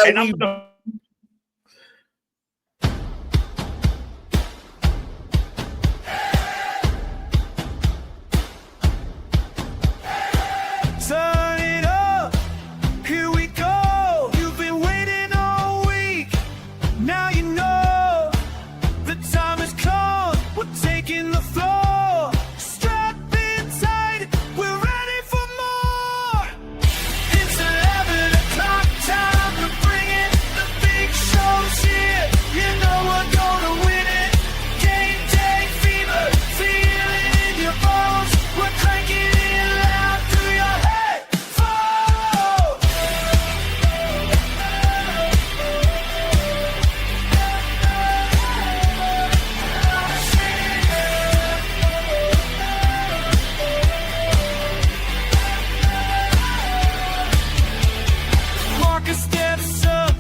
And I'm gonna turn it up, here we go. You've been waiting all week, now you know the time has come. We're taking the floor, strap in tight, we're ready for more. It's 11 o'clock time to bring it, the big show's here. You know we're gonna win it. Game day fever, feel it in your bones. We're cranking it loud through your headphones. Marcus steps up,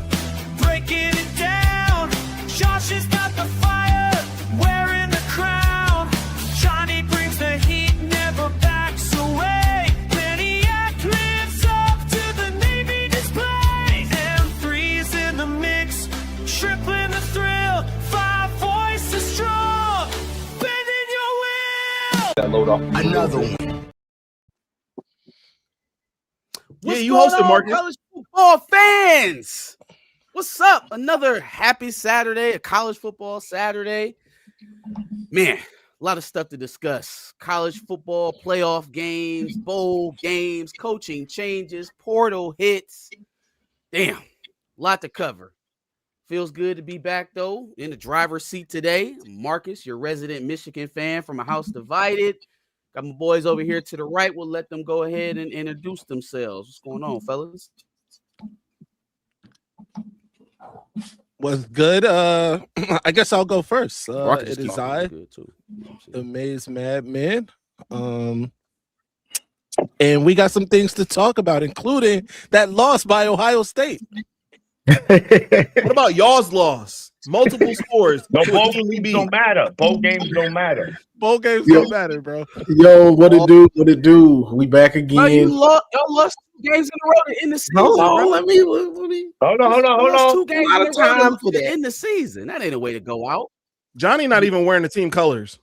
breaking it down. Josh has got the fire, wearing the crown. Johnny brings the heat, never backs away. Maniac lives up to the Navy display. M3's in the mix, tripling the thrill. 5 voices strong, bending your will. That load off. Another one. What's you going hosted, on, Marcus. college football fans? What's up? Another happy Saturday, a college football Saturday. Man, a lot of stuff to discuss. College football playoff games, bowl games, coaching changes, portal hits. Damn, a lot to cover. Feels good to be back, though, in the driver's seat today. Marcus, your resident Michigan fan from A House Divided. Got my boys over here to the right. We'll let them go ahead and introduce themselves. What's going on, fellas? Was good. I guess I'll go first. Marcus It is talking I, good too. the Maze Madman. And we got some things to talk about, including that loss by Ohio State. What about y'all's loss? Multiple scores. no to a bowl team we games beat. don't matter. Bowl games don't matter. Bowl games Yo. don't matter, bro. Yo, what it do? What it do? We back No, again. y'all lost 2 games in a row to end the season. Hold on, bro. let me. Let me. Hold on. You lost 2 A games lot in of a row time for to that. end the season. That ain't a way to go out. Johnny not even wearing the team colors.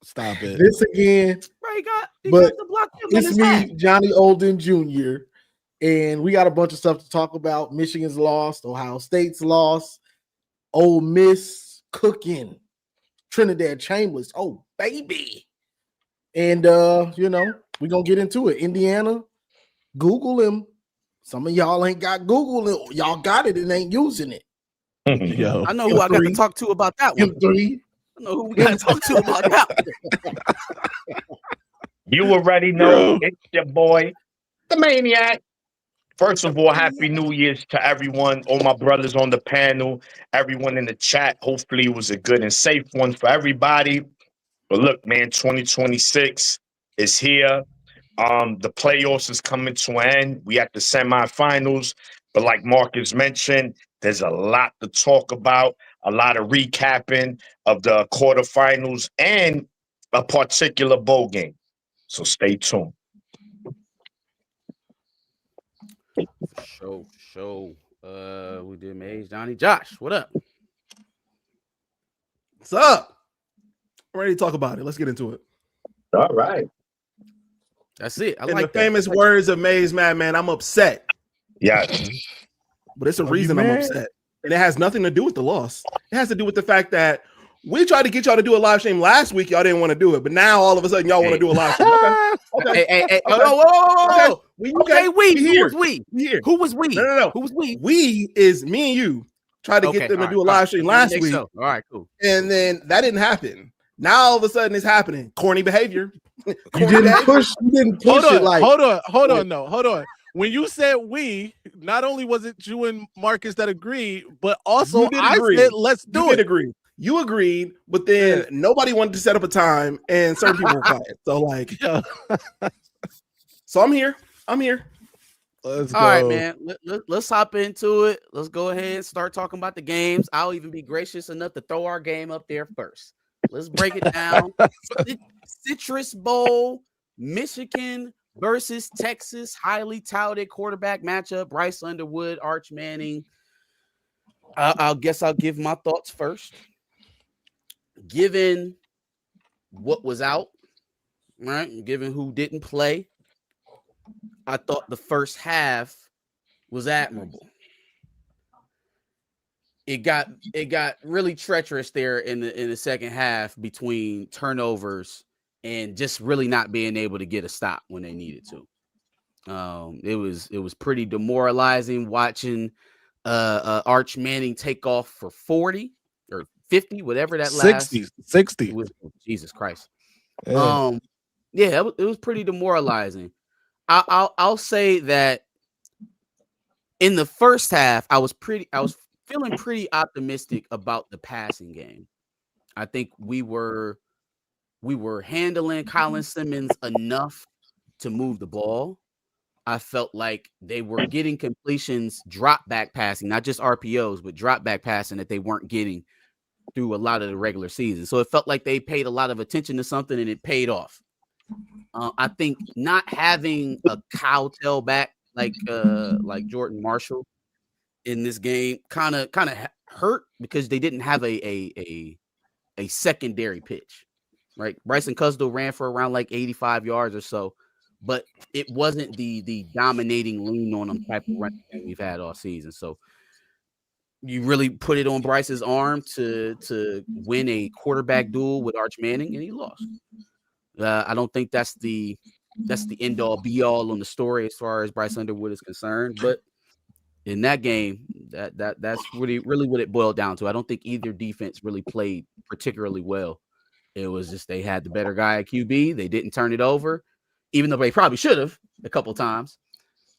Stop it. This again. Bro, he got But the block in It's his hat. me, Johnny Olden Jr., and we got a bunch of stuff to talk about. Michigan's lost, Ohio State's lost, Ole Miss cooking, Trinidad Chambers. Oh baby, and we're gonna get into it. Indiana, Google him. Some of y'all ain't got Google. Y'all got it and ain't using it. Yo. I know who I got to talk to about that one. M3. I know who we got to talk to about that one. You already know it's your boy, the Maniac. First of all, Happy New Year's to everyone, all my brothers on the panel, everyone in the chat. Hopefully it was a good and safe one for everybody. But look, man, 2026 is here. The playoffs is coming to an end. We at the semifinals. But like Marcus mentioned, there's a lot to talk about, a lot of recapping of the quarterfinals and a particular bowl game. So stay tuned. Show. We did Maze, Johnny, Josh. What up? What's up? I'm ready to talk about it. Let's get into it. All right. That's it. I In like the famous that. words of Maze Madman, I'm upset. Yeah. But it's a you reason I'm mad? upset. And it has nothing to do with the loss. It has to do with the fact that we tried to get y'all to do a live stream last week. Y'all didn't want to do it. But now all of a sudden y'all want to do a live stream. Okay. Hey, Okay. whoa. Okay. We here. who was we? We here. Who was we? No. Who was we? We is me and you tried to get them to do a live stream last week. All right, cool. And then that didn't happen. Now all of a sudden it's happening. Corny behavior. You didn't push it like. Hold on. When you said we, not only was it you and Marcus that agreed, but also You did I agree. said let's do You it. did agree. You agreed, but then nobody wanted to set up a time, and certain people were quiet. So Yeah. so I'm here. Let's go. All right, man. Let's hop into it. Let's go ahead and start talking about the games. I'll even be gracious enough to throw our game up there first. Let's break it down. Citrus Bowl, Michigan versus Texas, highly touted quarterback matchup. Bryce Underwood, Arch Manning. I'll give my thoughts first. Given what was out, right? Given who didn't play, I thought the first half was admirable. It got really treacherous there in the second half between turnovers and just really not being able to get a stop when they needed to. It was pretty demoralizing watching Arch Manning take off for 40 or 50, whatever that 60 was. Jesus Christ. Yeah. It was pretty demoralizing. I'll say that in the first half, I was feeling pretty optimistic about the passing game. I think we were handling Colin Simmons enough to move the ball. I felt like they were getting completions, drop back passing, not just RPOs, but drop back passing that they weren't getting through a lot of the regular season. So it felt like they paid a lot of attention to something and it paid off. I think not having a cow tailback like Jordan Marshall in this game kind of hurt because they didn't have a secondary pitch, right? Bryson Cusdell ran for around like 85 yards or so, but it wasn't the dominating lean on them type of running game we've had all season. So you really put it on Bryce's arm to win a quarterback duel with Arch Manning, and he lost. I don't think that's the end all be all on the story as far as Bryce Underwood is concerned, but in that game, that's really what it boiled down to. I don't think either defense really played particularly well. It was just they had the better guy at QB. They didn't turn it over, even though they probably should have a couple times,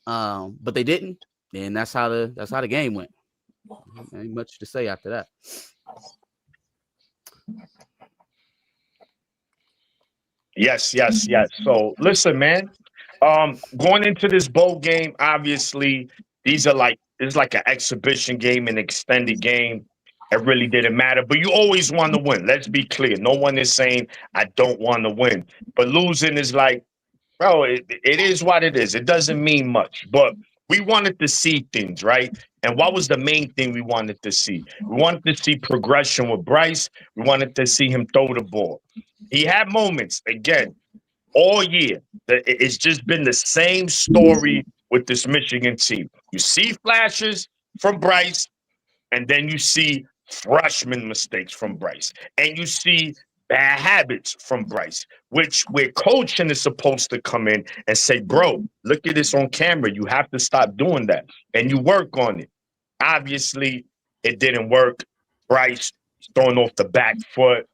but they didn't, and that's how the game went. Ain't much to say after that. Yes. So listen, man. Going into this bowl game, obviously, it's like an exhibition game, an extended game. It really didn't matter, but you always want to win. Let's be clear. No one is saying I don't want to win, but losing is like, bro, it is what it is. It doesn't mean much, but we wanted to see things, right? And what was the main thing we wanted to see? We wanted to see progression with Bryce. We wanted to see him throw the ball. He had moments, again, all year. It's just been the same story with this Michigan team. You see flashes from Bryce, and then you see freshman mistakes from Bryce, and you see bad habits from Bryce, where coaching is supposed to come in and say, bro, look at this on camera. You have to stop doing that, and you work on it. Obviously, it didn't work. Bryce throwing off the back foot.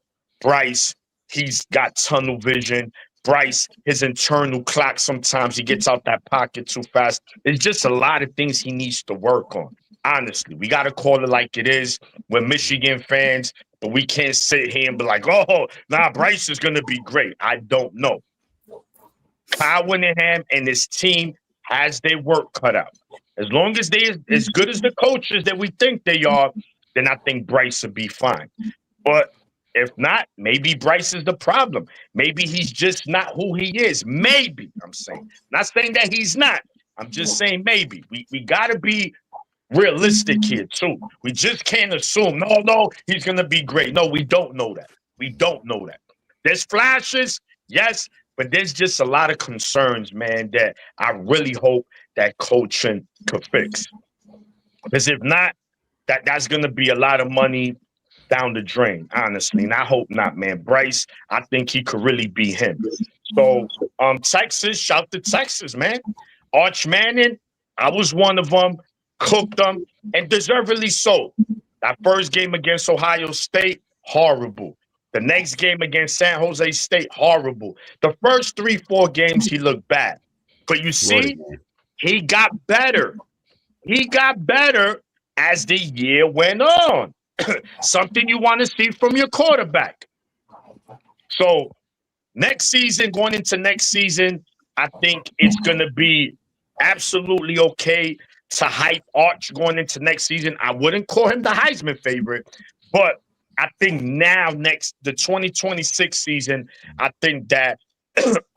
Bryce, he's got tunnel vision. Bryce, his internal clock, sometimes he gets out that pocket too fast. There's just a lot of things he needs to work on. Honestly, we got to call it like it is. We're Michigan fans, but we can't sit here and be like, oh, nah, Bryce is going to be great. I don't know. Kyle Whittingham and his team has their work cut out. As long as they're as good as the coaches that we think they are, then I think Bryce will be fine. But if not, maybe Bryce is the problem. Maybe he's just not who he is. Maybe, I'm saying. Not saying that he's not. I'm just saying maybe. We got to be realistic here, too. We just can't assume, no, he's going to be great. No, we don't know that. We don't know that. There's flashes, yes, but there's just a lot of concerns, man, that I really hope that coaching could fix. Because if not, that's going to be a lot of money down the drain, honestly. And I hope not, man. Bryce, I think he could really be him. So, Texas, shout to Texas, man. Arch Manning, I was one of them, cooked them, and deservedly so. That first game against Ohio State, horrible. The next game against San Jose State, horrible. The first 3-4 games, he looked bad. But you see, he got better. He got better as the year went on. Something you want to see from your quarterback. So going into next season, I think it's going to be absolutely okay to hype Arch going into next season. I wouldn't call him the Heisman favorite, but I think now the 2026 season, I think that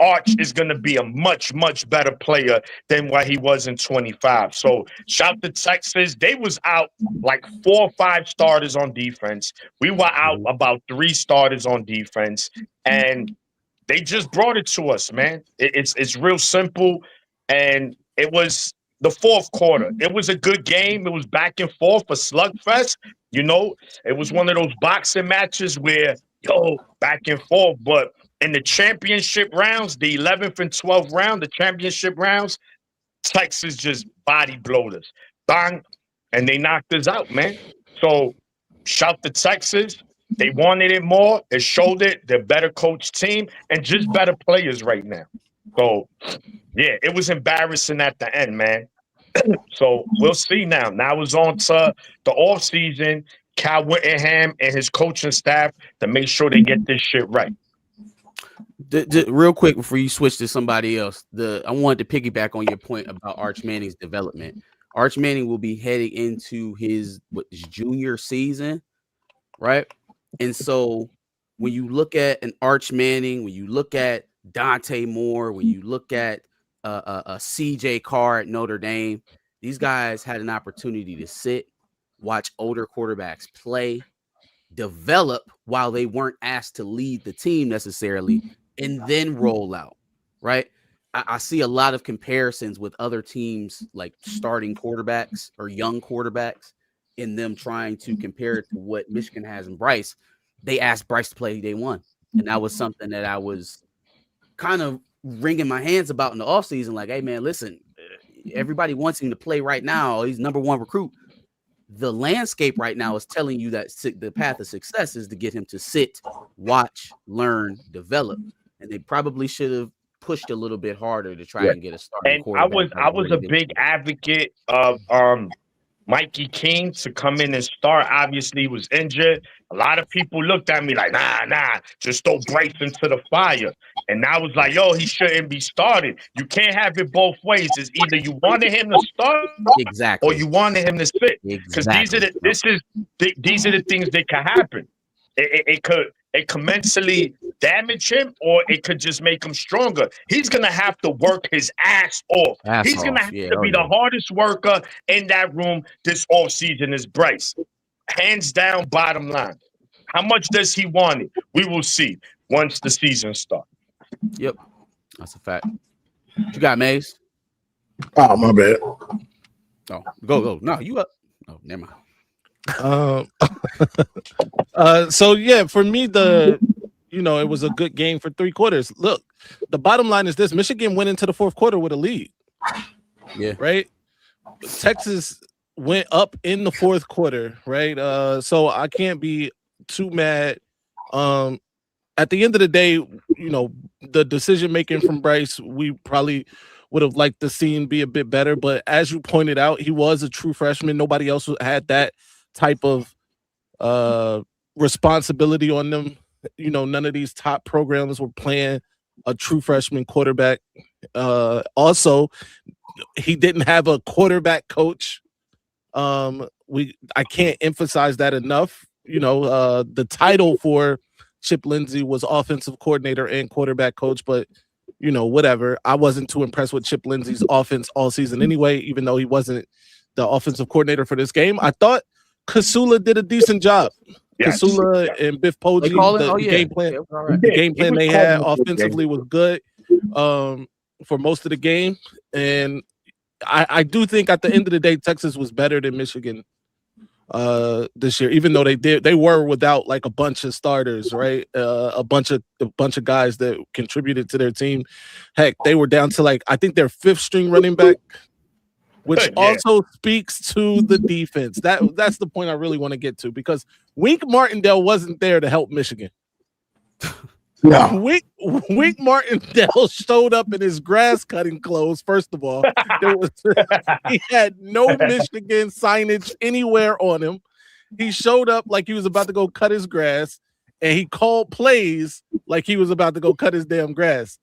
Arch is going to be a much, much better player than what he was in 25. So shout to Texas. They was out like 4 or 5 starters on defense. We were out about 3 starters on defense. And they just brought it to us, man. It's real simple. And it was the fourth quarter. It was a good game. It was back and forth, a slugfest. You know, it was one of those boxing matches where, back and forth. But in the championship rounds, the 11th and 12th round, the championship rounds, Texas just body blowed us. Bang. And they knocked us out, man. So shout to Texas. They wanted it more. It showed it. They're better coach team and just better players right now. So, yeah, it was embarrassing at the end, man. So we'll see now. Now it's on to the offseason. Cal Whittingham and his coaching staff to make sure they get this shit right. Real quick before you switch to somebody else, I wanted to piggyback on your point about Arch Manning's development. Arch Manning will be heading into his junior season, right? And so when you look at an Arch Manning, when you look at Dante Moore, when you look at a CJ Carr at Notre Dame, these guys had an opportunity to sit, watch older quarterbacks play, develop while they weren't asked to lead the team necessarily, and then roll out, right? I see a lot of comparisons with other teams like starting quarterbacks or young quarterbacks in them trying to compare it to what Michigan has in Bryce. They asked Bryce to play day one. And that was something that I was kind of wringing my hands about in the offseason. Like, hey, man, listen, everybody wants him to play right now. He's number one recruit. The landscape right now is telling you that the path of success is to get him to sit, watch, learn, develop. And they probably should have pushed a little bit harder to try and get a start. And I was a big advocate of Mikey King to come in and start. Obviously, he was injured. A lot of people looked at me like, nah, just throw Bryce into the fire. And I was like, yo, he shouldn't be started. You can't have it both ways. It's either you wanted him to start or you wanted him to sit. Because these are the things that can happen. It could mentally damage him, or it could just make him stronger. He's gonna have to work his ass off. He's gonna have to be the hardest worker in that room this offseason is Bryce. Hands down, bottom line. How much does he want it? We will see once the season starts. Yep, that's a fact. What you got, Maze? Oh, my bad. Oh, go. No, you up. Oh, never mind. So yeah, for me, it was a good game for 3 quarters. Look, the bottom line is this: Michigan went into the fourth quarter with a lead. Yeah. Right. Texas went up in the fourth quarter. Right. So I can't be too mad. At the end of the day, the decision making from Bryce, we probably would have liked to see be a bit better. But as you pointed out, he was a true freshman. Nobody else had that type of responsibility on them. None of these top programs were playing a true freshman quarterback. Also, he didn't have a quarterback coach. I can't emphasize that enough. The title for Chip Lindsey was offensive coordinator and quarterback coach, but whatever. I wasn't too impressed with Chip Lindsey's offense all season anyway, even though he wasn't the offensive coordinator for this game. I thought Kasula did a decent job. Yes. Kasula and Biff Poggi, the game plan, the game plan they had offensively was good for most of the game. And I do think at the end of the day, Texas was better than Michigan this year, even though they were without like a bunch of starters, right? A bunch of guys that contributed to their team. Heck, they were down to I think their 5th string running back, which also speaks to the defense. That's the point I really want to get to, because Wink Martindale wasn't there to help Michigan. No. Wink Martindale showed up in his grass cutting clothes. First of all, he had no Michigan signage anywhere on him. He showed up like he was about to go cut his grass, and he called plays like he was about to go cut his damn grass.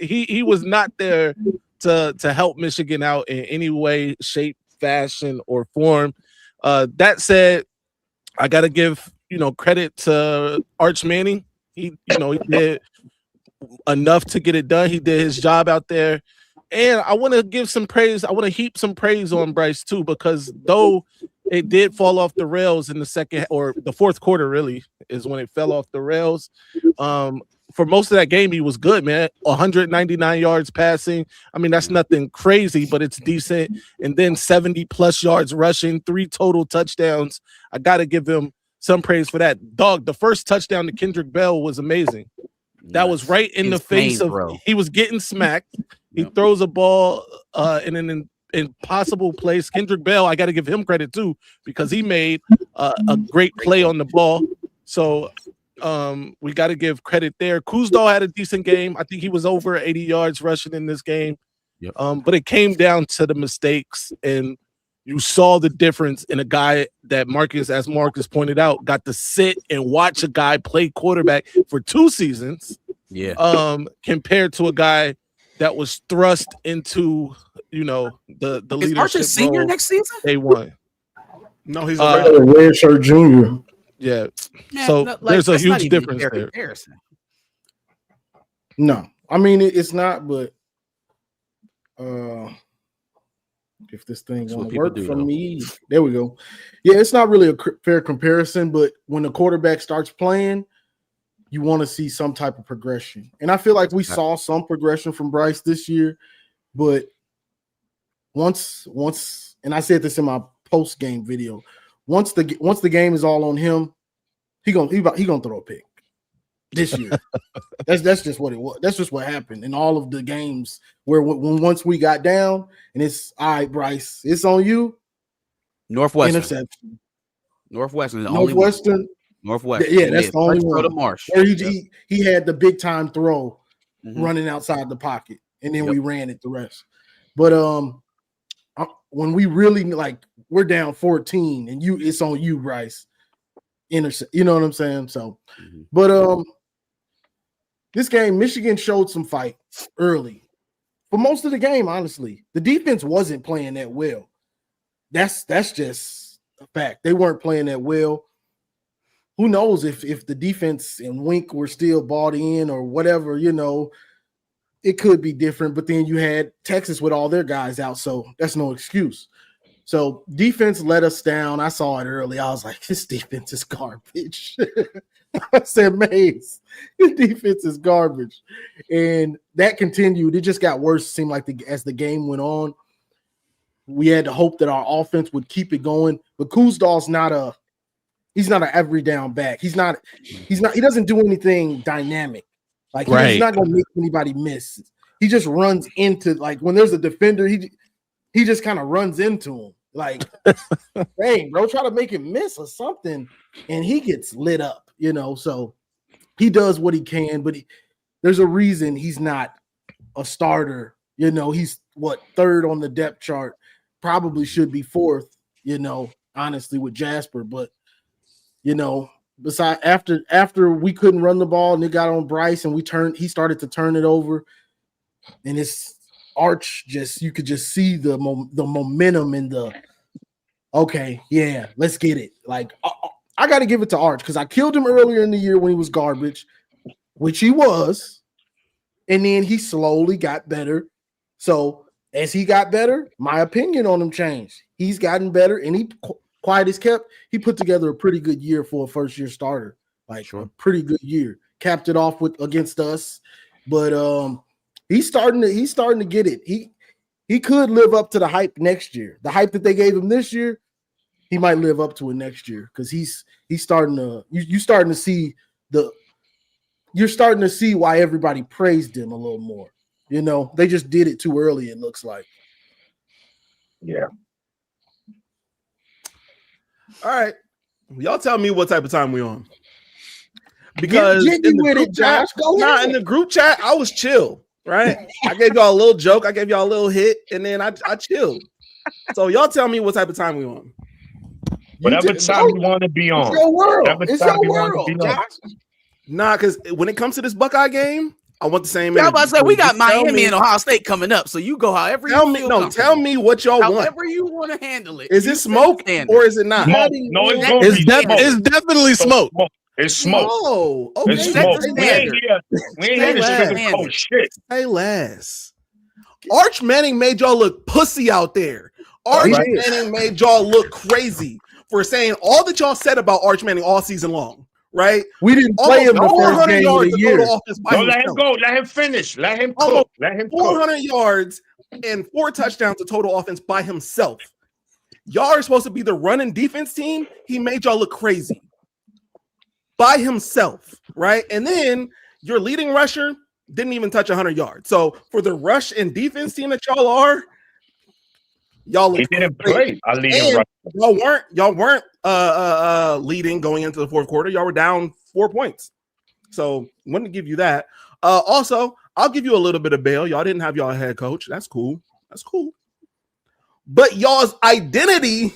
He was not there to help Michigan out in any way, shape, fashion, or form. That said, I got to give credit to Arch Manning. He did enough to get it done. He did his job out there. And I want to give some praise. I want to heap some praise on Bryce too, because though it did fall off the rails in the second or the fourth quarter, really is when it fell off the rails. For most of that game, he was good, man. 199 yards passing. I mean, that's nothing crazy, but it's decent. And then 70 plus yards rushing, 3 total touchdowns. I got to give him some praise for that. Dog, the first touchdown to Kendrick Bell was amazing. That was right in the face of, he was getting smacked. He throws a ball in an impossible place. Kendrick Bell, I got to give him credit too, because he made a great play on the ball. So we got to give credit there. Kuzdal had a decent game. I think he was over 80 yards rushing in this game. But it came down to the mistakes, and you saw the difference in a guy that Marcus, as Marcus pointed out, got to sit and watch a guy play quarterback for 2 seasons. Compared to a guy that was thrust into, the leadership. Is Archer senior next season? Day one. No, he's a red shirt junior. Yeah. So there's a huge difference there. Comparison. No, I mean it's not, but if this thing won't work for me, there we go. Yeah, it's not really a fair comparison, but when the quarterback starts playing, you want to see some type of progression. And I feel like we saw some progression from Bryce this year, but once, and I said this in my post-game video, once the game is all on him, he gonna throw a pick this year. that's just what it was. That's just what happened in all of the games where once we got down and it's all right, Bryce, it's on you. Northwestern. Interception. Northwestern. Northwestern. Yeah, that's the only one. Marsh. Where he had the big time throw running outside the pocket, and then we ran it the rest. But when we really we're down 14, and it's on you, Bryce. Intercept. You know what I'm saying? So, but this game, Michigan showed some fight early. For most of the game, honestly, the defense wasn't playing that well. That's just a fact. They weren't playing that well. Who knows if the defense and Wink were still bought in or whatever, it could be different. But then you had Texas with all their guys out, so that's no excuse. So defense let us down. I saw it early. I was like, this defense is garbage. I said, Maze, this defense is garbage. And that continued. It just got worse, it seemed like as the game went on. We had to hope that our offense would keep it going. But Kuzdal's he's not an every down back. He doesn't do anything dynamic. He's not gonna make anybody miss. He just runs into when there's a defender, he just kind of runs into him. Hey, bro, try to make him miss or something, and he gets lit up, So he does what he can, but there's a reason he's not a starter. He's third on the depth chart, probably should be fourth, honestly, with Jasper, but besides after we couldn't run the ball and it got on Bryce and he started to turn it over, and it's Arch you could just see the momentum and let's get it. I got to give it to Arch because I killed him earlier in the year when he was garbage, which he was, and then he slowly got better. So as he got better, my opinion on him changed. He's gotten better, and he quiet as kept. He put together a pretty good year for a first-year starter, a pretty good year. Capped it off against us, but he's starting to get it. He could live up to the hype next year. The hype that they gave him this year, he might live up to it next year because he's starting to. You're starting to see why everybody praised him a little more. They just did it too early. It looks like. Yeah. All right, y'all tell me what type of time we on. Because in the group chat, I was chill, right? I gave y'all a little joke, I gave y'all a little hit, and then I chilled. So y'all tell me what type of time we on. Whatever time you want to be on. It's your world. It's your world, Josh. Nah, because when it comes to this Buckeye game, I want the same. I was about to say we got Miami and Ohio State coming up, so you go however. Tell me what y'all want. However you want to handle it. Is it smoke or is it not? No, it's definitely smoke. It's smoke. Oh, okay. It's Set smoke. the We ain't standard. here. We ain't here to Set the sugarcoat shit. Say less. Arch Manning made y'all look pussy out there. Arch Right. Manning made y'all look crazy for saying all that y'all said about Arch Manning all season long, right? We didn't play him the Almost first 400 game of yards the to year. total offense by Don't let him himself. go. Let him finish. Let him Almost cook. Let him cook. 400 yards and 4 touchdowns to total offense by himself. Y'all are supposed to be the running defense team. He made y'all look crazy by himself, right? And then your leading rusher didn't even touch 100 yards. So for the rush and defense team that y'all are, y'all He look didn't crazy. play. I lead him And right. y'all weren't leading going into the fourth quarter. Y'all were down 4 points. So wanted to give you that. Also, I'll give you a little bit of bail. Y'all didn't have y'all head coach. That's cool. That's cool. But y'all's identity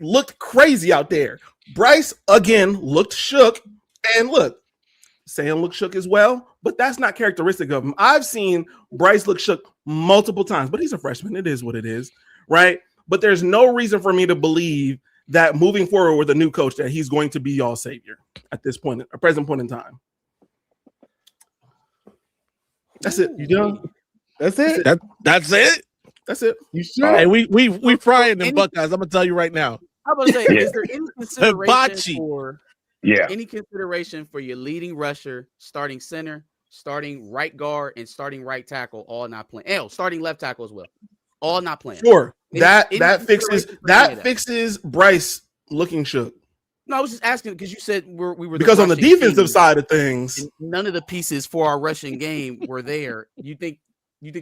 looked crazy out there. Bryce again looked shook. And look, Sam looked shook as well, but that's not characteristic of him. I've seen Bryce look shook multiple times, but he's a freshman. It is what it is, right? But there's no reason for me to believe that moving forward with a new coach that he's going to be y'all savior at this point, at present point in time. That's it. You done? That's it. That's it. That's it. You sure? Hey, we frying them Any- Buckeyes. I'm gonna tell you right now. I was gonna say, Yeah. is there any consideration Hibachi. for Yeah. any consideration for your leading rusher, starting center, starting right guard, and starting right tackle all not playing? Hell, starting left tackle as well, all not playing. Sure. Any- That any fixes consideration for any of that that? fixes Bryce looking shook. No, I was just asking because you said we were Because on the rushing defensive team, side of things, and none of the pieces for our rushing game were there. You think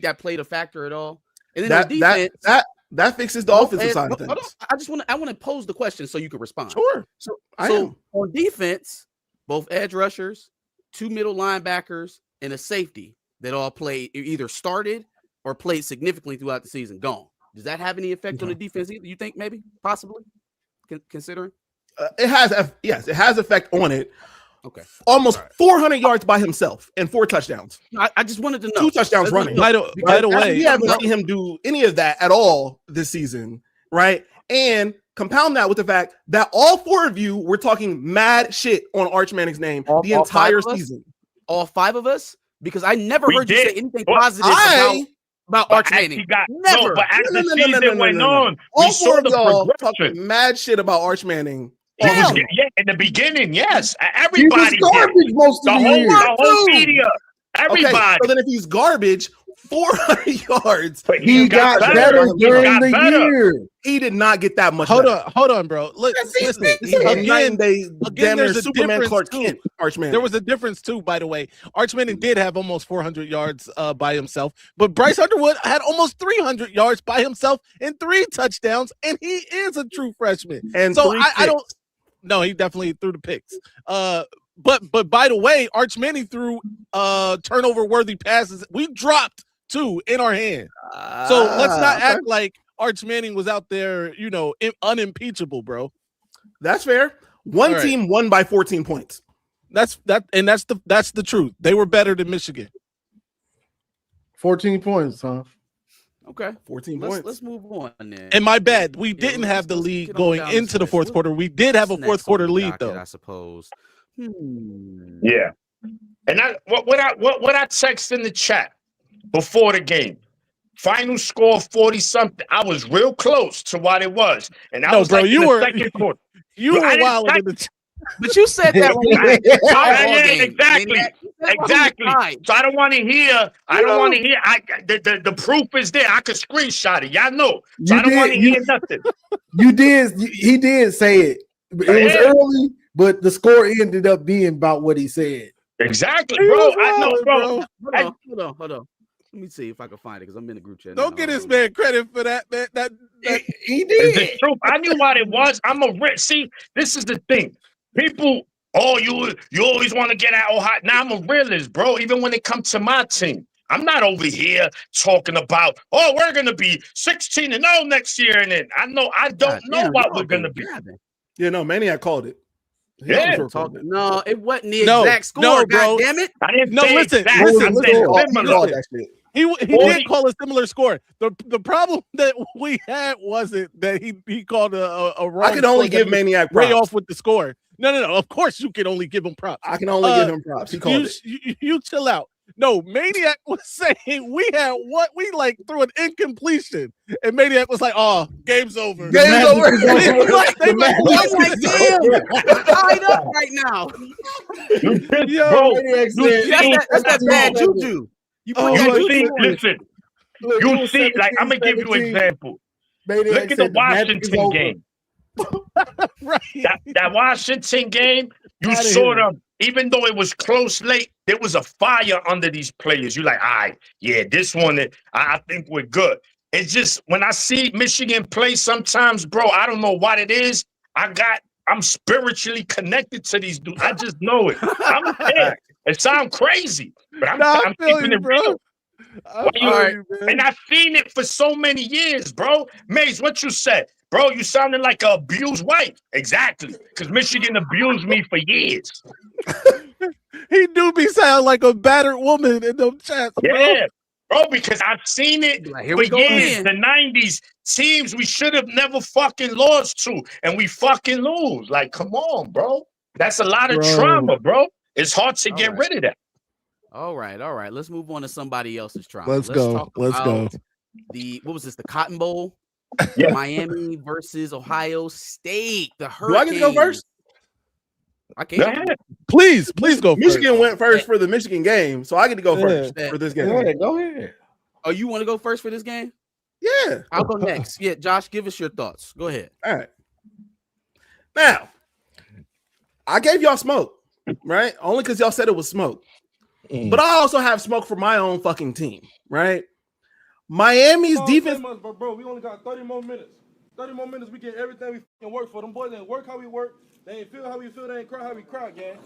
that played a factor at all? And then on defense, that fixes the both offensive edge- side of hold on, things. I want to pose the question so you can respond. Sure. So I am. on defense, both edge rushers, 2 middle linebackers, and a safety that all played either started or played significantly throughout the season. Gone. Does that have any effect on the defense either? You think maybe, possibly, considering? It has effect on it. Okay. Almost 400 yards by himself and 4 touchdowns. I just wanted to know. 2 touchdowns Let's running. know. By the way, We haven't seen him do any of that at all this season, right? And compound that with the fact that all 4 of you were talking mad shit on Arch Manning's name All the entire 5 of us? season. All 5 of us, because I never We heard you did. say anything Well, positive But about Arch as Manning. he got Never. but as No, the no, no, no, season no, no, went no, no. on, All we 4 saw of the y'all progression. talking mad shit about Arch Manning. He was Damn. in the beginning, yes. He was Everybody did. garbage most The of the whole, year. the whole Too. media. Okay, Everybody. so then if he's garbage, 400 yards. But He got better He during got the better. year. He did not get that much. hold better. on, bro. Listen, He had again, 9 days. Damn near there's a Superman difference Clark too. Kent. Arch Manning. There was a difference too, by the way. Arch Manning did have almost 400 yards by himself, but Bryce Underwood had almost 300 yards by himself and 3 touchdowns, and he is a true freshman. and So 3 I don't. picks. No, he definitely threw the picks. But by the way, Arch Manning threw turnover worthy passes. We dropped 2 in our hand. So let's not okay. act like Arch Manning was out there, unimpeachable, bro. That's fair. One All right. team won by 14 points. That's the truth. They were better than Michigan. 14 points, huh? Okay. 14 Let's points. move on then. And my bad, we Yeah, didn't let's- have the let's lead get on going down this into the list. fourth quarter. We did have a What's fourth next quarter on the lead, docket, though. I suppose. Yeah. And what I text in the chat before the game. Final score 40-something. I was real close to what it was. And I No, was bro, like you in the were- second quarter. You I were didn't wild text- in the But you said that when we were Yeah, exactly. Exactly. So I don't want to hear. The proof is there. I could screenshot it. Y'all know. So You I don't want to did- hear nothing. He did say it. It was Yeah. early, but the score ended up being about what he said. Exactly, He bro. was I know, wildin', bro. Hold on. Let me see if I can find it because I'm in the group chat. Don't now. get this Hold on. man credit for that, man. That He It's the did. truth. I knew what it was. I'm a rich. See, this is the thing. People, you always want to get out all hot. Now I'm a realist, bro. Even when it comes to my team, I'm not over here talking about, we're gonna be 16-0 next year, and then I don't God know damn, what y'all we're gonna been be. gabbing. Yeah, no, Maniac called it. Yeah. No, it wasn't the No, exact score. no, God bro. damn it! I didn't No, say listen, exact. listen, I listen. said Oh, similar. listen. He 40. did call a similar score. The problem that we had wasn't that he called a wrong. I can only score give that was Maniac way props. off with the score. No. Of course you can only give him props. I can only give him props. He called it. You chill out. No, Maniac was saying we had what we like through an incompletion, and Maniac was like, "Oh, game's over. Game's over." Like, The magic I'm like, damn, tied up right now. That's that bad juju. You put that You see, juju on it. listen, Look, it you was see, like, I'm gonna give you an 17-17. example. Maniac Look at the said magic is Washington over. game. Right. That Washington game, you Outta saw here. them, even though it was close late, there was a fire under these players. You're like, all right, yeah, this one, I think we're good. It's just when I see Michigan play sometimes, bro, I don't know what it is. I'm spiritually connected to these dudes. I just know it. I'm there. It sounds crazy, but I'm feel keeping you, it bro. real. And I've seen it for so many years, bro. Maze, what you said? Bro, you sounded like an abused wife. Exactly. Because Michigan abused me for years. He do be sound like a battered woman in them chats, bro. Yeah. Bro, because I've seen it Like, here for we go years. again. The 90s teams we should have never fucking lost to, and we fucking lose. Like, come on, bro. That's a lot of trauma, bro. It's hard to get rid of that. All right. Let's move on to somebody else's trauma. Let's go. Talk Let's about go. what was this? The Cotton Bowl? Yeah. Miami versus Ohio State. The Do Hurricanes. I get to go first? I Go can't. ahead. Please go Michigan first. went first for the Michigan game, so I get to go first for this game. Go ahead. Oh, you want to go first for this game? Yeah. I'll go next. Yeah, Josh, give us your thoughts. Go ahead. All right. Now, I gave y'all smoke, right? Only because y'all said it was smoke. But I also have smoke for my own fucking team, right? Miami's defense. But bro, we only got 30 more minutes. 30 more minutes, we get everything we fucking work for. Them boys ain't work how we work. They ain't feel how we feel. They ain't cry how we cry, gang.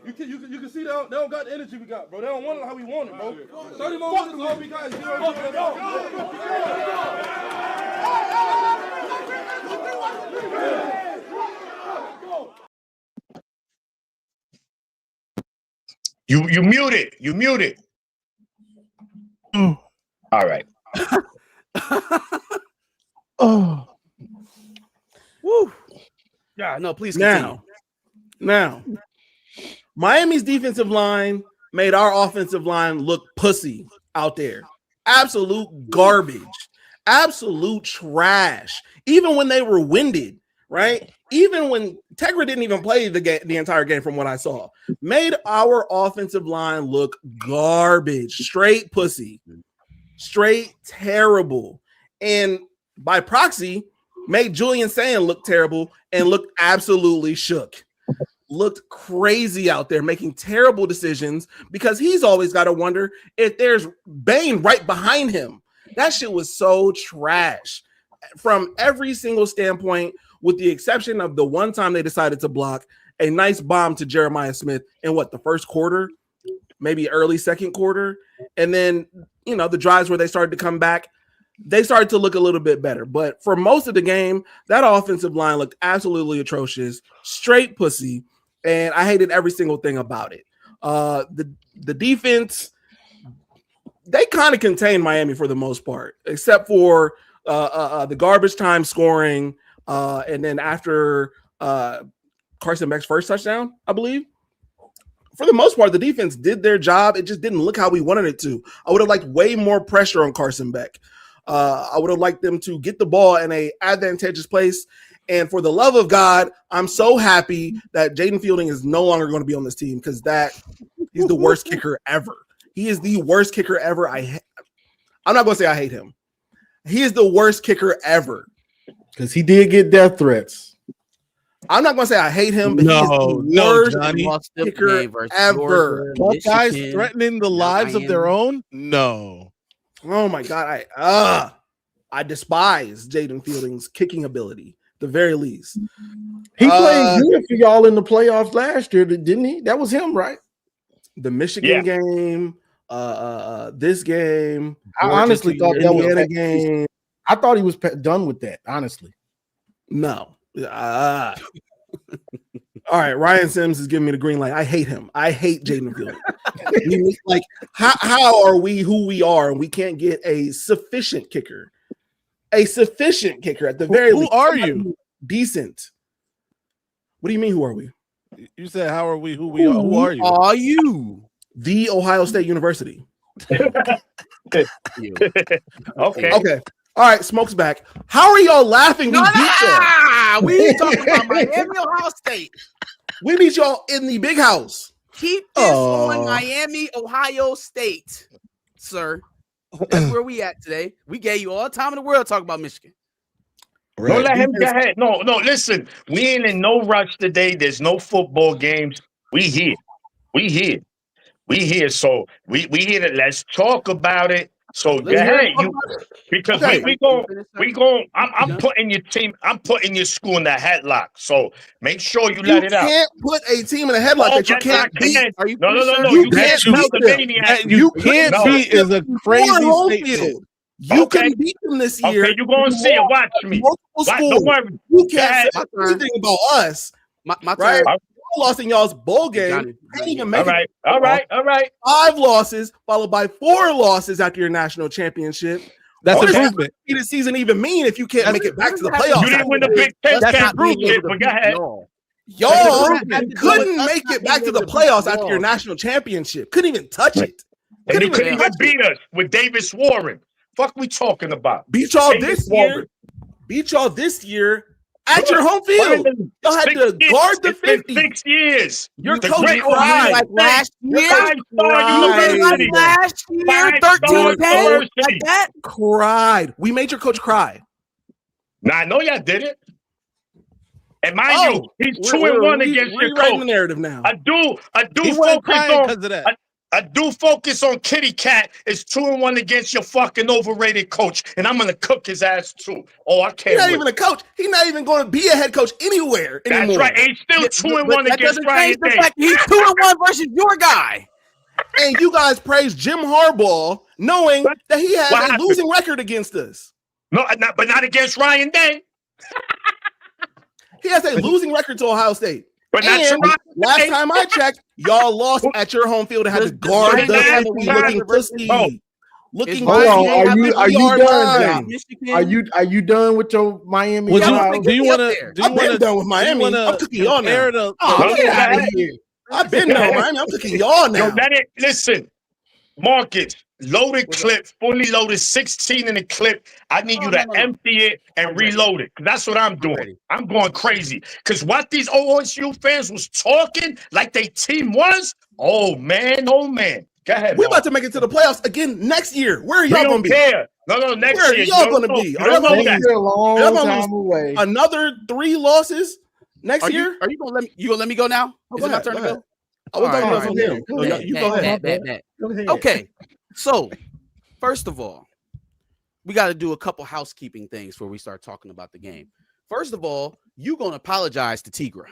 You can see they don't got the energy we got, bro. They don't want it how we want it, bro. 30 more minutes is all we got. You muted. You muted. All right. Oh, Woo. Yeah, no, please continue. Now, Miami's defensive line made our offensive line look pussy out there. Absolute garbage. Absolute trash. Even when they were winded, right? Even when Tegra didn't even play the entire game from what I saw, made our offensive line look garbage. Straight pussy. Straight terrible. And by proxy, made Julian Sand look terrible and looked absolutely shook. Looked crazy out there, making terrible decisions because he's always got to wonder if there's Bane right behind him. That shit was so trash from every single standpoint, with the exception of the one time they decided to block a nice bomb to Jeremiah Smith in the first quarter, maybe early second quarter. And then, the drives where they started to come back, they started to look a little bit better. But for most of the game, that offensive line looked absolutely atrocious, straight pussy. And I hated every single thing about it. The defense, they kind of contained Miami for the most part, except for the garbage time scoring. And then after Carson Beck's first touchdown, I believe, for the most part, the defense did their job. It just didn't look how we wanted it to. I would have liked way more pressure on Carson Beck. I would have liked them to get the ball in a advantageous place. And for the love of God, I'm so happy that Jaden Fielding is no longer going to be on this team because he's the worst kicker ever. He is the worst kicker ever. I'm not going to say I hate him. He is the worst kicker ever. Because he did get death threats. I'm not going to say I hate him, but he is the worst kicker ever. Buckeyes threatening the lives of their own? No. Oh my God. I despise Jaden Fielding's kicking ability, the very least. He played good for y'all in the playoffs last year, didn't he? That was him, right? The Michigan game, this game. I honestly thought that was a game. I thought he was done with that, honestly. No. All right, Ryan Sims is giving me the green light. I hate him. I hate Jaden Fielding. Like, how are we who we are and we can't get a sufficient kicker? A sufficient kicker at the very least. Who are you? Decent. What do you mean, who are we? You said, how are we? Who we are? Who are you? Are you? The Ohio State University. Okay. Okay. All right, Smoke's back. How are y'all laughing? We beat y'all. We ain't talking about Miami, Ohio State. We beat y'all in the big house. Keep this on Miami, Ohio State, sir. That's where we at today. We gave you all the time in the world to talk about Michigan. Don't let him get ahead. No, listen. We ain't in no rush today. There's no football games. We here. So we here to let's talk about it. So go ahead, because we going. I'm putting your team. I'm putting your school in the headlock. So make sure you let it out. You can't put a team in a headlock that you can't beat. No. You can't beat them. You can't beat is a crazy statement. You can beat them this year. Okay, you're going to see it. Watch me. Don't worry. You can't say anything about us. My right? turn. Lost in y'all's bowl game. Can't even make it. All right. 5 losses followed by 4 losses after your national championship. That's what improvement. does the season even mean if you can't make it back to the playoffs? You didn't win the Big Ten. Can't prove it, but go ahead. Y'all couldn't make it back to the playoffs after your national championship. Couldn't even touch it. And you couldn't even beat us with Davis Warren. Fuck we talking about? Beat y'all this year at your home field. Y'all had to guard the 50. 6 years. Your coach cried. Like last year? Cried. Last year, 13-10? Like that? Cried. We made your coach cry. Now, I know y'all did it. And mind you, he's 2-1 against your coach. The narrative now. I do focus on Kitty Cat. It's 2-1 against your fucking overrated coach, and I'm gonna cook his ass too. Oh, I can't. He's not even a coach. He's not even going to be a head coach anywhere anymore. That's right. He's still 2-1 against Ryan Day. He's 2-1 versus your guy. And you guys praise Jim Harbaugh, knowing that he has a losing record against us. No, but not against Ryan Day. He has a losing record to Ohio State. But last time I checked, y'all lost at your home field and had to guard the 50 looking pussy. Looking hold on, are you done? Are you done with your Miami? Do you want to? I've been done with Miami. I'm cooking y'all now. Get out of here. I've been done with Miami. I'm cooking y'all now. Listen, Marcus. Loaded clip, fully loaded, 16 in the clip. I need you to empty it and reload it. That's what I'm doing. I'm going crazy. Because what these OSU fans was talking like they team was, oh man. Go ahead. We're about to make it to the playoffs again next year. Where are y'all going to be? No, next Where year. Where are y'all going to be? Are y'all going to be another 3 losses next year? Are you going to let me go now? Is it my turn to go? I was talking about him. You go ahead. Okay. So, first of all, we got to do a couple housekeeping things before we start talking about the game. First of all, you're going to apologize to Tigra.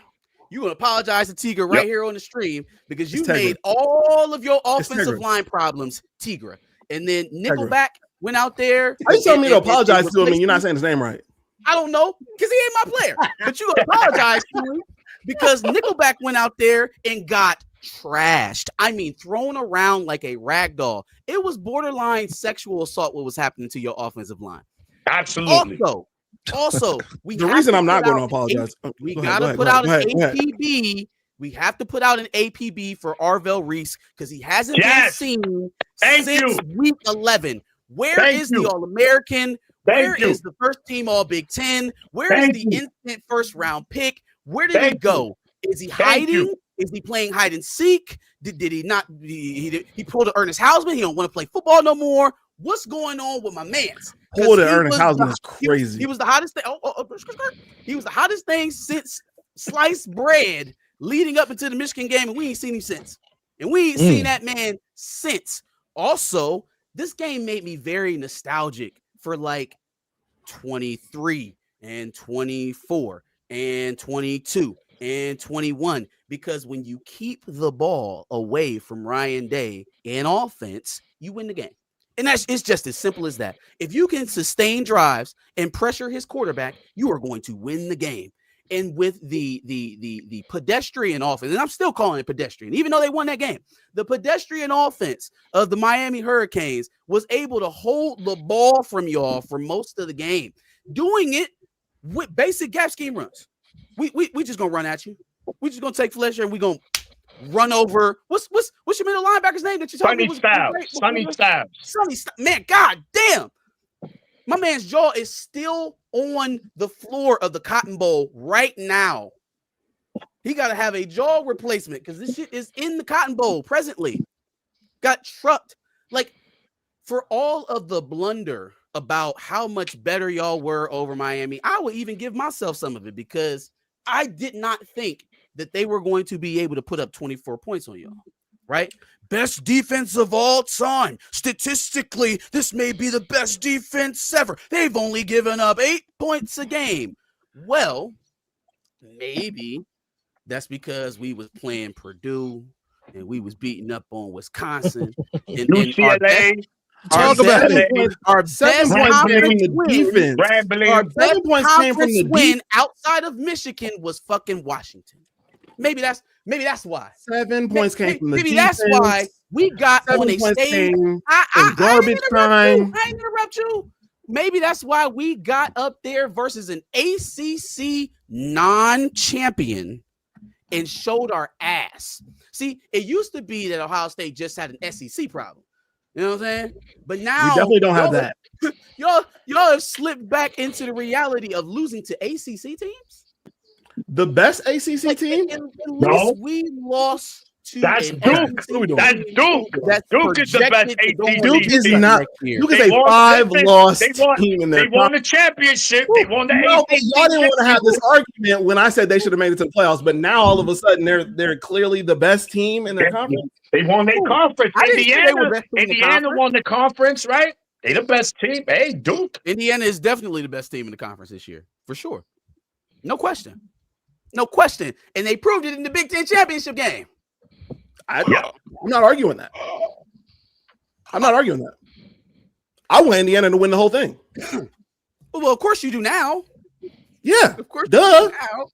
You're going to apologize to Tigra right here on the stream because you made all of your offensive line problems Tigra. And then Nickelback went out there. Are you telling me to apologize to him and you're not saying his name right? I don't know because he ain't my player. But you're going to apologize to him because Nickelback went out there and got trashed. I mean, thrown around like a rag doll. It was borderline sexual assault what was happening to your offensive line. Absolutely. Also, the reason I'm not going to apologize. We got to put out an APB. We have to put out an APB for Arvell Reese because he hasn't been seen since week 11. Where is the All-American? Where is the first team All Big Ten? Where is the instant first round pick? Where did he go? Is he hiding? Is he playing hide and seek? Did he not? He pulled a Ernest Hausman. He don't want to play football no more. What's going on with my man's? Pulled a Ernest Hausman is crazy. He was the hottest thing. He was the hottest thing since sliced bread leading up into the Michigan game, and we ain't seen him since. And we ain't seen that man since. Also, this game made me very nostalgic for like 23 and 24 and 22 and 21. Because when you keep the ball away from Ryan Day in offense, you win the game. And it's just as simple as that. If you can sustain drives and pressure his quarterback, you are going to win the game. And with the pedestrian offense, and I'm still calling it pedestrian, even though they won that game, the pedestrian offense of the Miami Hurricanes was able to hold the ball from y'all for most of the game, doing it with basic gap scheme runs. We just gonna run at you. We just gonna take Fletcher and we gonna run over. What's your middle linebacker's name that you told me was great? Sonny Styles. Man, god damn. My man's jaw is still on the floor of the Cotton Bowl right now. He got to have a jaw replacement because this shit is in the Cotton Bowl presently. Got trucked. Like, for all of the blunder about how much better y'all were over Miami, I would even give myself some of it because I did not think that they were going to be able to put up 24 points on y'all, right? Best defense of all time. Statistically, this may be the best defense ever. They've only given up 8 points a game. Well, maybe that's because we was playing Purdue and we was beating up on Wisconsin. And UCLA. Talk about it. Our best 7 points came from the defense. Our best 7 points came from the win outside of Michigan was fucking Washington. Maybe that's why. 7 points came from the maybe defense. That's why we got 7 on a points stage. came I in garbage time. I didn't interrupt you. Maybe that's why we got up there versus an ACC non-champion and showed our ass. See, it used to be that Ohio State just had an SEC problem. You know what I'm saying? But now We definitely don't have that. Y'all have slipped back into the reality of losing to ACC teams. The best ACC team? No, we lost to That's an Duke. SEC That's Duke. that's Duke is the best projected to go ACC Duke is team. not. Duke is a 5-loss team in They their won the championship. They won the No, ACC. y'all didn't want to have this argument when I said they should have made it to the playoffs, but now all of a sudden they're clearly the best team in their conference. They won their conference. I didn't say they were best team in the Indiana conference. won the conference, right? They the best team. Hey, Duke. Indiana is definitely the best team in the conference this year, for sure. No question. No question. And they proved it in the Big Ten championship game. I'm not arguing that. I'm not arguing that. I want Indiana to win the whole thing. Well, of course you do now. Yeah. Of course Duh. you do now.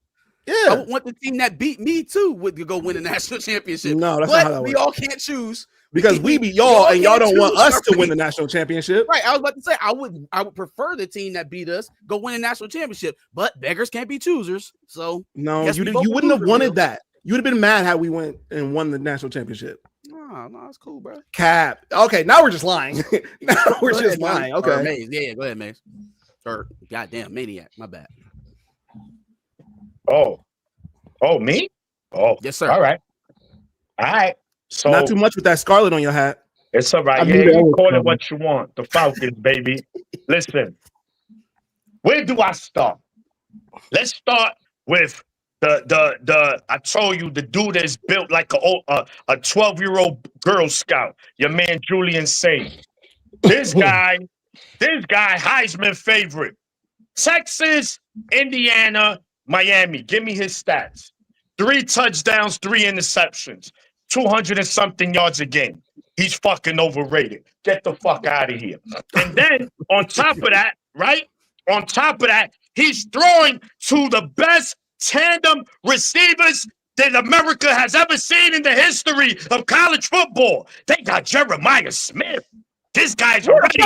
Yeah. I would want the team that beat me too would go win a national championship. No, that's but not how that we works. all can't choose. Because we beat y'all and y'all can't don't want choose us to our win the national championship. Right. I was about to say I would prefer the team that beat us go win a national championship, but beggars can't be choosers. So No, yes, you we both wouldn't have losers, wanted Will. that. You would have been mad had we went and won the national championship. No, it's cool, bro. Cap. Okay, now we're just lying. Now we're Go just ahead, lying. Maze. Or Okay. Maze. Yeah, go ahead, Maze. Or goddamn Maniac. My bad. Oh, me? Oh, Yes, sir. All right. So Not too much with that scarlet on your hat. it's all right. I Yeah, knew that you was call it coming. what you want. The Falcons, baby. Listen, where do I start? Let's start with the. I told you the dude that's built like a 12-year-old Girl Scout. Your man Julian Sage. This guy, Heisman favorite. Texas, Indiana, Miami. Give me his stats. 3 touchdowns, 3 interceptions, 200 and something yards a game. He's fucking overrated. Get the fuck out of here. And then on top of that, right? On top of that, he's throwing to the best tandem receivers that America has ever seen in the history of college football. They got Jeremiah Smith. This guy's already.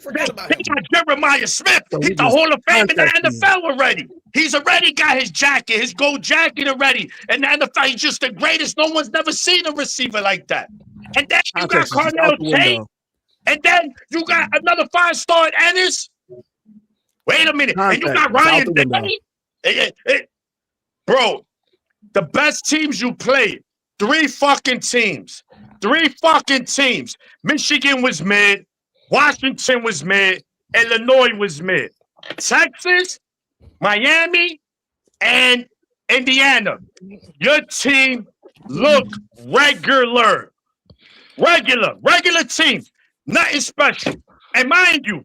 Forgot about They him. got Jeremiah Smith. So He's he the just Hall of Fame in the contacted you. NFL already. He's already got his jacket, his gold jacket already. And the NFL, he's just the greatest. No one's never seen a receiver like that. And then you got Context is just Carnell out the Tate. window. And then you got another 5-star at Ennis. Wait a minute. And you Context got is out Ryan the window. Day. Bro, the best teams you played, 3 fucking teams. 3 fucking teams. Michigan was mid. Washington was mid. Illinois was mid. Texas, Miami, and Indiana. Your team looked regular. Regular team. Nothing special. And mind you,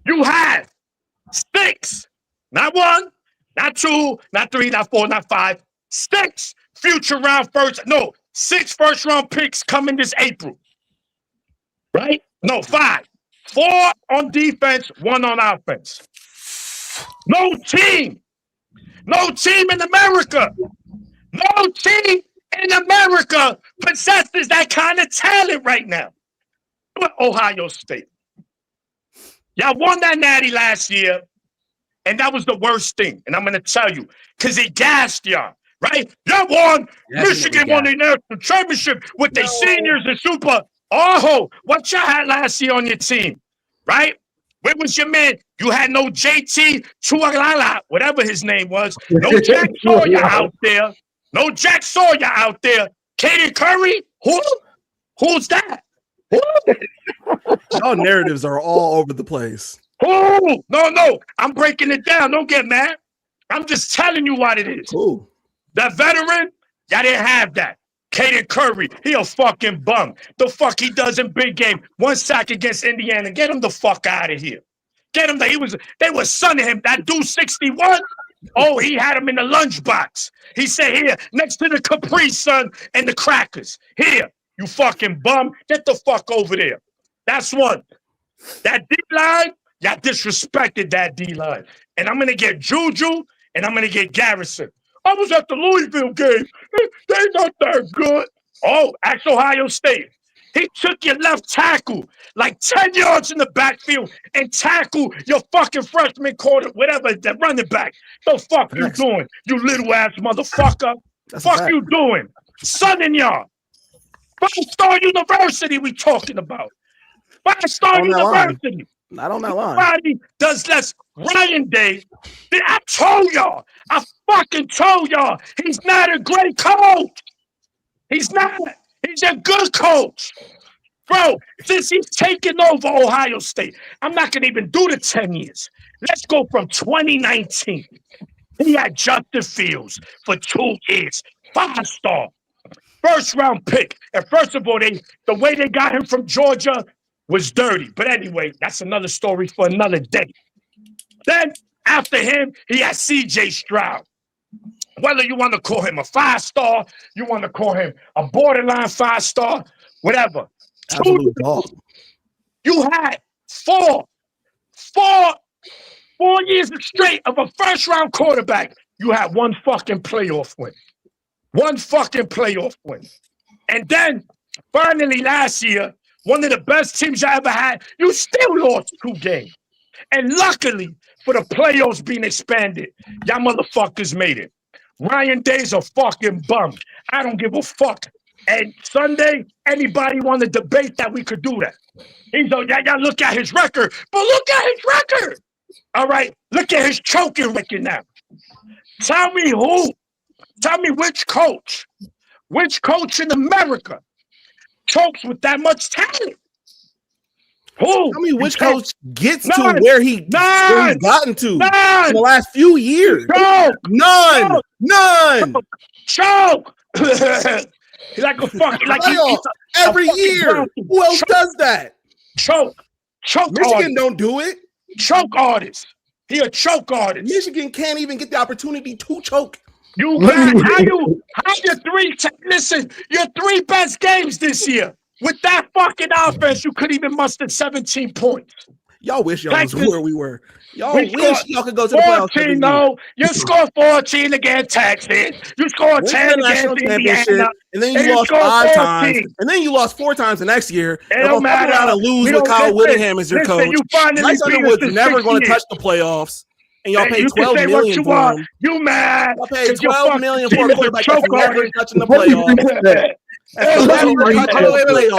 you had 6, not 1, not 2, not 3, not 4, not 5, 6 future round no, 6 first round picks coming this April. Right? No, 5. 4 on defense, 1 on offense. No team No team in America. No team in America possesses that kind of talent right now. But Ohio State. Y'all won that natty last year, and that was the worst thing. And I'm going to tell you, because it gassed y'all, right? Y'all won. Michigan won the national championship with their seniors and super. Oh, what y'all had last year on your team, right? Where was your man? You had no JT Tualala, whatever his name was. No Jack Sawyer out there. No Jack Sawyer out there. Katie Curry? Who? Who's that? Who? Y'all narratives are all over the place. Who? No. I'm breaking it down. Don't get mad. I'm just telling you what it is. Cool. That veteran, y'all didn't have that. Kaden Curry, he a fucking bum. The fuck he does in big game. 1 sack against Indiana. Get him the fuck out of here. Get him. They were sunning him. That dude 61. Oh, he had him in the lunchbox. He said, here, next to the Capri Sun and the crackers. Here, you fucking bum. Get the fuck over there. That's one. That D-line, y'all disrespected that D-line. And I'm going to get Juju and I'm going to get Garrison. I was at the Louisville game. They're not that good. Oh, ask Ohio State. He took your left tackle like 10 yards in the backfield and tackled your fucking freshman quarter, whatever, the running back. The fuck you doing, you little ass motherfucker? Fuck you doing? Sunning y'all. 5-star university we talking about. 5-star university. Not on that line. Everybody does less. Ryan Day, I told y'all. I fucking told y'all. He's not a great coach. He's not. He's a good coach. Bro, since he's taken over Ohio State, I'm not going to even do the 10 years. Let's go from 2019. He had Justin Fields for 2 years. 5-star. First-round pick. And first of all, the way they got him from Georgia was dirty. But anyway, that's another story for another day. Then, after him, he had C.J. Stroud. Whether you want to call him a 5-star, you want to call him a borderline 5-star, whatever. Absolute dog. You had four years straight of a first-round quarterback. You had one fucking playoff win. One fucking playoff win. And then, finally last year, one of the best teams I ever had, you still lost 2 games. And luckily, for the playoffs being expanded, y'all motherfuckers made it. Ryan Day's a fucking bum. I don't give a fuck. And Sunday, anybody want to debate that, we could do that. He's like, y'all look at his record, but look at his record. All right, look at his choking record now. Tell me who. Tell me which coach in America chokes with that much talent. Who? Tell me which coach gets to where he's gotten to in the last few years. None. Choke. He's like a fucking every year. Who else does that? Choke. Michigan artist. Don't do it. Choke artist. He a choke artist. Michigan can't even get the opportunity to choke. You got how your your 3 best games this year. With that fucking offense, you could even muster 17 points. Y'all wish y'all was where we were. Y'all wish y'all could go to the playoffs. 14, no. You scored 14 against Texas. You scored 10 against Indiana. And then you lost 5 times. And then you lost 4 times the next year. It don't matter. And lose with Kyle Whittingham as your coach. Bryce Underwood's never going to touch the playoffs. And y'all paid $12 million for him. You mad? Y'all paid $12 million for a quarterback that's never touching the playoffs. Are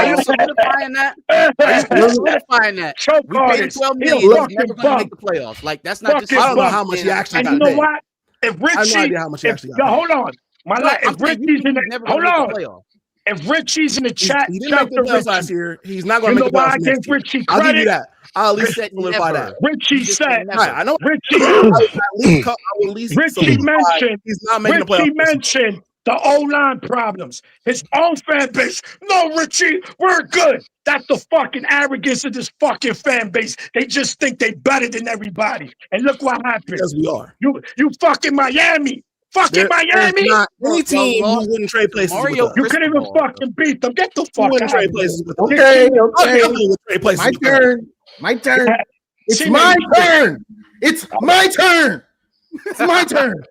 you solidifying that? Are you solidifying that? We paid $12 million. He's never going to make the playoffs. Like, that's not just. I don't know how much he actually got. You know what? If Richie, I have no idea how much he actually got. Hold on. If Richie's in the hold on. If Richie's in the chat, he didn't make the playoffs last year. He's not going to make the playoffs next year. Richie I'll give you that. I'll at least solidify that. Richie said, I know. Richie mentioned he's not making the playoffs. Richie mentioned the O-line problems. His own fan base. No, Richie, we're good. That's the fucking arrogance of this fucking fan base. They just think they better than everybody. And look what happened. Because we are. You fucking Miami. Fucking Miami. Not any team who wouldn't trade places with us. You couldn't even fucking beat them. Get the fuck out. Trade places with us. Okay. My turn. It's my turn. It's my turn. It's my turn.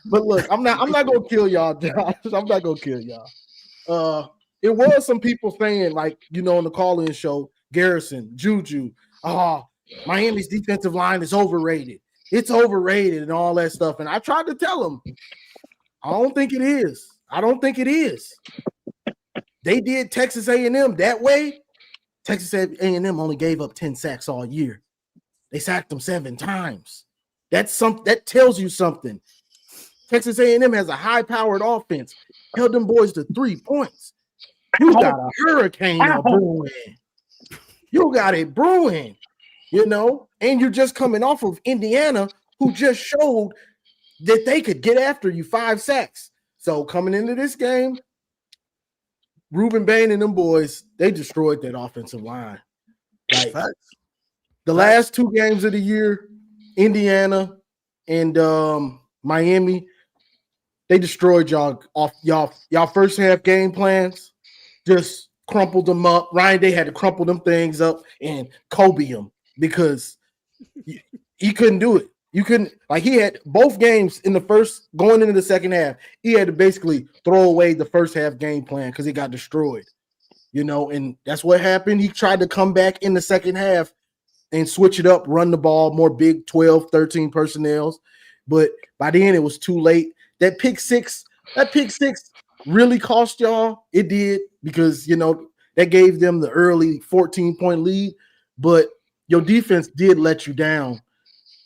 But look, I'm not gonna kill y'all, Josh. I'm not gonna kill y'all. It was some people saying, like, on the call-in show, Garrison, Juju, Miami's defensive line is overrated. It's overrated and all that stuff. And I tried to tell them, I don't think it is. I don't think it is. They did Texas A&M that way. Texas A&M only gave up 10 sacks all year. They sacked them 7 times. That tells you something. Texas A&M has a high-powered offense. Held them boys to 3 points. You got a hurricane brewing. You got it brewing, and you're just coming off of Indiana, who just showed that they could get after you 5 sacks. So coming into this game, Reuben Bain and them boys, they destroyed that offensive line. Like the last 2 games of the year, Indiana and Miami, they destroyed y'all off y'all first half game plans. Just crumpled them up. Ryan Day had to crumple them things up and Kobe them because he couldn't do it. You couldn't, like, he had both games in the first, going into the second half, he had to basically throw away the first half game plan because it got destroyed, and that's what happened. He tried to come back in the second half and switch it up, run the ball, more big 12, 13 personnels. But by the end, it was too late. That pick six really cost y'all. It did, because that gave them the early 14-point lead, but your defense did let you down.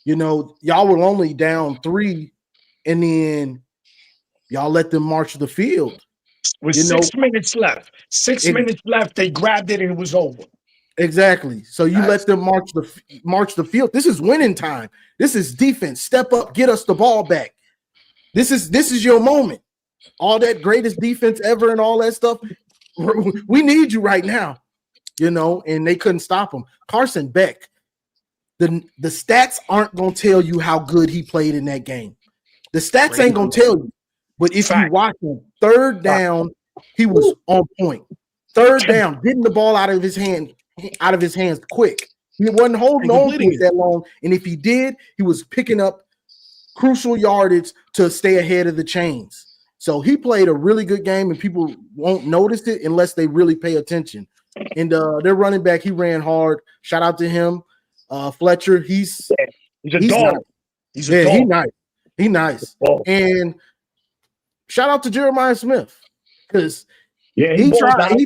Y'all were only down 3, and then y'all let them march the field with 6 minutes left. 6 minutes left, they grabbed it and it was over. Exactly. So you let them march the field. This is winning time. This is defense. Step up, get us the ball back. This is your moment. All that greatest defense ever and all that stuff. We need you right now, and they couldn't stop him. Carson Beck, the stats aren't going to tell you how good he played in that game. The stats ain't going to tell you. But if you watch him, third down, he was on point. Third down, getting the ball out of his hands quick. He wasn't holding on to it that long. And if he did, he was picking up crucial yardage to stay ahead of the chains. So he played a really good game, and people won't notice it unless they really pay attention. And their running back, he ran hard. Shout out to him. Fletcher, he's a dog. Nice. He's nice. He's nice. And shout out to Jeremiah Smith, because he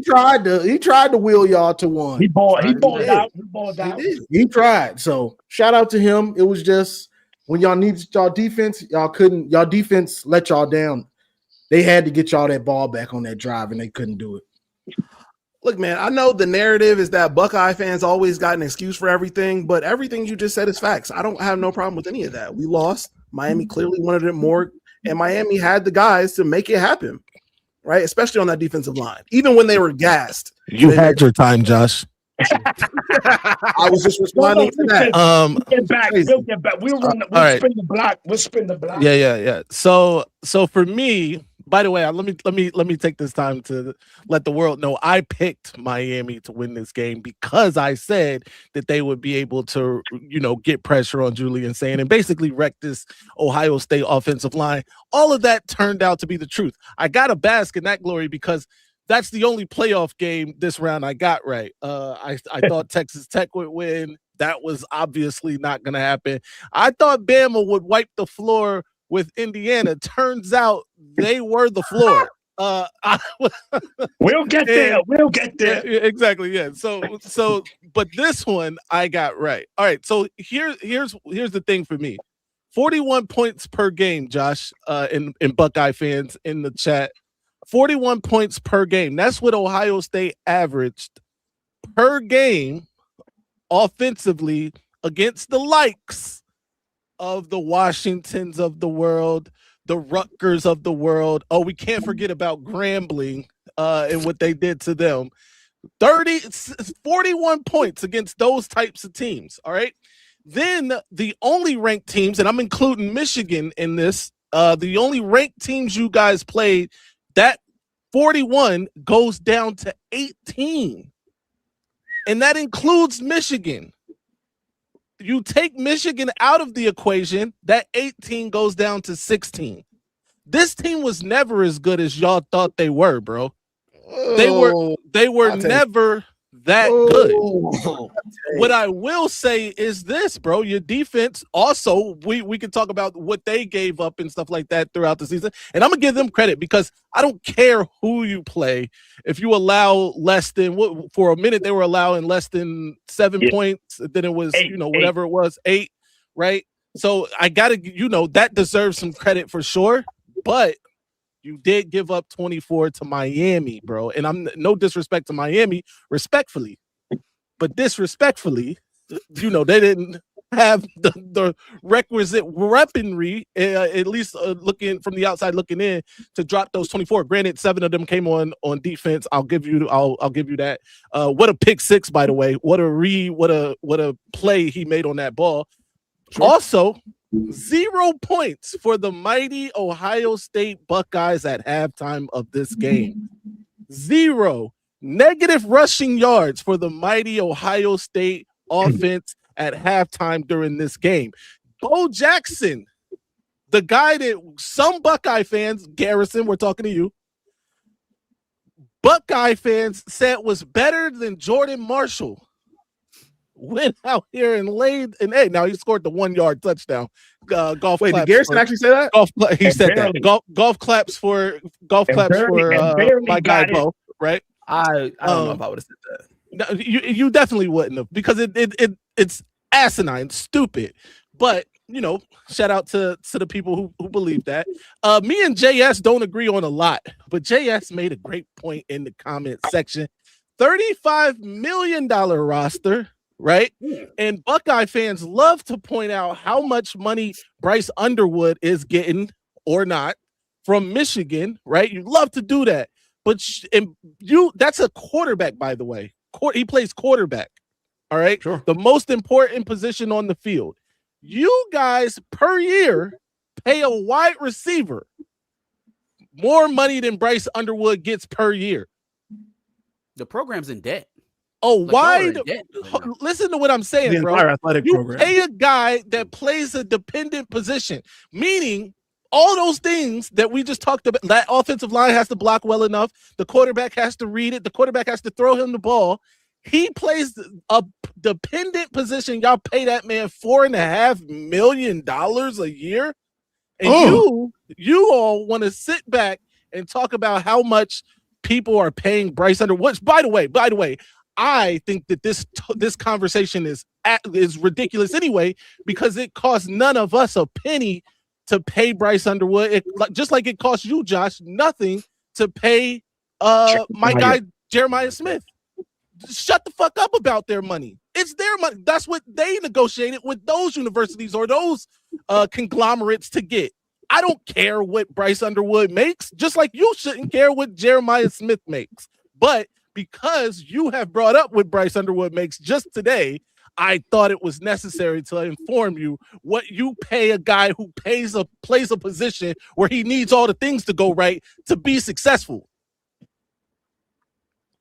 tried to wheel y'all to one. He balled out. He tried. So shout out to him. It was just when y'all needed y'all defense, y'all defense let y'all down. They had to get y'all that ball back on that drive, and they couldn't do it. Look, man, I know the narrative is that Buckeye fans always got an excuse for everything, but everything you just said is facts. I don't have no problem with any of that. We lost. Miami clearly wanted it more, and Miami had the guys to make it happen, right? Especially on that defensive line. Even when they were gassed. You had your time, Josh. I was just responding to that. We'll get back. We'll spin the block. We'll spin the block. Yeah. So for me, by the way, let me take this time to let the world know I picked Miami to win this game because I said that they would be able to, get pressure on Julian Sand and basically wreck this Ohio State offensive line. All of that turned out to be the truth. I got to bask in that glory because that's the only playoff game this round I got right. I thought Texas Tech would win. That was obviously not going to happen. I thought Bama would wipe the floor with Indiana. Turns out they were the floor. We'll get there. We'll get there. Yeah, exactly. Yeah. So, but this one I got right. All right. So here's the thing for me. 41 points per game, Josh, in Buckeye fans in the chat. 41 points per game. That's what Ohio State averaged per game offensively against the likes of the Washingtons of the world, the Rutgers of the world. Oh, we can't forget about Grambling and what they did to them. 41 points against those types of teams. All right. Then the only ranked teams, and I'm including Michigan in this, the only ranked teams you guys played, that 41 goes down to 18. And that includes Michigan. you take Michigan out of the equation, that 18 goes down to 16. This team was never as good as y'all thought they were, bro. They were never that good. What I will say is this, bro. Your defense also, we can talk about what they gave up and stuff like that throughout the season. And I'm gonna give them credit because I don't care who you play. If you allow less than for a minute, they were allowing less than 7 points, then it was, whatever it was, 8, right? So I gotta, that deserves some credit for sure. But you did give up 24 to Miami, bro. And I'm no disrespect to Miami, respectfully. But disrespectfully, they didn't have the requisite weaponry, at least looking from the outside looking in, to drop those 24. Granted, 7 of them came on defense. I'll give you that. What a pick 6, by the way. What a play he made on that ball. Sure. Also, 0 points for the mighty Ohio State Buckeyes at halftime of this game. 0 negative rushing yards for the mighty Ohio State offense at halftime during this game. Bo Jackson, the guy that some Buckeye fans, Garrison, we're talking to you, Buckeye fans said was better than Jordan Marshall, went out here and laid an egg. Now he scored the 1-yard touchdown. Golf. Wait, did Garrison actually say that? He said that. Golf claps for my guy Bo. Right? I don't know if I would have said that. No, you definitely wouldn't have, because it's asinine, stupid. But shout out to the people who believe that. Me and JS don't agree on a lot, but JS made a great point in the comment section. $35 million roster. Right? And Buckeye fans love to point out how much money Bryce Underwood is getting or not from Michigan, right? You love to do that. But that's a quarterback, by the way. He plays quarterback. All right? Sure. The most important position on the field. You guys per year pay a wide receiver more money than Bryce Underwood gets per year. The program's in debt. Oh, listen to what I'm saying, bro. You pay a guy that plays a dependent position, meaning all those things that we just talked about. That offensive line has to block well enough. The quarterback has to read it. The quarterback has to throw him the ball. He plays a dependent position. Y'all pay that man $4.5 million a year. And you all want to sit back and talk about how much people are paying Bryce Underwood. Which, by the way, I think that this conversation is ridiculous anyway, because it costs none of us a penny to pay Bryce Underwood. Just like it costs you, Josh, nothing to pay my guy Jeremiah Smith. Shut the fuck up about their money. It's their money. That's what they negotiated with those universities or those conglomerates to get. I don't care what Bryce Underwood makes, just like you shouldn't care what Jeremiah Smith makes. But because you have brought up what Bryce Underwood makes just today, I thought it was necessary to inform you what you pay a guy who plays a position where he needs all the things to go right to be successful.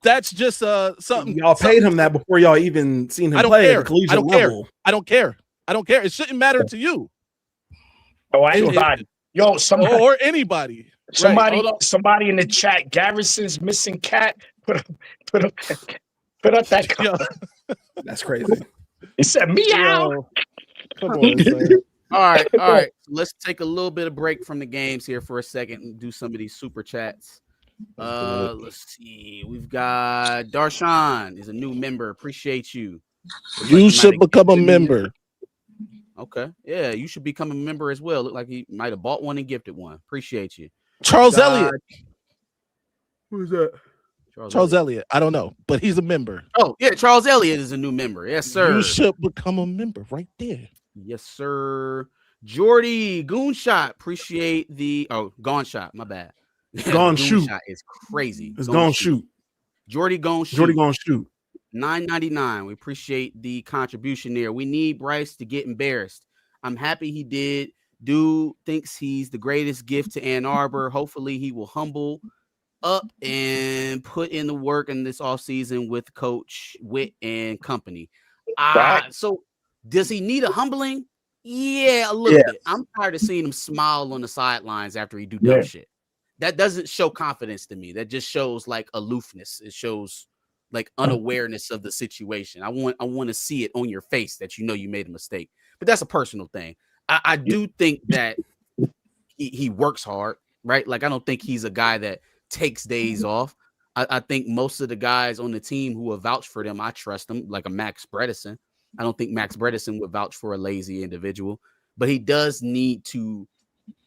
That's just something. Y'all paid him that before y'all even seen him play at the collegiate level. I don't care. It shouldn't matter to you. Oh, anybody. Yo, somebody or anybody. Somebody in the chat. Garrison's missing cat. Put up that comment. That's crazy. It said meow. Come on, man. All right. Let's take a little bit of break from the games here for a second and do some of these super chats. Let's see. We've got Darshan is a new member. Appreciate you. You should become a member. Okay. Yeah, you should become a member as well. Look like he might have bought one and gifted one. Appreciate you. Charles Elliott. Who's that? Charles Elliott. I don't know, but he's a member. Oh, yeah. Charles Elliott is a new member. Yes, sir. You should become a member right there. Yes, sir. Jordy Goonshot. Appreciate the Gone Shot. My bad. Gone shoot. Shot is crazy. It's gone shoot. Jordy gone shoot. Jordy gone shoot. $9.99. We appreciate the contribution there. We need Bryce to get embarrassed. I'm happy he did. Dude thinks he's the greatest gift to Ann Arbor. Hopefully he will humble up and put in the work in this offseason with Coach Witt and company. So Does he need a humbling? Yeah, a little bit. I'm tired of seeing him smile on the sidelines after he do dumb shit. That doesn't show confidence to me. That just shows like aloofness. It shows like unawareness of the situation. I want to see it on your face that you know you made a mistake. But that's a personal thing. I do think that he works hard, right? Like I don't think he's a guy that takes days off. I think most of the guys on the team who have vouched for them, I trust them, like a Max Bredesen. I don't think Max Bredesen would vouch for a lazy individual, but he does need to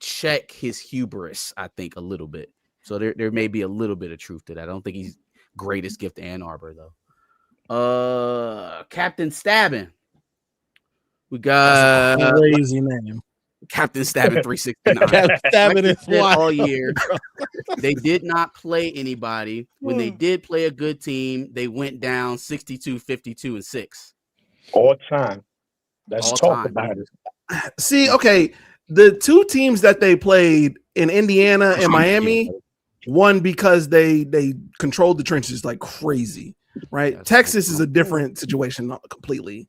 check his hubris, I think, a little bit. So there may be a little bit of truth to that. I don't think he's greatest gift to Ann Arbor, though. Captain Stabbing. We got crazy name. Captain Stabbing 369. Captain Stabbing is all year. They did not play anybody. When they did play a good team, they went down 62, 52, and 6. All time. Let's All talk time. about it. See, okay, the two teams that they played in Indiana and Miami won because they controlled the trenches like crazy, right? That's Texas is a different situation completely.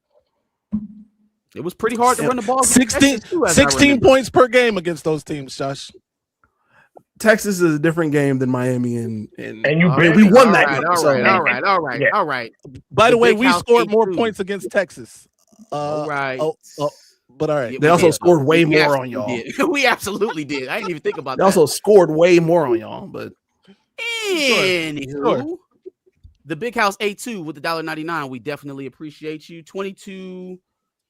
It was pretty hard to run the ball. 16 points per game against those teams, Josh. Texas is a different game than Miami, and we won that game. All right. By the way, we scored more points against Texas. All right. But all right. They also scored way more on y'all. We absolutely did. I didn't even think about that. They also scored way more on y'all, but anywho, the Big House A2 with the $1.99. We definitely appreciate you. 22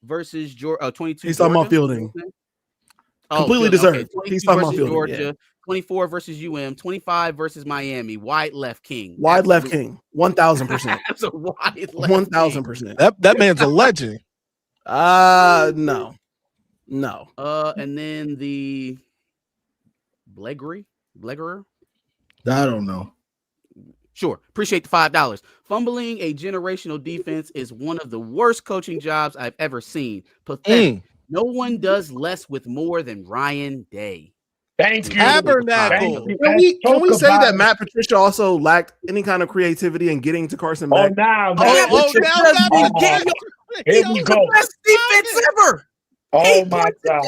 versus Georgia. 22. He's talking about fielding. Completely deserved. He's talking about fielding. Georgia. 24 versus UM. 25 versus Miami. Wide left king. Wide left king. 1,000%. That's a wide left. 1,000%. That man's a legend. No. And then the Blegerer. I don't know. Sure. Appreciate the $5. Fumbling a generational defense is one of the worst coaching jobs I've ever seen. Pathetic. No one does less with more than Ryan Day. Thank you. Tabernacle. Can we say that Matt Patricia also lacked any kind of creativity in getting to Carson back? Now. Here we go. Best defense ever. Oh my God.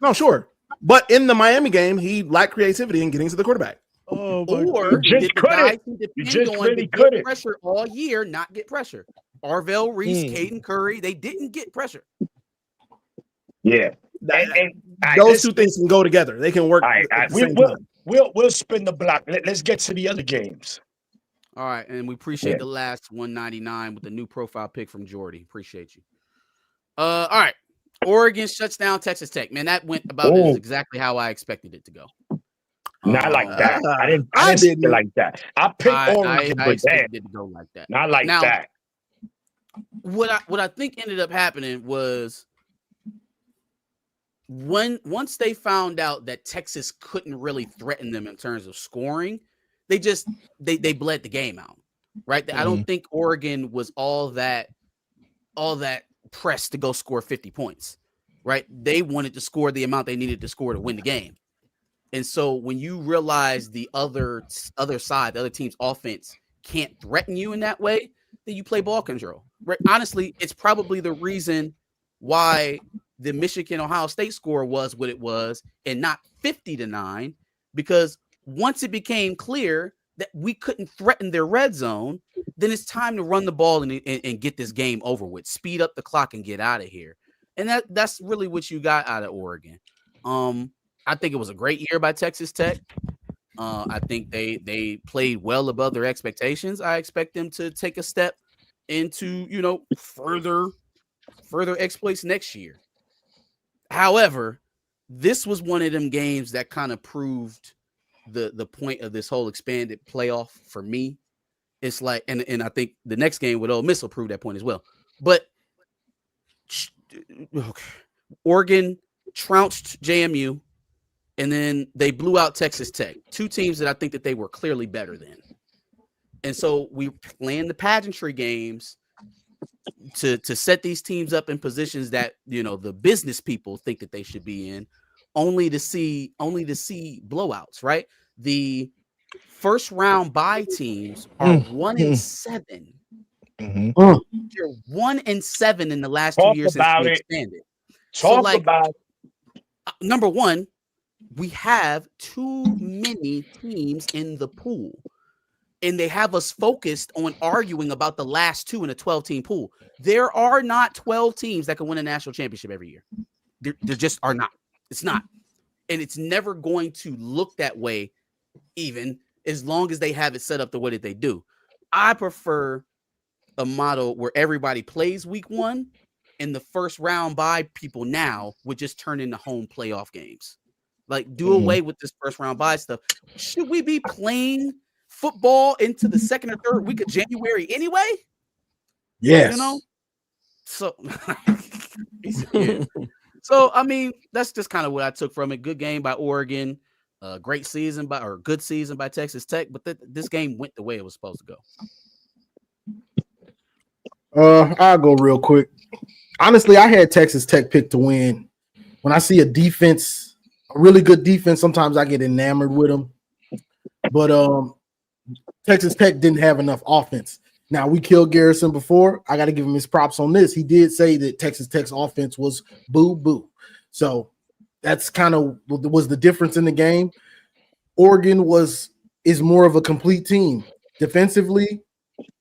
No, sure. But in the Miami game, he lacked creativity in getting to the quarterback. Or just couldn't. You just really couldn't. Pressure all year, not get pressure. Arvell Reese, Caden Curry, they didn't get pressure. Yeah. Those two things can go together. They can work. We'll spin the block. Let's get to the other games. All right, and we appreciate the last 199 with the new profile pick from Jordy. Appreciate you. All right, Oregon shuts down Texas Tech. Man, that went about exactly how I expected it to go. Not like that. I didn't feel like that. I picked Oregon, I expected it to go like that. Not like that. What I think ended up happening was once they found out that Texas couldn't really threaten them in terms of scoring, they bled the game out, right? I don't think Oregon was all that pressed to go score 50 points, right? They wanted to score the amount they needed to score to win the game. And so when you realize the other side, the other team's offense can't threaten you in that way, then you play ball control. Right? Honestly, it's probably the reason why the Michigan-Ohio State score was what it was and not 50-9, because once it became clear that we couldn't threaten their red zone, then it's time to run the ball and get this game over with, speed up the clock and get out of here. And that's really what you got out of Oregon. I think it was a great year by Texas Tech. I think they played well above their expectations. I expect them to take a step into, further exploits next year. However, this was one of them games that kind of proved the point of this whole expanded playoff for me. It's like, and I think the next game with Ole Miss will prove that point as well. But Oregon trounced JMU, and then they blew out Texas Tech, two teams that I think that they were clearly better than. And so we planned the pageantry games to set these teams up in positions that, the business people think that they should be in, only to see blowouts, right? The first round bye teams are 1-7. Mhm. They're 1-7 in the last 2 Talk years since about we it. expanded. Talk like, about number one, we have too many teams in the pool, and they have us focused on arguing about the last two in a 12-team pool. There are not 12 teams that can win a national championship every year. There just are not. It's not. And it's never going to look that way, even as long as they have it set up the way that they do. I prefer a model where everybody plays week one and the first round bye people now would just turn into home playoff games. Like, do away with this first round bye stuff. Should we be playing football into the second or third week of January anyway? Yes. You know? So, yeah. So, I mean, that's just kind of what I took from it. Good game by Oregon. Good season by Texas Tech. But this game went the way it was supposed to go. I'll go real quick. Honestly, I had Texas Tech picked to win. When I see a defense, a really good defense, sometimes I get enamored with them. But Texas Tech didn't have enough offense. Now, we killed Garrison before. I got to give him his props on this. He did say that Texas Tech's offense was boo-boo. So that's kind of was the difference in the game. Oregon is more of a complete team. Defensively,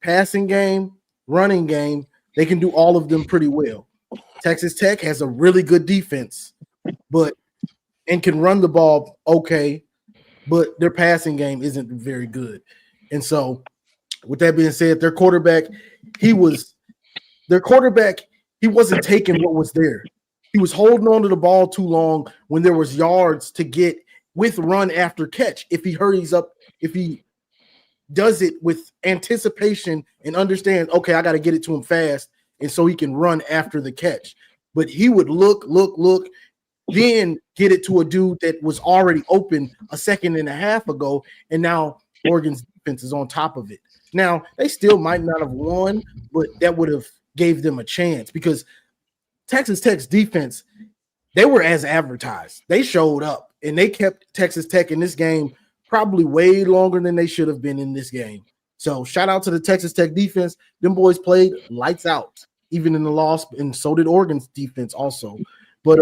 passing game, running game, they can do all of them pretty well. Texas Tech has a really good defense, and can run the ball okay, but their passing game isn't very good. And so, with that being said, their quarterback, he wasn't taking what was there. He was holding on to the ball too long when there was yards to get with run after catch. If he hurries up, if he does it with anticipation and understand, okay, I got to get it to him fast, and so he can run after the catch. But he would look, then get it to a dude that was already open a second and a half ago, and now Oregon's defense is on top of it. Now, they still might not have won, but that would have gave them a chance because Texas Tech's defense, they were as advertised. They showed up, and they kept Texas Tech in this game probably way longer than they should have been in this game. So shout out to the Texas Tech defense. Them boys played lights out, even in the loss, and so did Oregon's defense also. But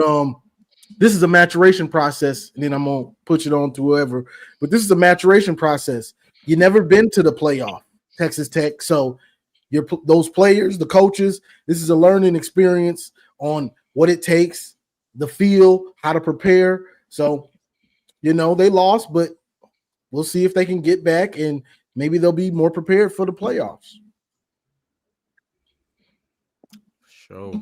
this is a maturation process, and then I'm going to put it on to whoever. But this is a maturation process. You never been to the playoff, Texas Tech. So those players, the coaches, this is a learning experience on what it takes, the feel, how to prepare. So, they lost, but we'll see if they can get back, and maybe they'll be more prepared for the playoffs. Sure.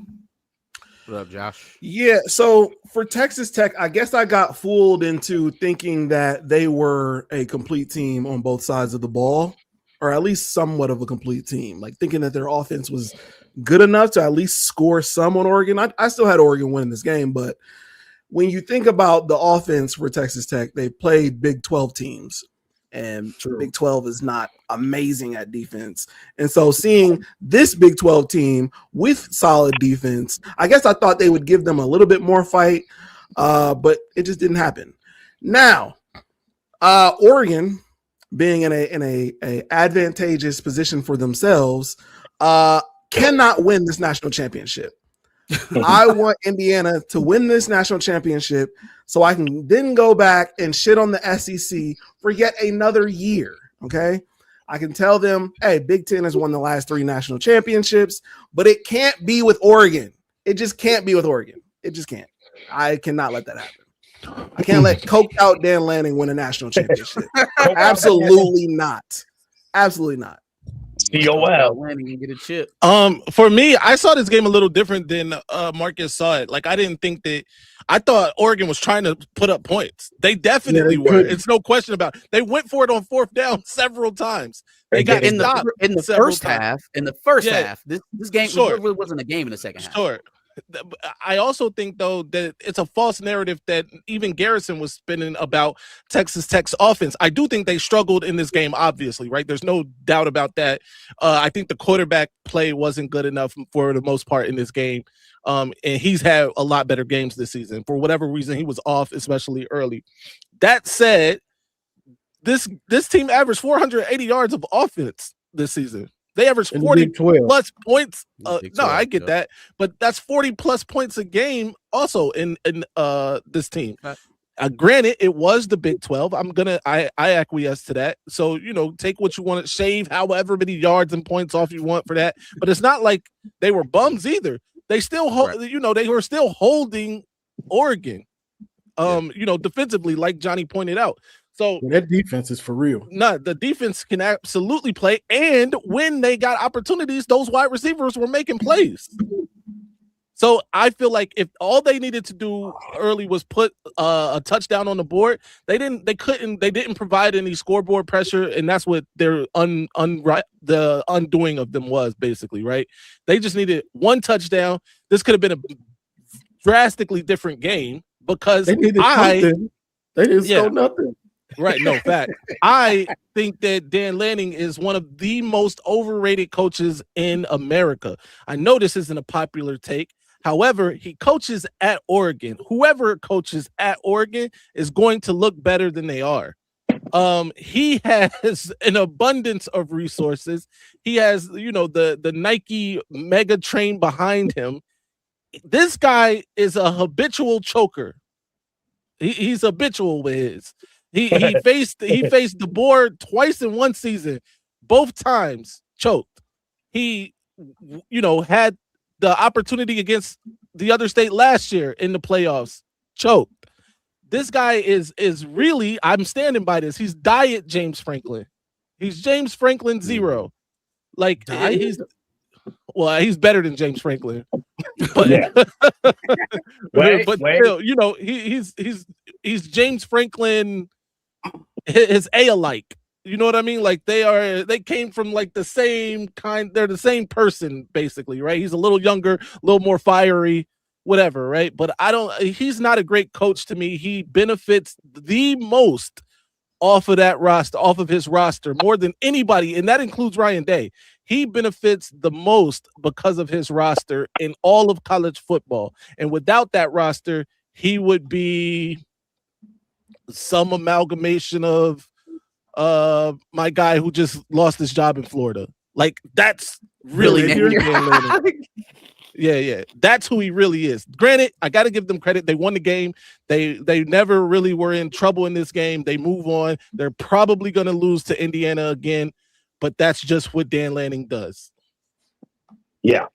What up, Josh? Yeah, so for Texas Tech, I guess I got fooled into thinking that they were a complete team on both sides of the ball, or at least somewhat of a complete team, like thinking that their offense was good enough to at least score some on Oregon. I still had Oregon winning this game, but when you think about the offense for Texas Tech, they played Big 12 teams, and Big 12 is not amazing at defense. And so seeing this Big 12 team with solid defense, I guess I thought they would give them a little bit more fight, but it just didn't happen. Now, Oregon, being in a advantageous position for themselves, cannot win this national championship. I want Indiana to win this national championship so I can then go back and shit on the SEC for yet another year, okay? I can tell them, hey, Big Ten has won the last 3 national championships, but it can't be with Oregon. It just can't be with Oregon. It just can't. I cannot let that happen. I can't let coked out Dan Lanning win a national championship. Absolutely not. Absolutely not. COL. Lanning and get a chip. For me, I saw this game a little different than Marcus saw it. Like, I didn't think that. I thought Oregon was trying to put up points. They definitely were. It's no question about it. They went for it on 4th down several times. They got in the first half. In the first half, this game really wasn't a game in the second half. Sure. I also think, though, that it's a false narrative that even Garrison was spinning about Texas Tech's offense. I do think they struggled in this game, obviously, right? There's no doubt about that. I think the quarterback play wasn't good enough for the most part in this game. And he's had a lot better games this season. For whatever reason, he was off, especially early. That said, this team averaged 480 yards of offense this season. They average In the 40 Big 12. plus points. Big No, 12, I get yeah. that, but that's 40 plus points a game also in this team. Granted, it was the Big 12. I acquiesce to that. So, take what you want to shave, however many yards and points off you want for that. But it's not like they were bums either. They still, they were still holding Oregon, defensively, like Johnny pointed out. So that defense is for real. No, the defense can absolutely play. And when they got opportunities, those wide receivers were making plays. So I feel like if all they needed to do early was put a touchdown on the board, they didn't provide any scoreboard pressure, and that's what their the undoing of them was basically, right? They just needed one touchdown. This could have been a drastically different game because they didn't score nothing. Right, no fact. I think that Dan Lanning is one of the most overrated coaches in America. I know this isn't a popular take. However, he coaches at Oregon. Whoever coaches at Oregon is going to look better than they are. He has an abundance of resources. He has, the Nike mega train behind him. This guy is a habitual choker. He's habitual with his. He faced the board twice in one season, both times choked. He, had the opportunity against the other state last year in the playoffs, choked. This guy is really, I'm standing by this. He's diet James Franklin. He's James Franklin 0. Like he's better than James Franklin. But, yeah. Still, he's James Franklin, his alike. You know what I mean? Like they came from like the same kind. They're the same person basically, right? He's a little younger, a little more fiery, whatever, right? But he's not a great coach to me. He benefits the most off of his roster more than anybody. And that includes Ryan Day. He benefits the most because of his roster in all of college football. And without that roster, he would be some amalgamation of my guy who just lost his job in Florida. Like that's really yeah. That's who he really is. Granted, I got to give them credit. They won the game. They never really were in trouble in this game. They move on. They're probably going to lose to Indiana again, but that's just what Dan Lanning does. Yeah.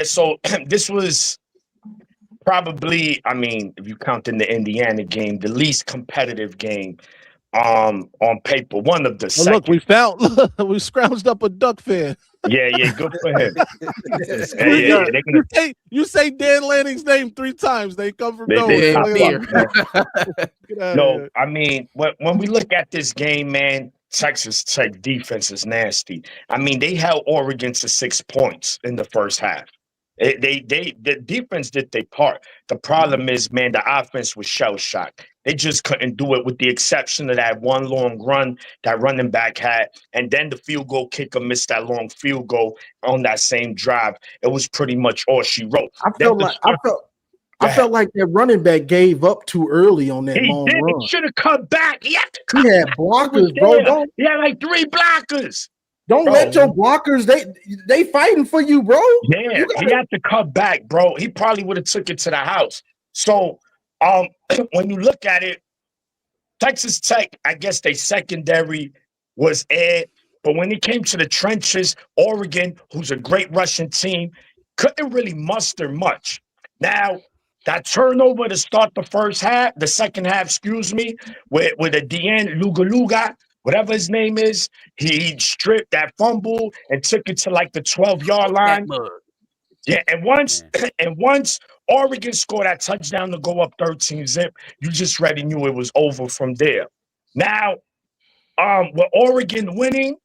So this was probably, if you count in the Indiana game, the least competitive game on paper. One of the look, we scrounged up a Duck fan. Yeah, good for him. You say Dan Lanning's name 3 times, they come from nowhere. No, when we look at this game, man, Texas Tech defense is nasty. They held Oregon to 6 points in the first half. The defense did their part. The problem is, man, the offense was shell-shocked. They just couldn't do it with the exception of that one long run that running back had. And then the field goal kicker missed that long field goal on that same drive. It was pretty much all she wrote. I felt like that running back gave up too early on that long run. He should have cut back. He had to cut. He had blockers, bro. He had like 3 blockers. Don't let your blockers, they fighting for you, bro. Yeah, he had to cut back, bro. He probably would have took it to the house. So when you look at it, Texas Tech, I guess they secondary was air. But when it came to the trenches, Oregon, who's a great Russian team, couldn't really muster much. Now, that turnover to start the second half, with a Deanne Luga, whatever his name is, he stripped that fumble and took it to like the 12-yard line. Yeah, and once Oregon scored that touchdown to go up 13-0, you just already knew it was over from there. Now, with Oregon winning,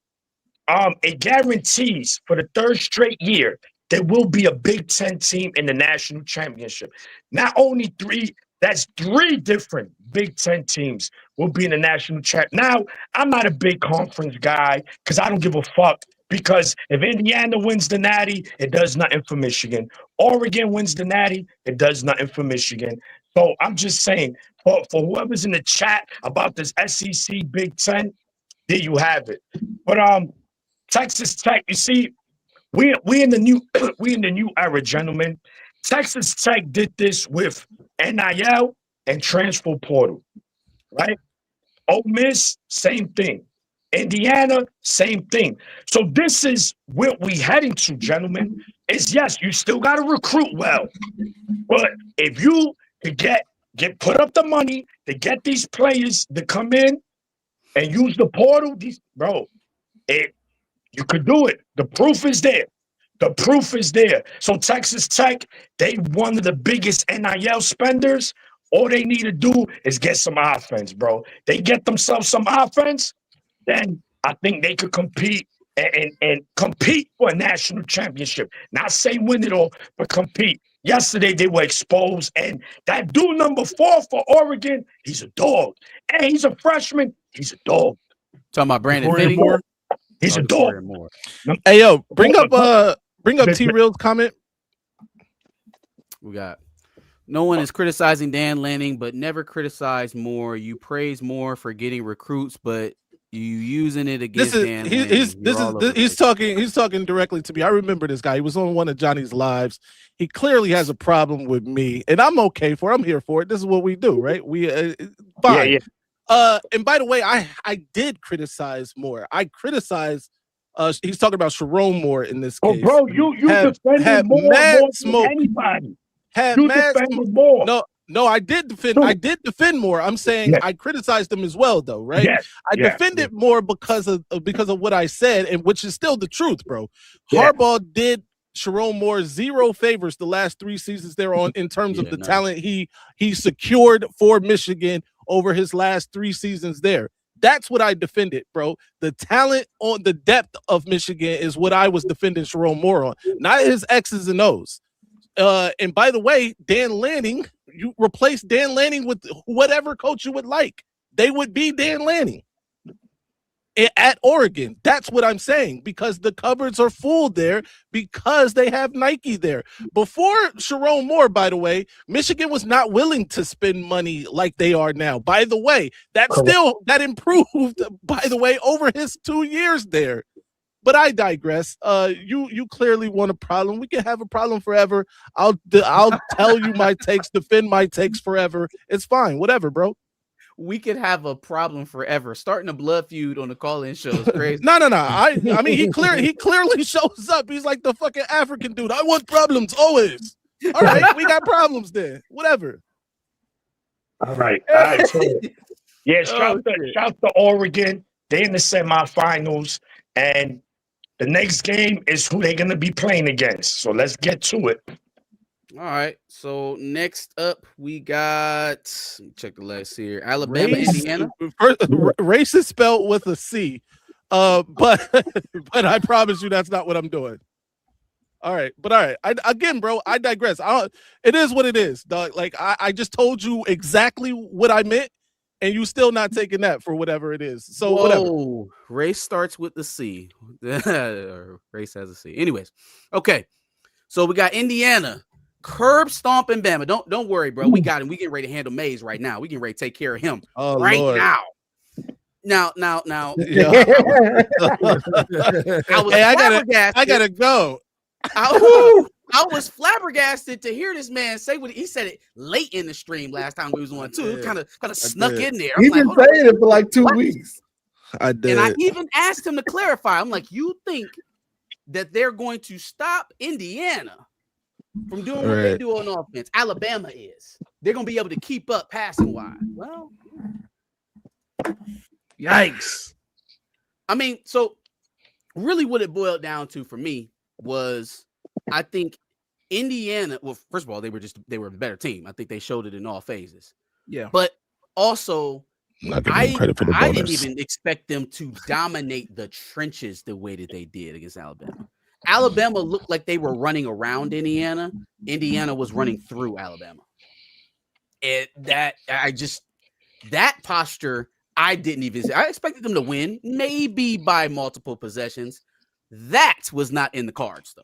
it guarantees for the 3rd straight year there will be a Big Ten team in the national championship. Not only 3, that's 3 different Big Ten teams will be in the national champ. Now, I'm not a big conference guy because I don't give a fuck. Because if Indiana wins the Natty, it does nothing for Michigan. Oregon wins the Natty, it does nothing for Michigan. So I'm just saying, for whoever's in the chat about this SEC Big Ten, there you have it. But Texas Tech, you see, we in the new we in the new era, gentlemen. Texas Tech did this with NIL and transfer portal, right? Ole Miss, same thing. Indiana, same thing. So this is where we heading to, gentlemen. Is yes, you still got to recruit well, but if you could get put up the money to get these players to come in and use the portal, you could do it. The proof is there. The proof is there. So Texas Tech, they one of the biggest NIL spenders. All they need to do is get some offense, bro. They get themselves some offense, then I think they could compete and compete for a national championship. Not say win it all, but compete. Yesterday they were exposed, and that dude number 4 for Oregon, he's a dog. And he's a freshman, he's a dog. Talking about Brandon Corey Finney? Moore. He's a dog. Hey yo, bring up T-Real's comment. We got no one is criticizing Dan Lanning, but never criticize more. You praise more for getting recruits, but you using it against Dan Lanning. He's talking directly to me. I remember this guy. He was on one of Johnny's lives. He clearly has a problem with me, and I'm okay for it. I'm here for it. This is what we do, right? We fine. Yeah. And by the way, I did criticize more. I criticized. He's talking about Sharon Moore in this case. Oh, bro, you defended more than anybody. You defended more. No, I did defend. I did defend more. I'm saying I criticized them as well, though, right? I defended more because of what I said, and which is still the truth, bro. Harbaugh did Sharon Moore 0 favors the last 3 seasons they're on in terms of the talent he secured for Michigan over his last 3 seasons there. That's what I defended, bro. The talent on the depth of Michigan is what I was defending Sharon Moore on, not his X's and O's. And by the way, Dan Lanning, you replace Dan Lanning with whatever coach you would like. They would be Dan Lanning at Oregon. That's what I'm saying, because the cupboards are full there because they have Nike there. Before Sharon Moore, by the way, Michigan was not willing to spend money like they are now. By the way, that improved, by the way, over his 2 years there. But I digress. You clearly want a problem. We can have a problem forever. I'll tell you my takes, defend my takes forever. It's fine. Whatever, bro. We could have a problem forever. Starting a blood feud on the call-in show is crazy. No. I mean, he clearly shows up. He's like the fucking African dude. I want problems always. All right, we got problems there. Whatever. All right. So, shout to Oregon. They're in the semifinals, and the next game is who they're going to be playing against. So let's get to it. All right. So next up, we got, let me check the list here. Alabama, Indiana. Race is spelled with a C. But I promise you that's not what I'm doing. All right. Again, bro, I digress. It is what it is, dog. Like I just told you exactly what I meant, and you still not taking that for whatever it is. So whatever. Race starts with the C. Race has a C. Anyways, okay. So we got Indiana. Curb stomping Bama. Don't worry, bro. We got him. We getting ready to handle Mays right now. We getting ready to take care of him right Lord. now. Now. Yeah. I gotta go. I was flabbergasted to hear this man say what he said it late in the stream last time we was on too. It kind of snuck in there. He's been saying it for like 2 weeks. I did. And I even asked him to clarify. I'm like, you think that they're going to stop Indiana from doing what they do on offense? Alabama is. They're going to be able to keep up passing wise. Well, yikes. I mean, so really what it boiled down to for me was, I think Indiana, well, first of all, they were a better team. I think they showed it in all phases. Yeah. But also, I didn't even expect them to dominate the trenches the way that they did against Alabama. Alabama looked like they were running around Indiana. Indiana was running through Alabama. And that posture, I didn't even see. I expected them to win, maybe by multiple possessions. That was not in the cards, though.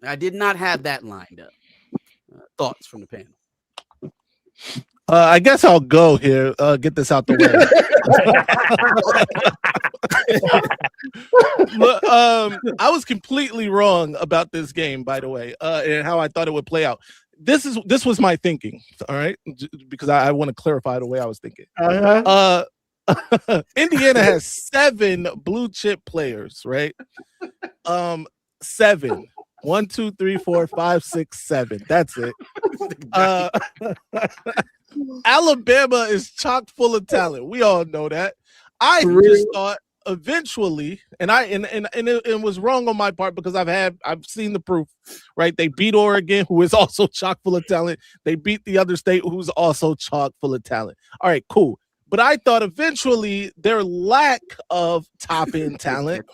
I did not have that lined up. Thoughts from the panel? I guess I'll go here. Get this out the way. Look, I was completely wrong about this game, by the way, and how I thought it would play out. This was my thinking, all right, because I want to clarify the way I was thinking. Indiana has 7 blue chip players, right? 7. 1, 2, 3, 4, 5, 6, 7. That's it. Alabama is chock full of talent. We all know that. I just thought eventually, and it was wrong on my part because I've seen the proof, right? They beat Oregon, who is also chock full of talent. They beat the other state, who's also chock full of talent. All right, cool. But I thought eventually their lack of top end talent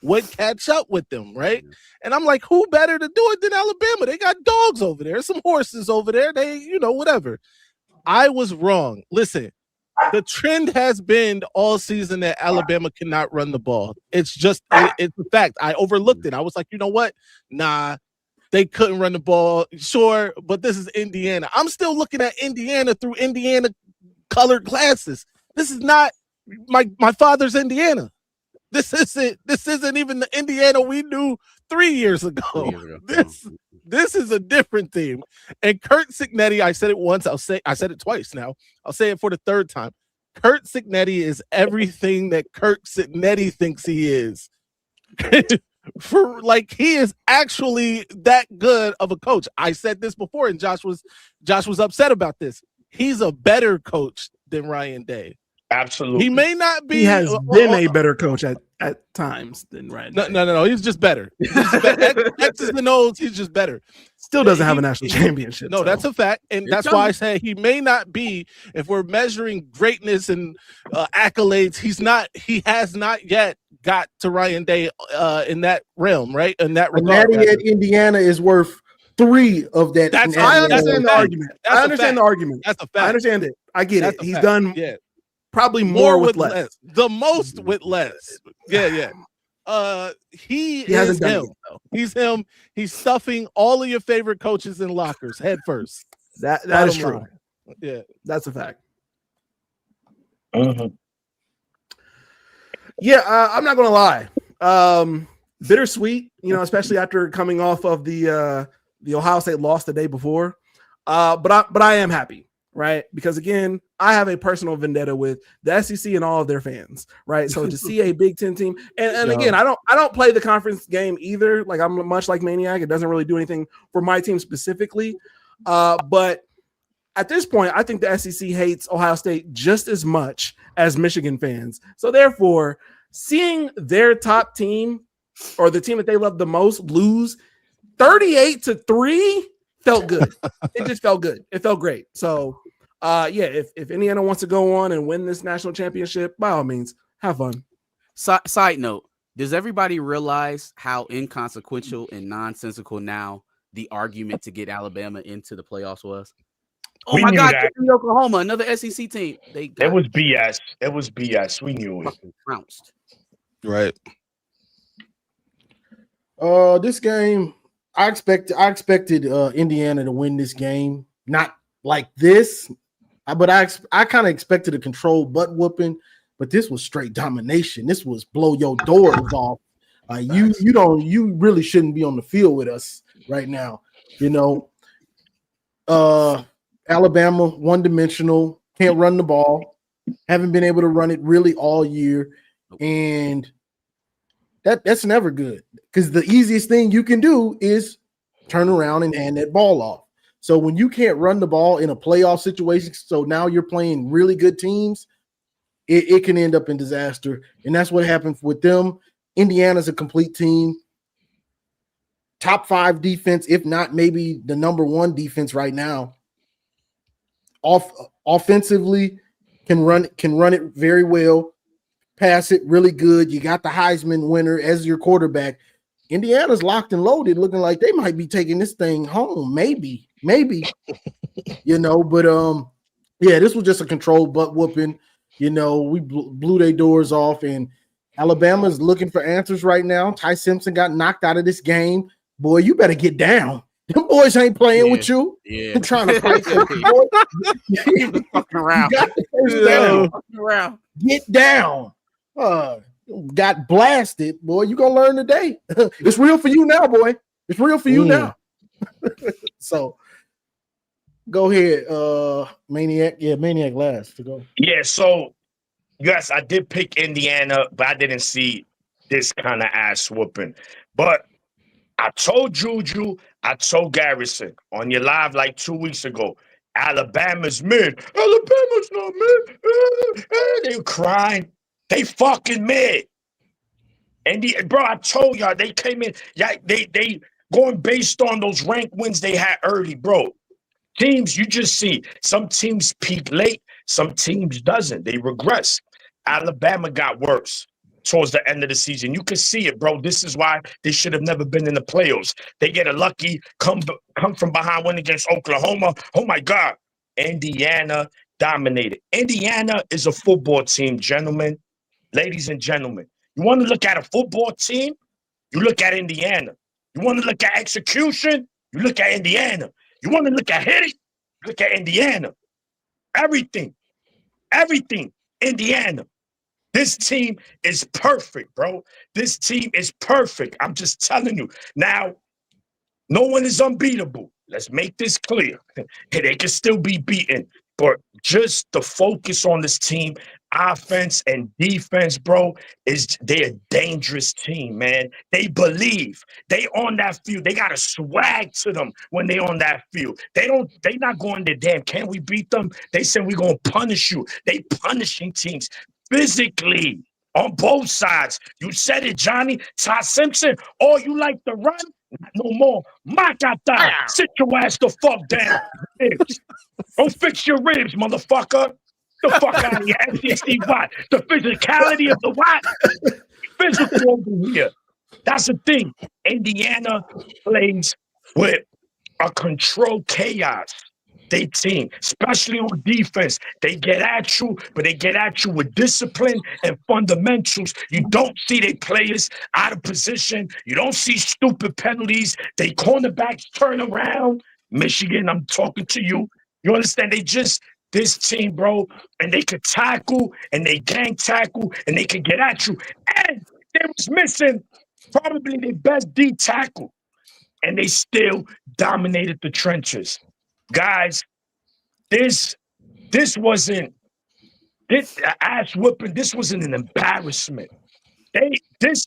would catch up with them, right? And I'm like, who better to do it than Alabama? They got dogs over there, some horses over there. They, whatever. I was wrong. Listen, the trend has been all season that Alabama cannot run the ball. It's just, it's a fact. I overlooked it. I was like, you know what? Nah, they couldn't run the ball. Sure, but this is Indiana. I'm still looking at Indiana through Indiana colored glasses. This is not my father's Indiana. This isn't even the Indiana we knew 3 years ago. This is a different team. And Kurt Cignetti, I said it once, I said it twice now. I'll say it for the third time. Kurt Cignetti is everything that Kurt Cignetti thinks he is. He is actually that good of a coach. I said this before, and Josh was upset about this. He's a better coach than Ryan Day. Absolutely. He may not be. He has been a better coach at times than Ryan Day. No. He's just better. X's and O's, he's just better. Still doesn't have a national championship. No, so. That's a fact. And that's why I say he may not be, if we're measuring greatness and accolades, he has not yet got to Ryan Day in that realm, right? In that regard. Natty at Indiana is worth 3 of that. I understand the argument. I understand the argument. That's a fact. I understand it. I get it. He's fact. done probably more with less. The most with less. Yeah. He is him. He's him. He's stuffing all of your favorite coaches in lockers head first. That is true. Line. Yeah, that's a fact. Mm-hmm. Yeah, I'm not gonna lie. Bittersweet, especially after coming off of the Ohio State loss the day before. But I am happy, right? Because again, I have a personal vendetta with the SEC and all of their fans, right? So to see a Big Ten team, and again, I don't play the conference game either. Like I'm much like Maniac, it doesn't really do anything for my team specifically. But at this point, I think the SEC hates Ohio State just as much as Michigan fans. So therefore, seeing their top team or the team that they love the most lose 38-3 felt good. It just felt good. It felt great. So if Indiana wants to go on and win this national championship, by all means, have fun. Side note, does everybody realize how inconsequential and nonsensical now the argument to get Alabama into the playoffs was? Oh my God, Oklahoma, another SEC team. It was BS. It was BS. We knew it. Trounced. Right. This game, I expected Indiana to win this game. Not like this, but I kind of expected a controlled butt whooping. But this was straight domination. This was blow your doors off. You really shouldn't be on the field with us right now. Alabama, one-dimensional, can't run the ball, haven't been able to run it really all year, and that's never good because the easiest thing you can do is turn around and hand that ball off. So when you can't run the ball in a playoff situation, so now you're playing really good teams, it can end up in disaster, and that's what happened with them. Indiana's a complete team. Top 5 defense, if not maybe the number 1 defense right now. Offensively, can run it very well, pass it really good. You got the Heisman winner as your quarterback. Indiana's locked and loaded, looking like they might be taking this thing home. Maybe, but this was just a controlled butt whooping. We blew their doors off, and Alabama's looking for answers right now. Ty Simpson got knocked out of this game. Boy, you better get down. Them boys ain't playing with you. Yeah. I'm trying to fight for He was fucking around. You got the first down. Fucking around. Get down. Got blasted, boy. You gonna learn today. It's real for you now, boy. It's real for you now. So go ahead, Maniac. Yeah, Maniac last to go. Yeah, so yes, I did pick Indiana, but I didn't see this kind of ass whooping. But I told Juju, I told Garrison on your live like 2 weeks ago, Alabama's mid. Alabama's not mid. They were crying. They fucking mid. And bro, I told y'all they came in. Yeah, they going based on those rank wins they had early, bro. Teams, you just see some teams peak late, some teams doesn't. They regress. Alabama got worse towards the end of the season. You can see it, bro. This is why they should have never been in the playoffs. They get a lucky come from behind win against Oklahoma. Oh my God. Indiana dominated. Indiana is a football team, gentlemen, ladies and gentlemen. You want to look at a football team? You look at Indiana. You want to look at execution? You look at Indiana. You want to look at hitting? Look at Indiana. Everything, Indiana. This team is perfect, bro. This team is perfect. I'm just telling you. Now, no one is unbeatable. Let's make this clear. They can still be beaten. But just the focus on this team, offense and defense, bro, they're a dangerous team, man. They believe. They on that field. They got a swag to them when they on that field. They not going there, damn, can we beat them? They said we're going to punish you. They punishing teams physically on both sides. You said it, Johnny. Ty Simpson, oh, you like to run? Not no more. Makata, sit your ass the fuck down. Go fix your ribs, motherfucker. The fuck out of here, SEC what? The physicality of the what? Physical over here. That's the thing. Indiana plays with a controlled chaos. They team, especially on defense. They get at you, but they get at you with discipline and fundamentals. You don't see their players out of position. You don't see stupid penalties. They cornerbacks turn around. Michigan, I'm talking to you. You understand? This team, bro, and they could tackle, and they gang tackle, and they could get at you. And they was missing probably their best D tackle, and they still dominated the trenches. Guys, this wasn't this ass whooping. This wasn't an embarrassment. This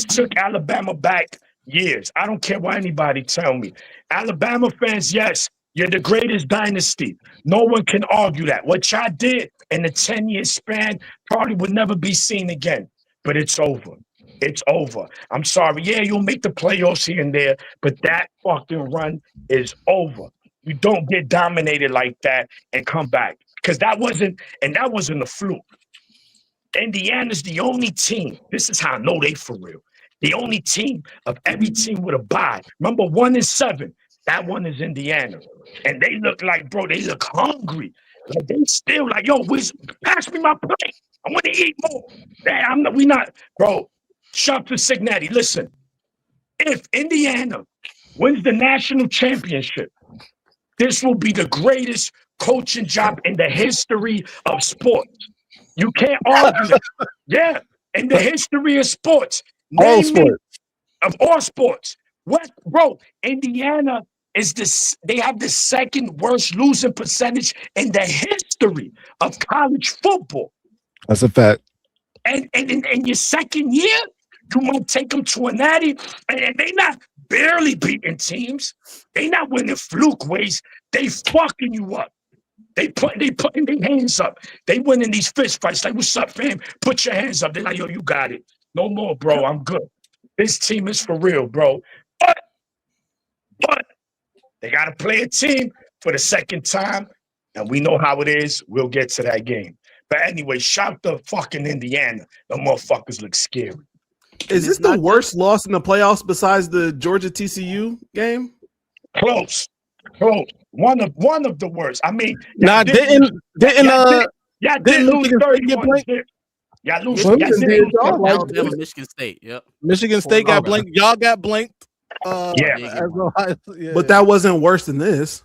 took Alabama back years. I don't care what anybody tell me. Alabama fans, yes, you're the greatest dynasty. No one can argue that. What y'all did in the 10-year span probably would never be seen again. But it's over. It's over. I'm sorry. Yeah, you'll make the playoffs here and there, but that fucking run is over. You don't get dominated like that and come back. Because that wasn't a fluke. Indiana's the only team. This is how I know they for real. The only team of every team with a bye. Remember, 1-7. That one is Indiana. And they look like, bro, they look hungry. Like they still like, yo, pass me my plate. I want to eat more. We not, bro. Shout to Signetti. Listen, if Indiana wins the national championship, this will be the greatest coaching job in the history of sports. You can't argue that. Yeah, in the history of sports. All sports. Of all sports. What, bro? Indiana they have the second worst losing percentage in the history of college football. That's a fact. And in your second year, you might take them to a natty, and they not barely beating teams. They not winning fluke ways. They fucking you up. They putting their hands up. They winning these fist fights. Like, what's up, fam? Put your hands up. They're like, yo, you got it. No more, bro. I'm good. This team is for real, bro. But they got to play a team for the second time, and we know how it is. We'll get to that game. But anyway, shout to fucking Indiana. The motherfuckers look scary. Is this the worst loss in the playoffs besides the Georgia TCU game? Close. One of the worst. I mean, didn't lose 31. Y'all lose. Alabama, Michigan State. Yep. Michigan State got blanked. Y'all got blanked. Yeah. as Ohio, yeah. But that wasn't worse than this.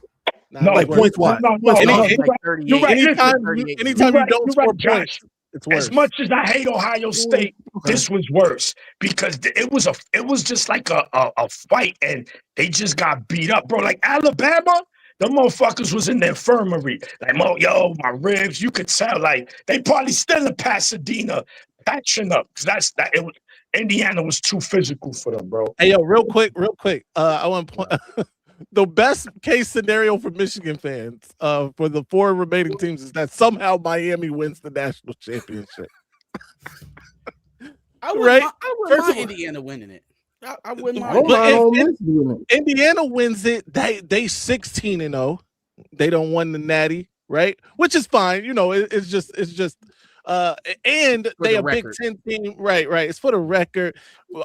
Nah, No, it Like was points wise. No, Points Any- wise. you're like right. 38. You're right. anytime, Listen, you, 38. anytime You're you don't right, score Josh. points, it's worse. As much as I hate Ohio State, this was worse because it was just like a fight, and they just got beat up, bro. Like Alabama, the motherfuckers was in the infirmary. Like, my ribs. You could tell, like they probably still in Pasadena patching up because it was Indiana was too physical for them, bro. Hey, yo, real quick. I want to point the best case scenario for Michigan fans, for the 4 remaining teams is that somehow Miami wins the national championship. I wouldn't Right? mind, First of all- Indiana winning it. I wouldn't I mind. don't But mind if- Ole Miss doing it. Indiana wins it, they 16-0. They don't win the Natty, right? Which is fine. You know, it's just and For they the a Big record. Ten team, right? It's for the record.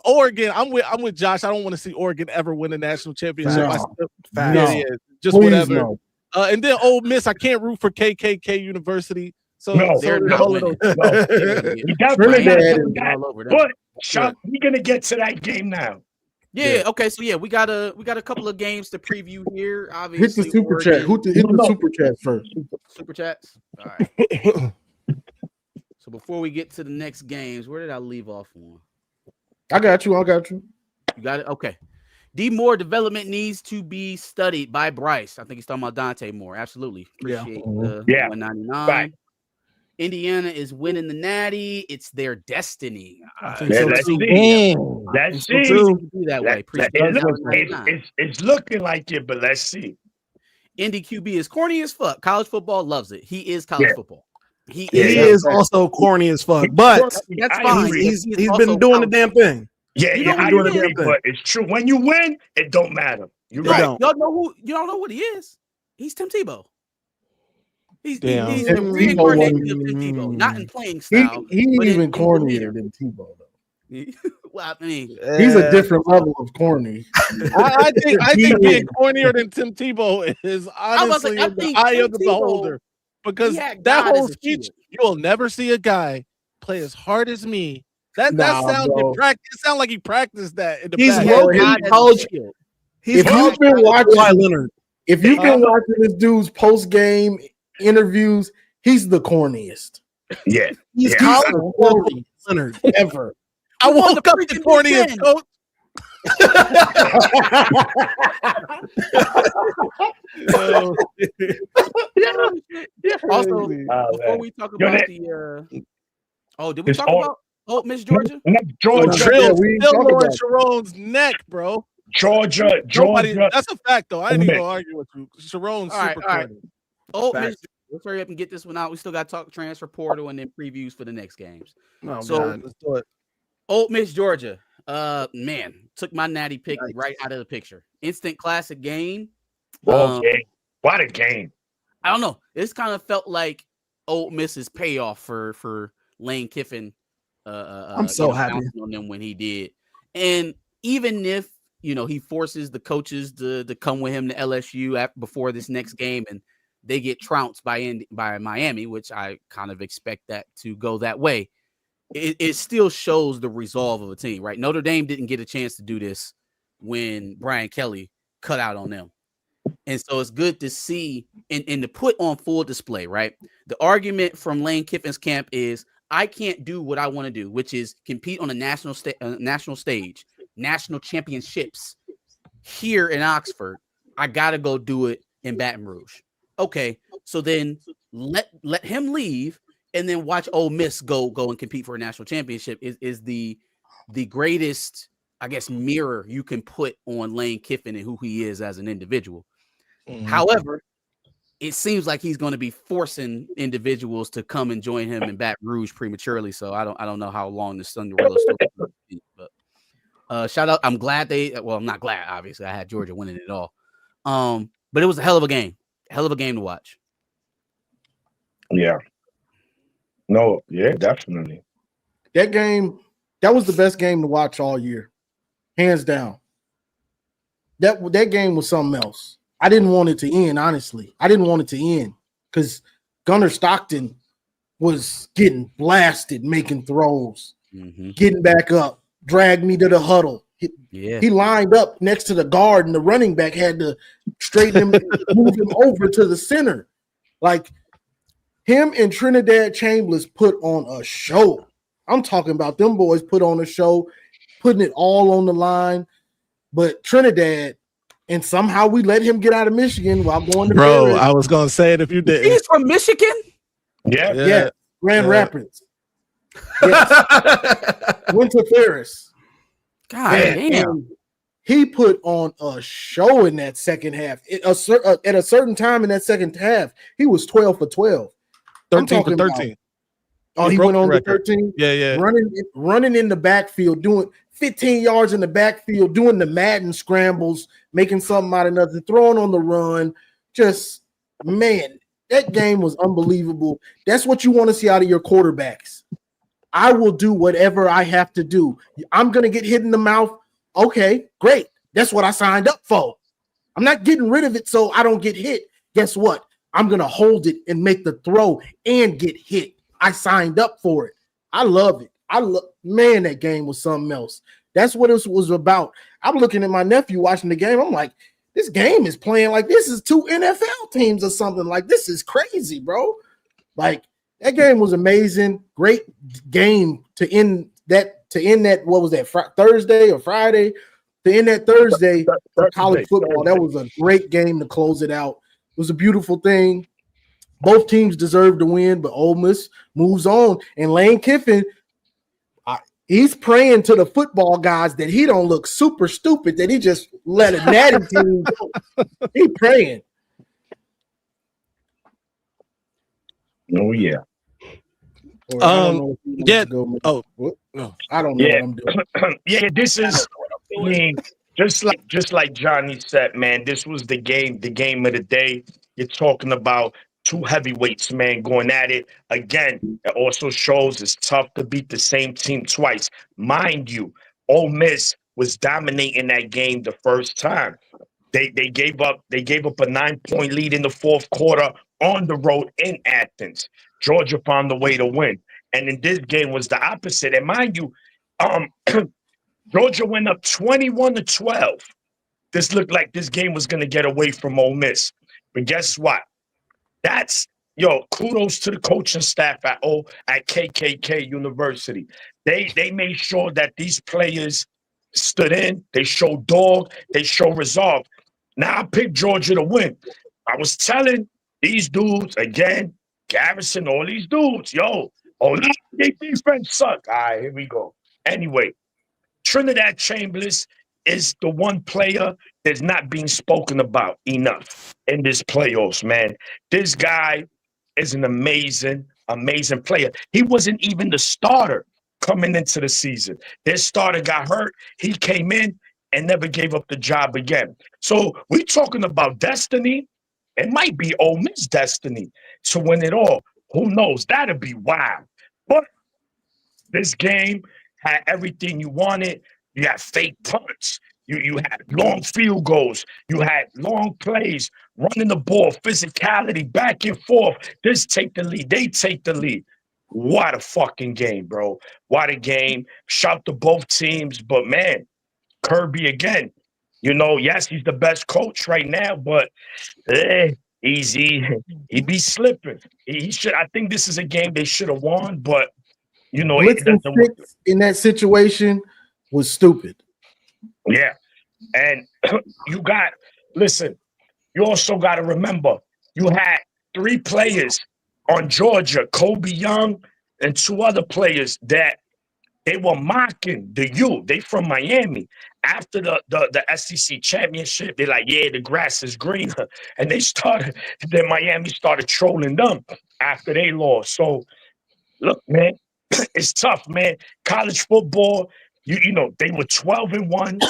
Oregon, I'm with Josh. I don't want to see Oregon ever win a national championship. No. I still, No. just Please whatever. no. And then Ole Miss, I can't root for KKK University. So, No, They're there's not all of winning. those- No. Yeah. That's Trinidad is all over them. But Sean, we're gonna get to that game now. Yeah. Okay. So yeah, we got a couple of games to preview here. Hit Obviously, the super chat. Oregon- Hit the super chat first. super chats. All right. So before we get to the next games, where did I leave off on? I got you. You got it. Okay. D Moore development needs to be studied by Bryce. I think he's talking about Dante Moore. Absolutely. Yeah. Appreciate the Yeah. 199. Right. Indiana is winning the Natty. It's their destiny. think Yeah, so let's too. see. Damn. Let's So see. too. Be that way. Appreciate It that. looks- 199. it's looking like it, but let's see. Indy QB is corny as fuck. College football loves it. He is college Yeah. football. He Yeah, He is. is also corny as fuck, but That's I fine. agree. he's also been doing the college damn thing. Yeah, You yeah, know I what agree, it is? but it's true. When you win, it don't matter. You're It right. don't. Y'all know who? You don't know what he is? He's Tim Tebow. He's Damn. a Tim reincarnation Tebow. of Tim Tebow, not in playing He style. he's but in even demeanor. cornier than Tebow though. Well, I mean, He's a different level of corny. I think He being is. cornier than Tim Tebow is honestly I in the think eye Tim of the Tebow, beholder. Because he had that God whole as a speech, shield. you will never see a guy play as hard as me. That Nah, sounds bro. it sounds like he practiced that in the He's back. He had working God as a college. shield. He's If you've been Kawhi watching, Leonard. if you've been watching this dude's post game interviews, he's the corniest. Yeah. He's Yeah. He's Kawhi the corniest Leonard. ever. I Who won woke the up the freaking Big corniest Ten? coach. Also, Crazy. before man. we talk Yo, about that- did we It's talk all- about Miss Georgia? Georgia, Trill we ain't still talking on about it. Sharon's neck, bro. Georgia. Nobody, that's a fact, though. I ain't even Nick. gonna argue with you. Sharon's All right, super all right. corny. Oh, Facts. Miss, let's hurry up and get this one out. We still got to talk transfer portal and then previews for the next games. Oh, So- God. Let's do it. Old Miss Georgia, man, took my natty pick Nice. right out of the picture. Instant classic game. Okay. What a game. I don't know. This kind of felt like Old Miss's payoff for Lane Kiffin. I'm so happy. bouncing on them when he did. And even if he forces the coaches to come with him to LSU before this next game, and they get trounced by Miami, which I kind of expect that to go that way. It still shows the resolve of a team, right? Notre Dame didn't get a chance to do this when Brian Kelly cut out on them. And so it's good to see and to put on full display, right? The argument from Lane Kiffin's camp is I can't do what I want to do, which is compete on a national stage, national championships here in Oxford. I got to go do it in Baton Rouge. Okay, so then let him leave. And then watch Ole Miss go and compete for a national championship is the greatest, I guess, mirror you can put on Lane Kiffin and who he is as an individual. Mhm. However, it seems like he's going to be forcing individuals to come and join him in Baton Rouge prematurely. So I don't know how long the Cinderella story will be. But shout out! I'm glad I'm not glad. Obviously, I had Georgia winning it all. But it was a hell of a game to watch. Yeah. No, yeah, definitely. That game, that was the best game to watch all year, hands down. That game was something else. I didn't want it to end, honestly. I didn't want it to end because Gunnar Stockton was getting blasted, making throws, Mm-hmm. getting back up, dragged me to the huddle. He lined up next to the guard, and the running back had to straighten him, move him over to the center. Like, him and Trinidad Chambers put on a show. I'm talking about them boys put on a show, putting it all on the line. But Trinidad, and somehow we let him get out of Michigan while going to Paris. I was gonna say it if you didn't. He's from Michigan? Yeah. Grand Rapids. Yes. Went to Paris. God damn. He put on a show in that second half. At a certain time in that second half, he was 12 for 12. 13 for 13. He went on to 13? Yeah. Running in the backfield, doing 15 yards in the backfield, doing the Madden scrambles, making something out of nothing, throwing on the run. Just, man, that game was unbelievable. That's what you want to see out of your quarterbacks. I will do whatever I have to do. I'm going to get hit in the mouth. Okay, great. That's what I signed up for. I'm not getting rid of it so I don't get hit. Guess what? I'm going to hold it and make the throw and get hit. I signed up for it. I love it. Man, that game was something else. That's what it was about. I'm looking at my nephew watching the game. I'm like, this game is playing like this is 2 NFL teams or something. Like, this is crazy, bro. Like, that game was amazing. Great game to end that. What was that? Thursday or Friday? To end that Thursday for college football. That was a great game to close it out. It was a beautiful thing. Both teams deserve to win, but Ole Miss moves on. And Lane Kiffin, he's praying to the football guys that he don't look super stupid, that he just let a natty team go. He praying. Oh, yeah. I don't know what I'm doing. Yeah, this is, I mean, just like Johnny said, man, this was the game of the day. You're talking about two heavyweights, man, going at it. Again, it also shows it's tough to beat the same team twice. Mind you, Ole Miss was dominating that game the first time. They gave up a 9-point lead in the fourth quarter on the road in Athens. Georgia found the way to win. And in this game was the opposite. And mind you, Georgia went up 21-12. This looked like this game was going to get away from Ole Miss. But guess what? Kudos to the coaching staff at KKK University. They made sure that these players stood in, they showed dog, they showed resolve. Now I picked Georgia to win. I was telling these dudes, again, Garrison, all these dudes, their defense suck. All right, here we go. Anyway, Trinidad Chambers is the one player that's not being spoken about enough in this playoffs, man. This guy is an amazing, amazing player. He wasn't even the starter coming into the season. Their starter got hurt. He came in and never gave up the job again. So we're talking about destiny. It might be Ole Miss destiny to win it all. Who knows? That'd be wild. But this game had everything you wanted. You had fake punts. You had long field goals. You had long plays, running the ball, physicality, back and forth. This take the lead. They take the lead. What a fucking game, bro. What a game. Shout to both teams. But, man, Kirby again. Yes, he's the best coach right now, but he be slipping. He should. I think this is a game they should have won, but, in that situation was stupid. Yeah. And you also got to remember, you had 3 players on Georgia, Kobe Young and 2 other players that they were mocking the U. They from Miami. After the SEC championship, they're like, yeah, the grass is greener. And Miami started trolling them after they lost. So, look, man, it's tough, man. College football, they were 12-1.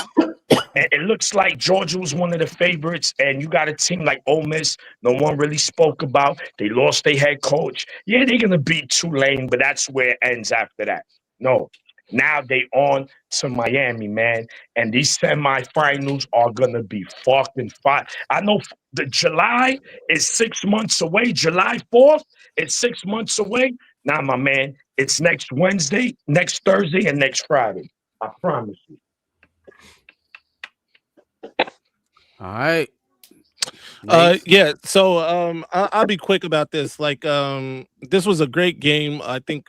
And it looks like Georgia was one of the favorites, and you got a team like Ole Miss no one really spoke about. They lost their head coach. Yeah, they're going to beat Tulane, but that's where it ends after that. No. Now they on to Miami, man. And these semifinals are going to be fucking fun. I know the July is 6 months away. July 4th is 6 months away. Nah, my man, it's next Wednesday, next Thursday, and next Friday. I promise you. All right. Yeah, so I'll be quick about this. Like, this was a great game. I think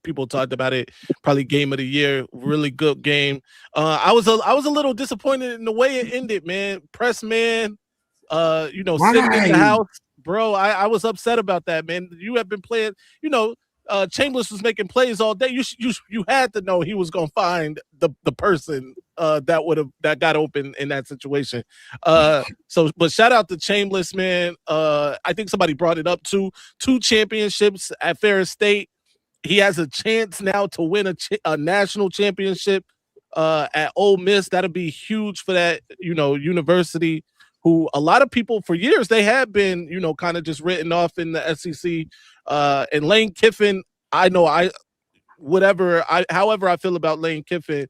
people talked about it. Probably game of the year. Really good game. I was a little disappointed in the way it ended, man. Press man, sitting in the house, bro. I was upset about that, man. You have been playing, Chambers was making plays all day. You had to know he was gonna find the person that got open in that situation. But shout out to Chambers, man. I think somebody brought it up too. 2 championships at Ferris State. He has a chance now to win a national championship at Ole Miss. That'll be huge for that university. Who a lot of people for years they have been kind of just written off in the SEC. And Lane Kiffin, however I feel about Lane Kiffin,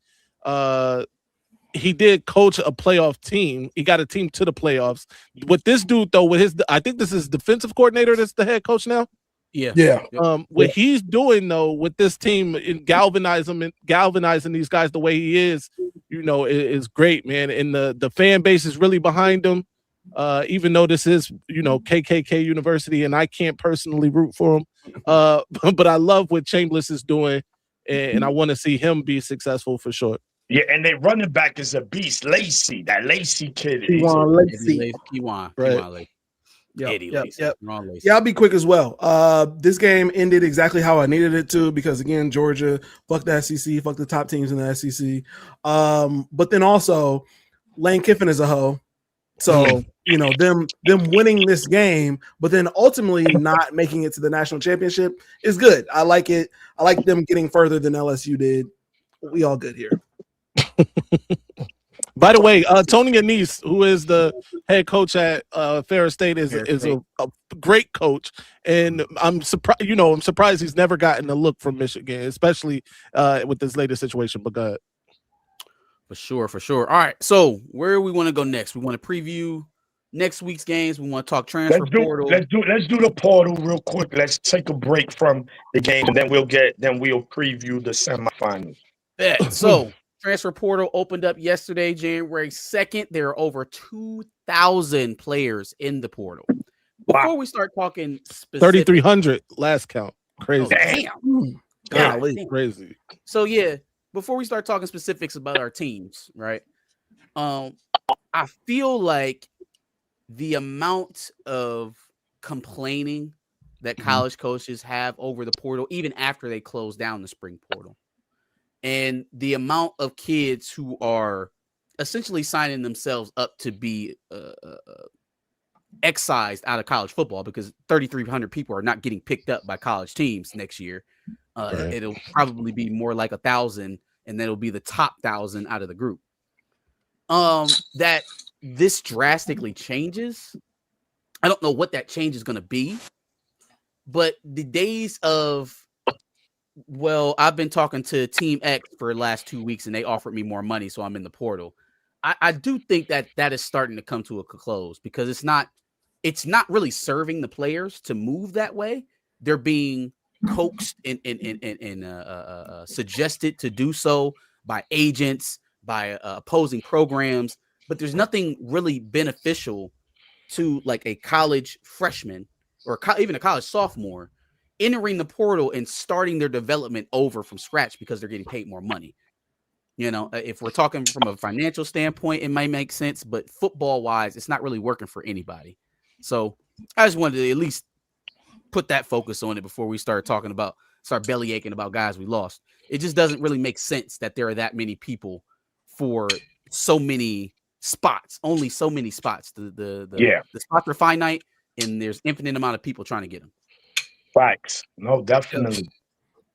he did coach a playoff team. He got a team to the playoffs. With this dude though, I think this is defensive coordinator that's the head coach now. Yeah. What he's doing though with this team in galvanizing these guys the way he is, is great, man. And the fan base is really behind him. Even though this is, KKK University, and I can't personally root for him, but I love what Chambers is doing, and I want to see him be successful for sure. Yeah, and their running back is a beast, Lacey. That Lacey kid. Kiwan. Right. Yep. Yeah, I'll be quick as well. This game ended exactly how I needed it to because again, Georgia, fuck the SEC, fuck the top teams in the SEC. But then also, Lane Kiffin is a hoe. So them winning this game, but then ultimately not making it to the national championship is good. I like it. I like them getting further than LSU did. We all good here. By the way, Tony Anise, who is the head coach at Ferris State, is a great coach, and I'm surprised. I'm surprised he's never gotten a look from Michigan, especially with this latest situation. But go ahead. For sure. All right, so where we want to go next? We want to preview next week's games. We want to talk transfer portal. Let's do the portal real quick. Let's take a break from the game, and then we'll preview the semifinals. Yeah. So transfer portal opened up yesterday, January 2nd. There are over 2,000 players in the portal. Before we start talking specific, 3,300 last count. Crazy. Damn. Golly, crazy. So yeah, before we start talking specifics about our teams, right? I feel like the amount of complaining that college coaches have over the portal, even after they close down the spring portal, and the amount of kids who are essentially signing themselves up to be excised out of college football because 3,300 people are not getting picked up by college teams next year. Right. It'll probably be more like 1,000, and then it'll be the top 1,000 out of the group. That this drastically changes. I don't know what that change is going to be, but the days of, well, I've been talking to Team X for the last 2 weeks, and they offered me more money, so I'm in the portal. I do think that is starting to come to a close because it's not really serving the players to move that way. They're being coaxed and suggested to do so by agents, by opposing programs, but there's nothing really beneficial to like a college freshman or even a college sophomore entering the portal and starting their development over from scratch because they're getting paid more money. If we're talking from a financial standpoint, it might make sense, but football wise, it's not really working for anybody. So I just wanted to at least put that focus on it before we start belly aching about guys we lost. It just doesn't really make sense that there are that many people for so many spots, only so many spots. The spots are finite, and there's infinite amount of people trying to get them. Facts. No, definitely.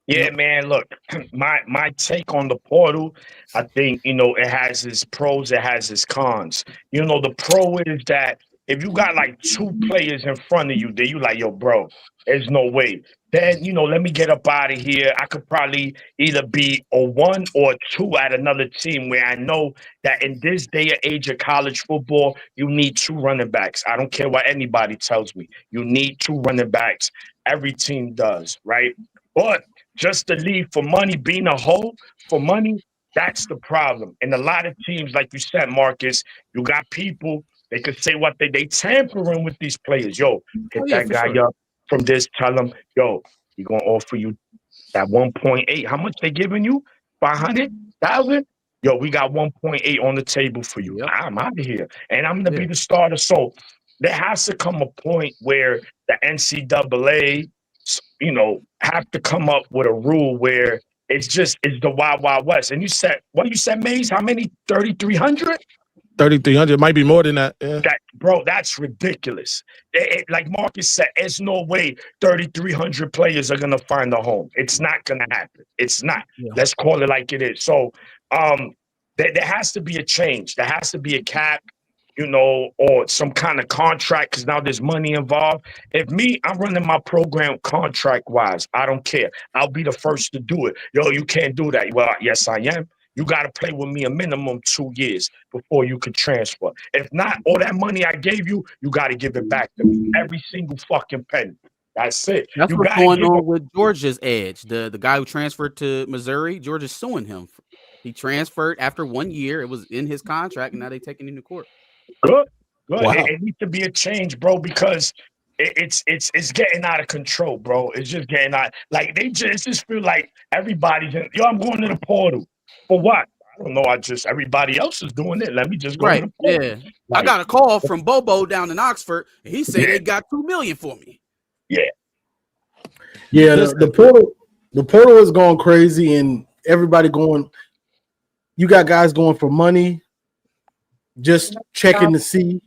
Yeah, man, look, my take on the portal, I think, it has its pros, it has its cons. The pro is that if you got like 2 players in front of you, then you like, yo, bro, there's no way. Then, let me get up out of here. I could probably either be a 1 or 2 at another team where I know that in this day and age of college football, you need 2 running backs. I don't care what anybody tells me. You need 2 running backs. Every team does, right? But just to leave for money, being a hoe for money, that's the problem. And a lot of teams, like you said, Marcus, you got people They could say what they tampering with these players. Yo, hit yeah, that for guy sure. up from this. Tell him, yo, he gonna offer you that 1.8. How much they giving you? 500,000. Yo, we got 1.8 on the table for you. Yep. I'm out of here, and I'm gonna Yeah. be the starter. So there has to come a point where the NCAA, have to come up with a rule where it's the Wild Wild West. And you said, what you said, Maze? How many? 3,300? 3,300 might be more than that. Yeah. Bro, that's ridiculous. Like Marcus said, there's no way 3,300 players are gonna find a home. It's not gonna happen. It's not. Yeah. Let's call it like it is. So, there has to be a change. There has to be a cap, or some kind of contract, because now there's money involved. If I'm running my program contract-wise, I don't care. I'll be the first to do it. Yo, you can't do that. Well, yes, I am. You got to play with me a minimum 2 years before you can transfer. If not, all that money I gave you, you got to give it back to me. Every single fucking penny. That's it. That's what's going on with Georgia's edge. The guy who transferred to Missouri, Georgia's suing him. He transferred after 1 year. It was in his contract, and now they're taking him to court. Good. Wow. It needs to be a change, bro, because it's getting out of control, bro. It's just getting out. Like, it just feel like everybody's in. Yo, I'm going to the portal. For what? I don't know. Everybody else is doing it. Let me just go to the portal. Yeah. I got a call from Bobo down in Oxford, and he said they got $2 million for me. Yeah. Yeah, the portal is going crazy, and everybody going. You got guys going for money, just checking to see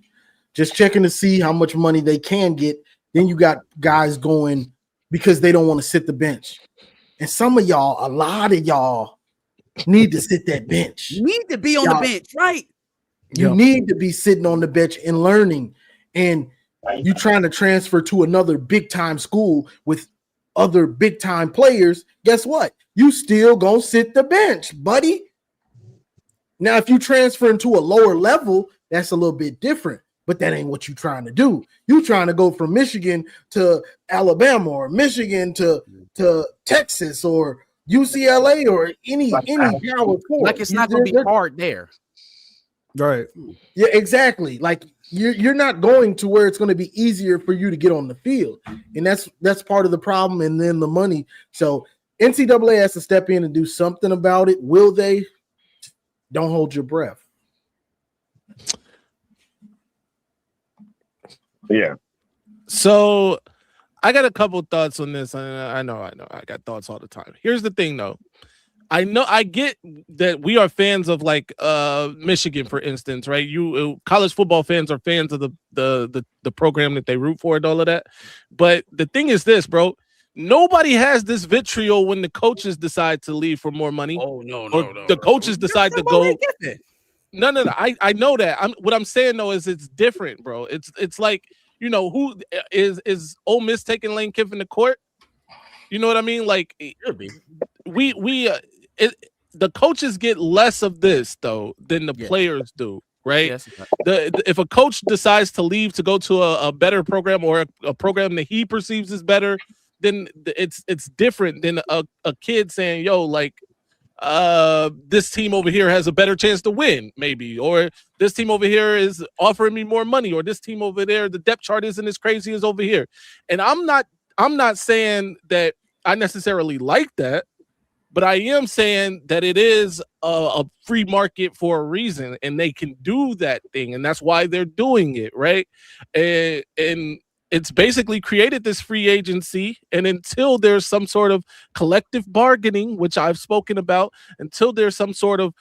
how much money they can get. Then you got guys going because they don't want to sit the bench, and a lot of y'all need to sit that bench. You need to be on the bench, right? You need to be sitting on the bench and learning, and you trying to transfer to another big time school with other big time players. Guess what? You still gonna sit the bench, buddy. Now, if you transfer into a lower level, that's a little bit different, but that ain't what you're trying to do. You're trying to go from Michigan to Alabama, or Michigan to Texas, or UCLA, or any power four. Like, it's not going to be hard there. Right. Yeah, exactly. Like, you're not going to where it's going to be easier for you to get on the field. And that's part of the problem, and then the money. So NCAA has to step in and do something about it. Will they? Don't hold your breath. Yeah. So I got a couple thoughts on this. I know. I got thoughts all the time. Here's the thing, though. I get that we are fans of, like, Michigan, for instance, right? College football fans are fans of the program that they root for and all of that. But the thing is this, bro. Nobody has this vitriol when the coaches decide to leave for more money. Oh, no. The coaches decide to go. No. I know that. What I'm saying, though, is it's different, bro. It's like, who is Ole Miss taking Lane Kiffin to court? You know what I mean? Like, the coaches get less of this, though, than the players do, right? Yes. If a coach decides to leave to go to a better program, or a program that he perceives as better, then it's different than a kid saying, yo, like, this team over here has a better chance to win, maybe, or this team over here is offering me more money, or this team over there, the depth chart isn't as crazy as over here. And I'm not saying that I necessarily like that, but I am saying that it is a free market for a reason, and they can do that thing, and that's why they're doing it, right? And it's basically created this free agency, and until there's some sort of collective bargaining, which I've spoken about, until there's some sort of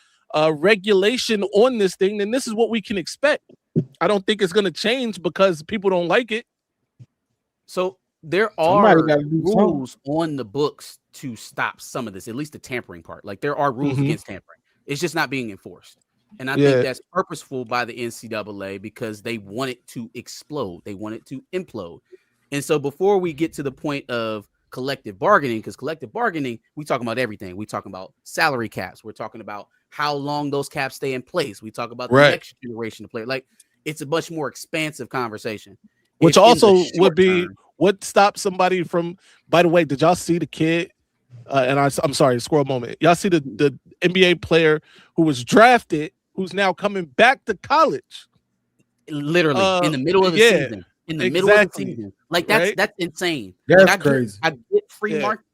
regulation on this thing, then this is what we can expect. I don't think it's going to change because people don't like it. So there are rules on the books to stop some of this, at least the tampering part. Like, there are rules against tampering. It's just not being enforced. And I think that's purposeful by the NCAA, because they want it to explode. They want it to implode. And so before we get to the point of collective bargaining, because collective bargaining, we talking about everything. We talking about salary caps. We're talking about how long those caps stay in place. We talk about the next generation of players. Like, it's a much more expansive conversation. Which also would be what stops somebody from, by the way, did y'all see the kid? I'm sorry, squirrel moment. Y'all see the NBA player who was drafted, who's now coming back to college? Literally in the middle of the season. In the middle of the season. Like that's insane. That's like, crazy. I get free market.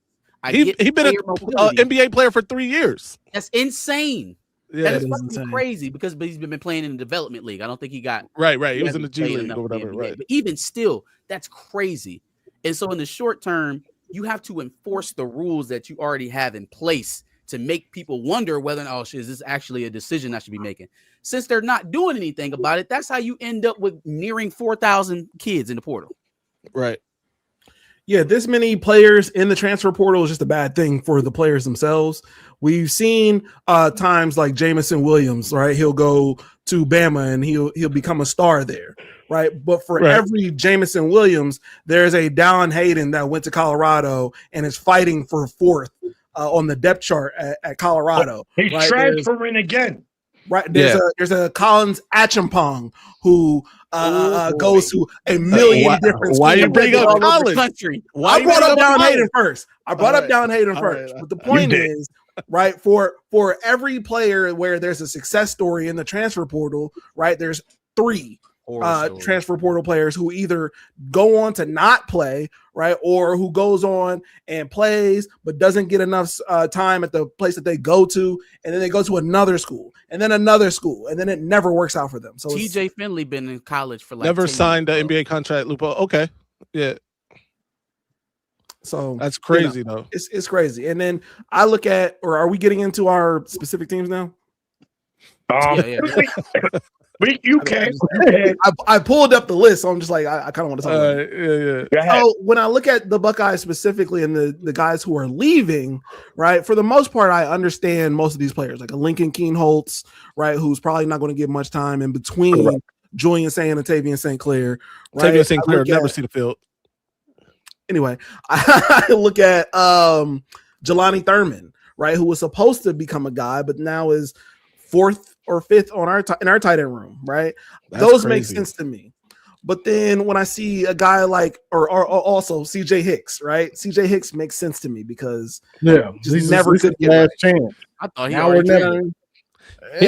He been an NBA player for 3 years. That's insane. Yeah, that is fucking crazy because he's been playing in the development league. I don't think he got right. He was in the G League or whatever. Right. But even still, that's crazy. And so in the short term, you have to enforce the rules that you already have in place to make people wonder whether, oh shit, is this actually a decision I should be making? Since they're not doing anything about it, that's how you end up with nearing 4,000 kids in the portal. Right. Yeah, this many players in the transfer portal is just a bad thing for the players themselves. We've seen times like Jamison Williams, right? He'll go to Bama and he'll become a star there, right? But for every Jamison Williams, there's a Dallin Hayden that went to Colorado and is fighting for fourth on the depth chart at Colorado. He's transferring again. Right. There's a Collins Achampong who goes to a million different schools. Why you bring up college? I brought up Dallin Hayden first. But the point is, right, for every player where there's a success story in the transfer portal, right, there's 3 transfer portal players who either go on to not play, right, or who goes on and plays but doesn't get enough time at the place that they go to, and then they go to another school and then another school, and then it never works out for them. So TJ Finley been in college for like never signed the NBA contract. Lupo, okay, yeah. So that's crazy though. It's crazy. And then I look at, or are we getting into our specific teams now? You can. I pulled up the list, so I'm just like, I kind of want to talk about it. So when I look at the Buckeyes specifically and the guys who are leaving, right, for the most part, I understand most of these players, like a Lincoln Keenholtz, right, who's probably not going to get much time in between Julian Saint and Tavian St. Clair. Right? Tavian St. Clair never see the field. Anyway, I look at Jelani Thurman, right, who was supposed to become a guy, but now is 4th or 5th on in our tight end room, right? Those make sense to me. But then when I see a guy like, or also CJ Hicks, right? CJ Hicks makes sense to me because he's never could get last chance. I thought he now we're never.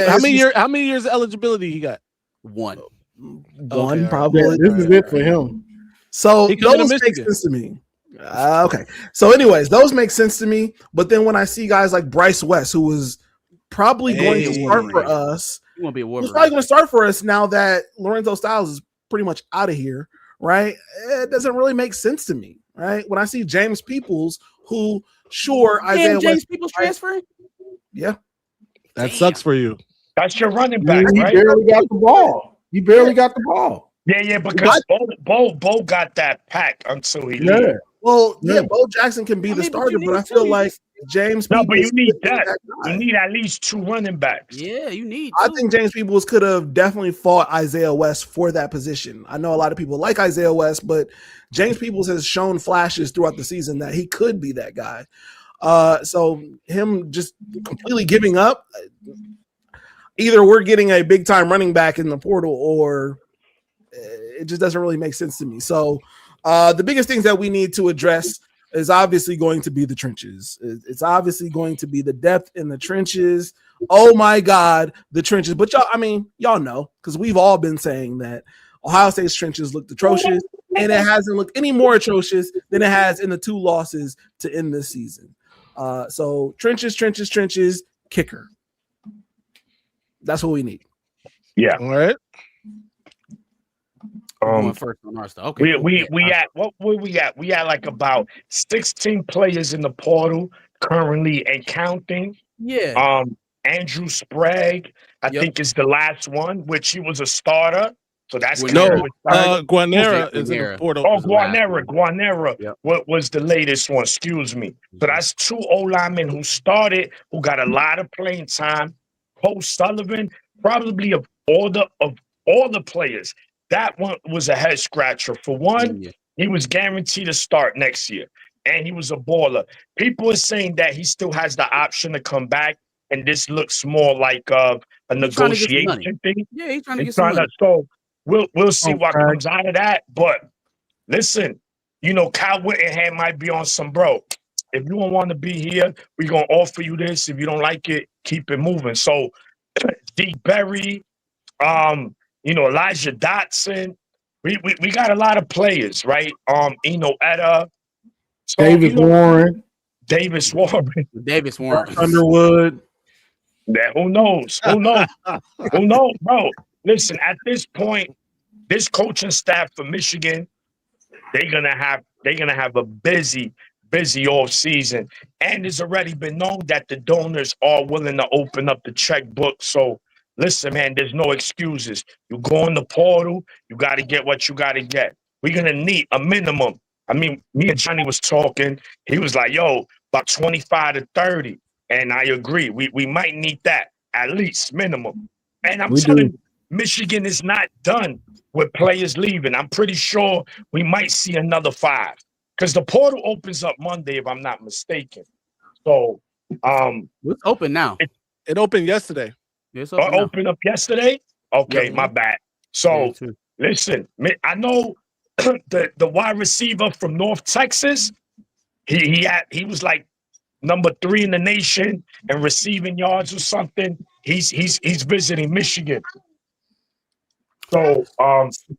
How many years eligibility he got? One, probably. Yeah, this is it for him. So those make sense to me. Okay. So anyways, those make sense to me. But then when I see guys like Bryce West, who was probably going to start for us, he won't be a he's probably going to start for us now that Lorenzo Styles is pretty much out of here, right? It doesn't really make sense to me, right? When I see James Peoples, who Isaiah James Peoples transferring? Yeah. That sucks for you. That's your running back, he right? barely got the ball. He barely got the ball. Yeah, because Bo got that pack until he leaves. Well, Bo Jackson can be the starter, but I feel like James Peoples. No, but you need that. You need at least 2 running backs. Yeah, you need. I think James Peoples could have definitely fought Isaiah West for that position. I know a lot of people like Isaiah West, but James Peoples has shown flashes throughout the season that he could be that guy. So him just completely giving up, either we're getting a big time running back in the portal, or it just doesn't really make sense to me. So the biggest things that we need to address is obviously going to be the trenches. It's obviously going to be the depth in the trenches. Oh my God, the trenches. But y'all know, because we've all been saying that Ohio State's trenches looked atrocious, and it hasn't looked any more atrocious than it has in the 2 losses to end this season. So trenches, kicker. That's what we need. Yeah. All right. First on our stuff. Okay. We at what were we at? We at like about 16 players in the portal currently and counting. Yeah. Andrew Sprague, I think, is the last one, which he was a starter. So that's Guanera is in the portal. Oh, Guanera. Yep. What was the latest one? Excuse me. So that's 2 O-linemen who started, who got a lot of playing time. Cole Sullivan, probably of all the players, that one was a head scratcher. For one, he was guaranteed to start next year, and he was a baller. People are saying that he still has the option to come back, and this looks more like a negotiation thing. Yeah, he's trying to get some money. So we'll see what comes out of that. But listen, Kyle Whittingham might be on some bro. If you don't want to be here, we're gonna offer you this. If you don't like it, keep it moving. So D. Berry, Elijah Dotson. We got a lot of players, right? Etta. So, Davis Warren. Davis Warren. Davis Warren. Underwood. Yeah, who knows? Who knows? Who knows, bro? Listen, at this point, this coaching staff for Michigan, they're gonna have a busy off season. And it's already been known that the donors are willing to open up the checkbook. So listen, man, there's no excuses. You go in the portal, you gotta get what you gotta get. We're gonna need a minimum. I mean, me and Johnny was talking. He was like, yo, about 25 to 30. And I agree. We might need that at least minimum. And I'm telling you, Michigan is not done with players leaving. I'm pretty sure we might see another 5 because the portal opens up Monday, if I'm not mistaken. So, it's open now. It opened yesterday. It's open up yesterday. Okay, Yep. my bad. So, listen, I know the wide receiver from North Texas. He was like number 3 in the nation and receiving yards or something. He's visiting Michigan. So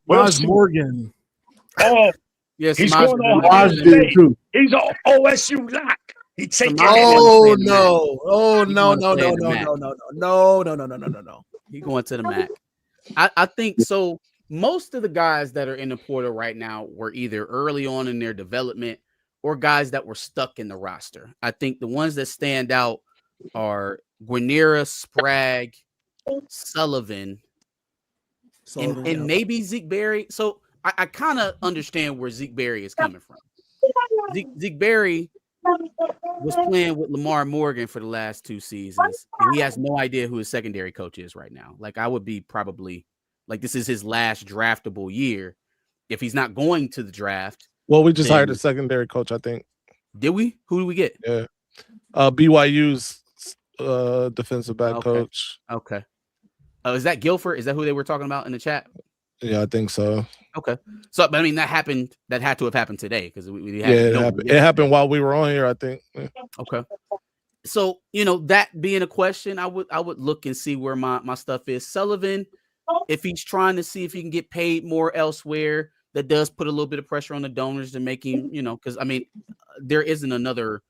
Miles Morgan. Oh, yes, he's going on Ohio State. He's an OSU lock. He taking no. He going to the MAC. I think so. Most of the guys that are in the portal right now were either early on in their development or guys that were stuck in the roster. I think the ones that stand out are Guinera, Sprague, Sullivan, and maybe Zeke Berry. So I kind of understand where Zeke Berry is coming from. Zeke Berry was playing with Lamar Morgan for the last 2 seasons, and he has no idea who his secondary coach is right now. Like, I would be probably like, this is his last draftable year. If he's not going to the draft. Well, we just hired a secondary coach, I think. Did we? Who did we get? Yeah. BYU's defensive back coach. Okay. Is that Guilford? Is that who they were talking about in the chat? Yeah, I think so. Okay. So, but I mean, that happened. That had to have happened today because it happened while we were on here, I think. Yeah. Okay. So, that being a question, I would look and see where my stuff is. Sullivan, if he's trying to see if he can get paid more elsewhere, that does put a little bit of pressure on the donors to make him, because I mean, there isn't another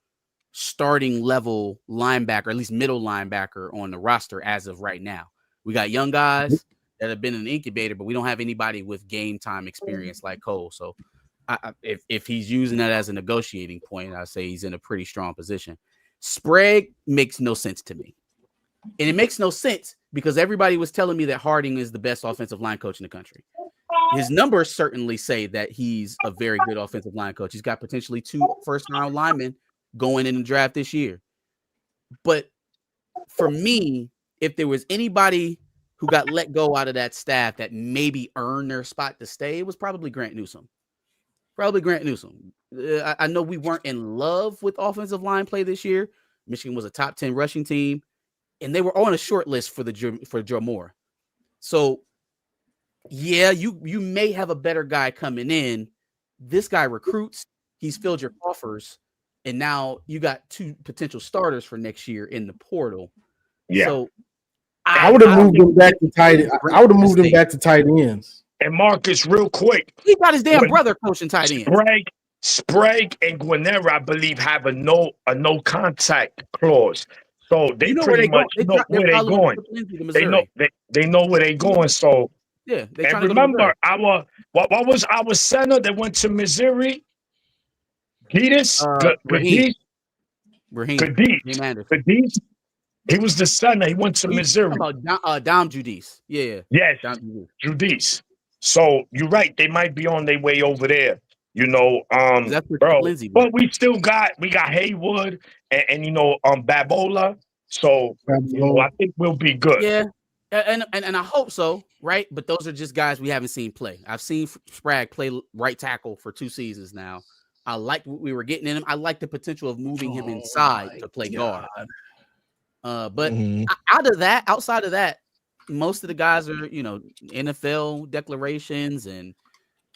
starting level linebacker, at least middle linebacker on the roster as of right now. We got young guys that have been in the incubator, but we don't have anybody with game time experience like Cole. So if he's using that as a negotiating point, I say he's in a pretty strong position. Sprague makes no sense to me. And it makes no sense because everybody was telling me that Harding is the best offensive line coach in the country. His numbers certainly say that he's a very good offensive line coach. He's got potentially 2 first-round linemen going in the draft this year. But for me, if there was anybody who got let go out of that staff that maybe earned their spot to stay, it was probably Grant Newsome. I know we weren't in love with offensive line play this year. Michigan was a top 10 rushing team, and they were on a short list for Joe Moore. So, yeah, you may have a better guy coming in. This guy recruits. He's filled your coffers, and now you got 2 potential starters for next year in the portal. Yeah. So I would have moved him back to tight. I would have moved him back to tight ends. And Marcus, real quick, he got his damn brother coaching tight end. Sprague and Guinera, I believe, have a no contact clause. So they pretty much know where they're going. They know where they're going. So yeah. And remember, what was our center that went to Missouri? Gadis. He was the center. He went to Missouri. About Dom Judice. Yeah. Yes, Judice. So you're right. They might be on their way over there. Bro. But we got Haywood and Babola. So I think we'll be good. Yeah. And I hope so, right? But those are just guys we haven't seen play. I've seen Sprague play right tackle for 2 seasons now. I like what we were getting in him. I like the potential of moving him inside to play guard. But outside of that, most of the guys are, NFL declarations and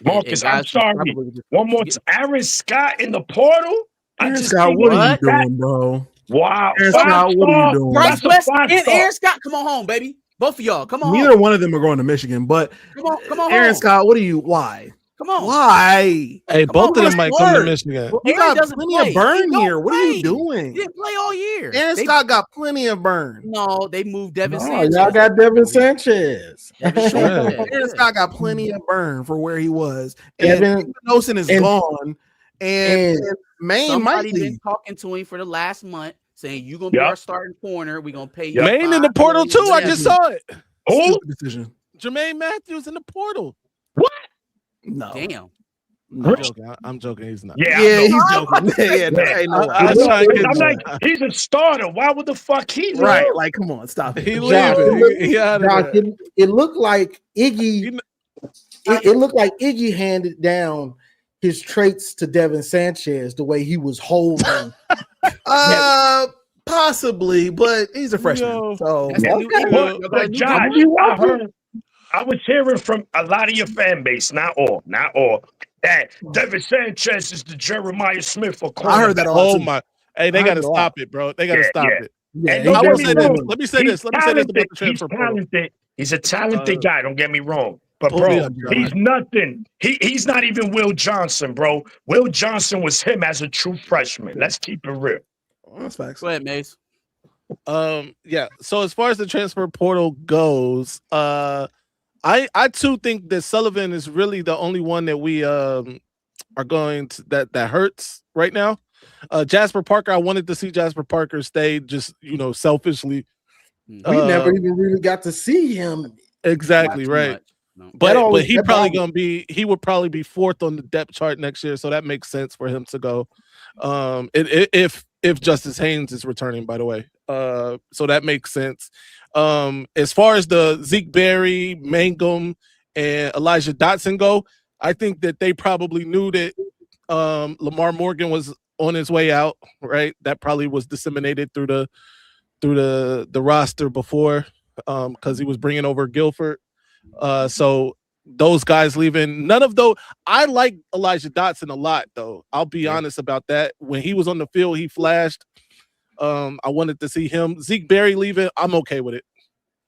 Marcus, I'm sorry. One more time. Aaron Scott in the portal? Aaron Scott, what are you doing, bro? Wow. Aaron Scott, what are you doing? Bryce West and Aaron Scott, come on home, baby. Both of y'all, come on. Neither one of them are going to Michigan, but Come on, Aaron home. Scott, what are you? Why? Come on. Why? Hey, both of them might come to work. Michigan. You Aaron got doesn't plenty play. of burn He don't here. What are you play. doing? He didn't play all year. Aaron Scott got plenty of burn. No, they moved Devin No, Sanchez. y'all got Devin Sanchez. Devin Sanchez. Aaron Scott got plenty of burn for where he was. And Devin Nosen is gone. And Maine might Somebody been leave. talking to him for the last month, saying you're gonna be our starting corner. We're gonna pay you. Maine in the $5 portal too. I million. just saw it. Who? Stupid decision. Jermaine Matthews in the portal. No. Damn. I'm joking. I'm joking. He's not. Yeah, Yeah, I know. he's joking. Yeah, no, ain't no way. I try and get I'm him. like, he's a starter. Why would the fuck he Right, leave? like, come on, stop it. He Josh, leaving. He out of Josh, there. it looked like Iggy. It looked like Iggy handed down his traits to Devin Sanchez the way he was holding. Possibly, but he's a freshman. Yo. So That's the new Okay. era. But Josh, I was hearing from a lot of your fan base, not all, that Devin Sanchez is the Jeremiah Smith for corner. I heard that all Oh too. my! Hey, they I got to heard a lot. stop it, bro. They got to stop it. Yeah, And he don't I get will me say this. wrong. Let me say this. Let me say this about the transfer He's portal. talented. He's a talented guy. Don't get me wrong. But Pull me bro, up, John. he's nothing. He's not even Will Johnson, bro. Will Johnson was him as a true freshman. Let's keep it real. That's facts. Go ahead, Mace. Yeah. So as far as the transfer portal goes, I too think that Sullivan is really the only one that we are going to that hurts right now. Jasper Parker, I wanted to see Jasper Parker stay, just selfishly. We never even really got to see him. Exactly Not too right. much. No. But he that probably bothers- he would probably be fourth on the depth chart next year, so that makes sense for him to go. If Justice Haynes is returning, by the way, so that makes sense. As far as the Zeke Berry, Mangum, and Elijah Dotson go, I think that they probably knew that Lamar Morgan was on his way out. Right, that probably was disseminated through the roster before, because he was bringing over Guilford. So those guys leaving, none of those. I like Elijah Dotson a lot, though. I'll be honest about that. When he was on the field, he flashed. I wanted to see him. Zeke Berry leaving, I'm okay with it.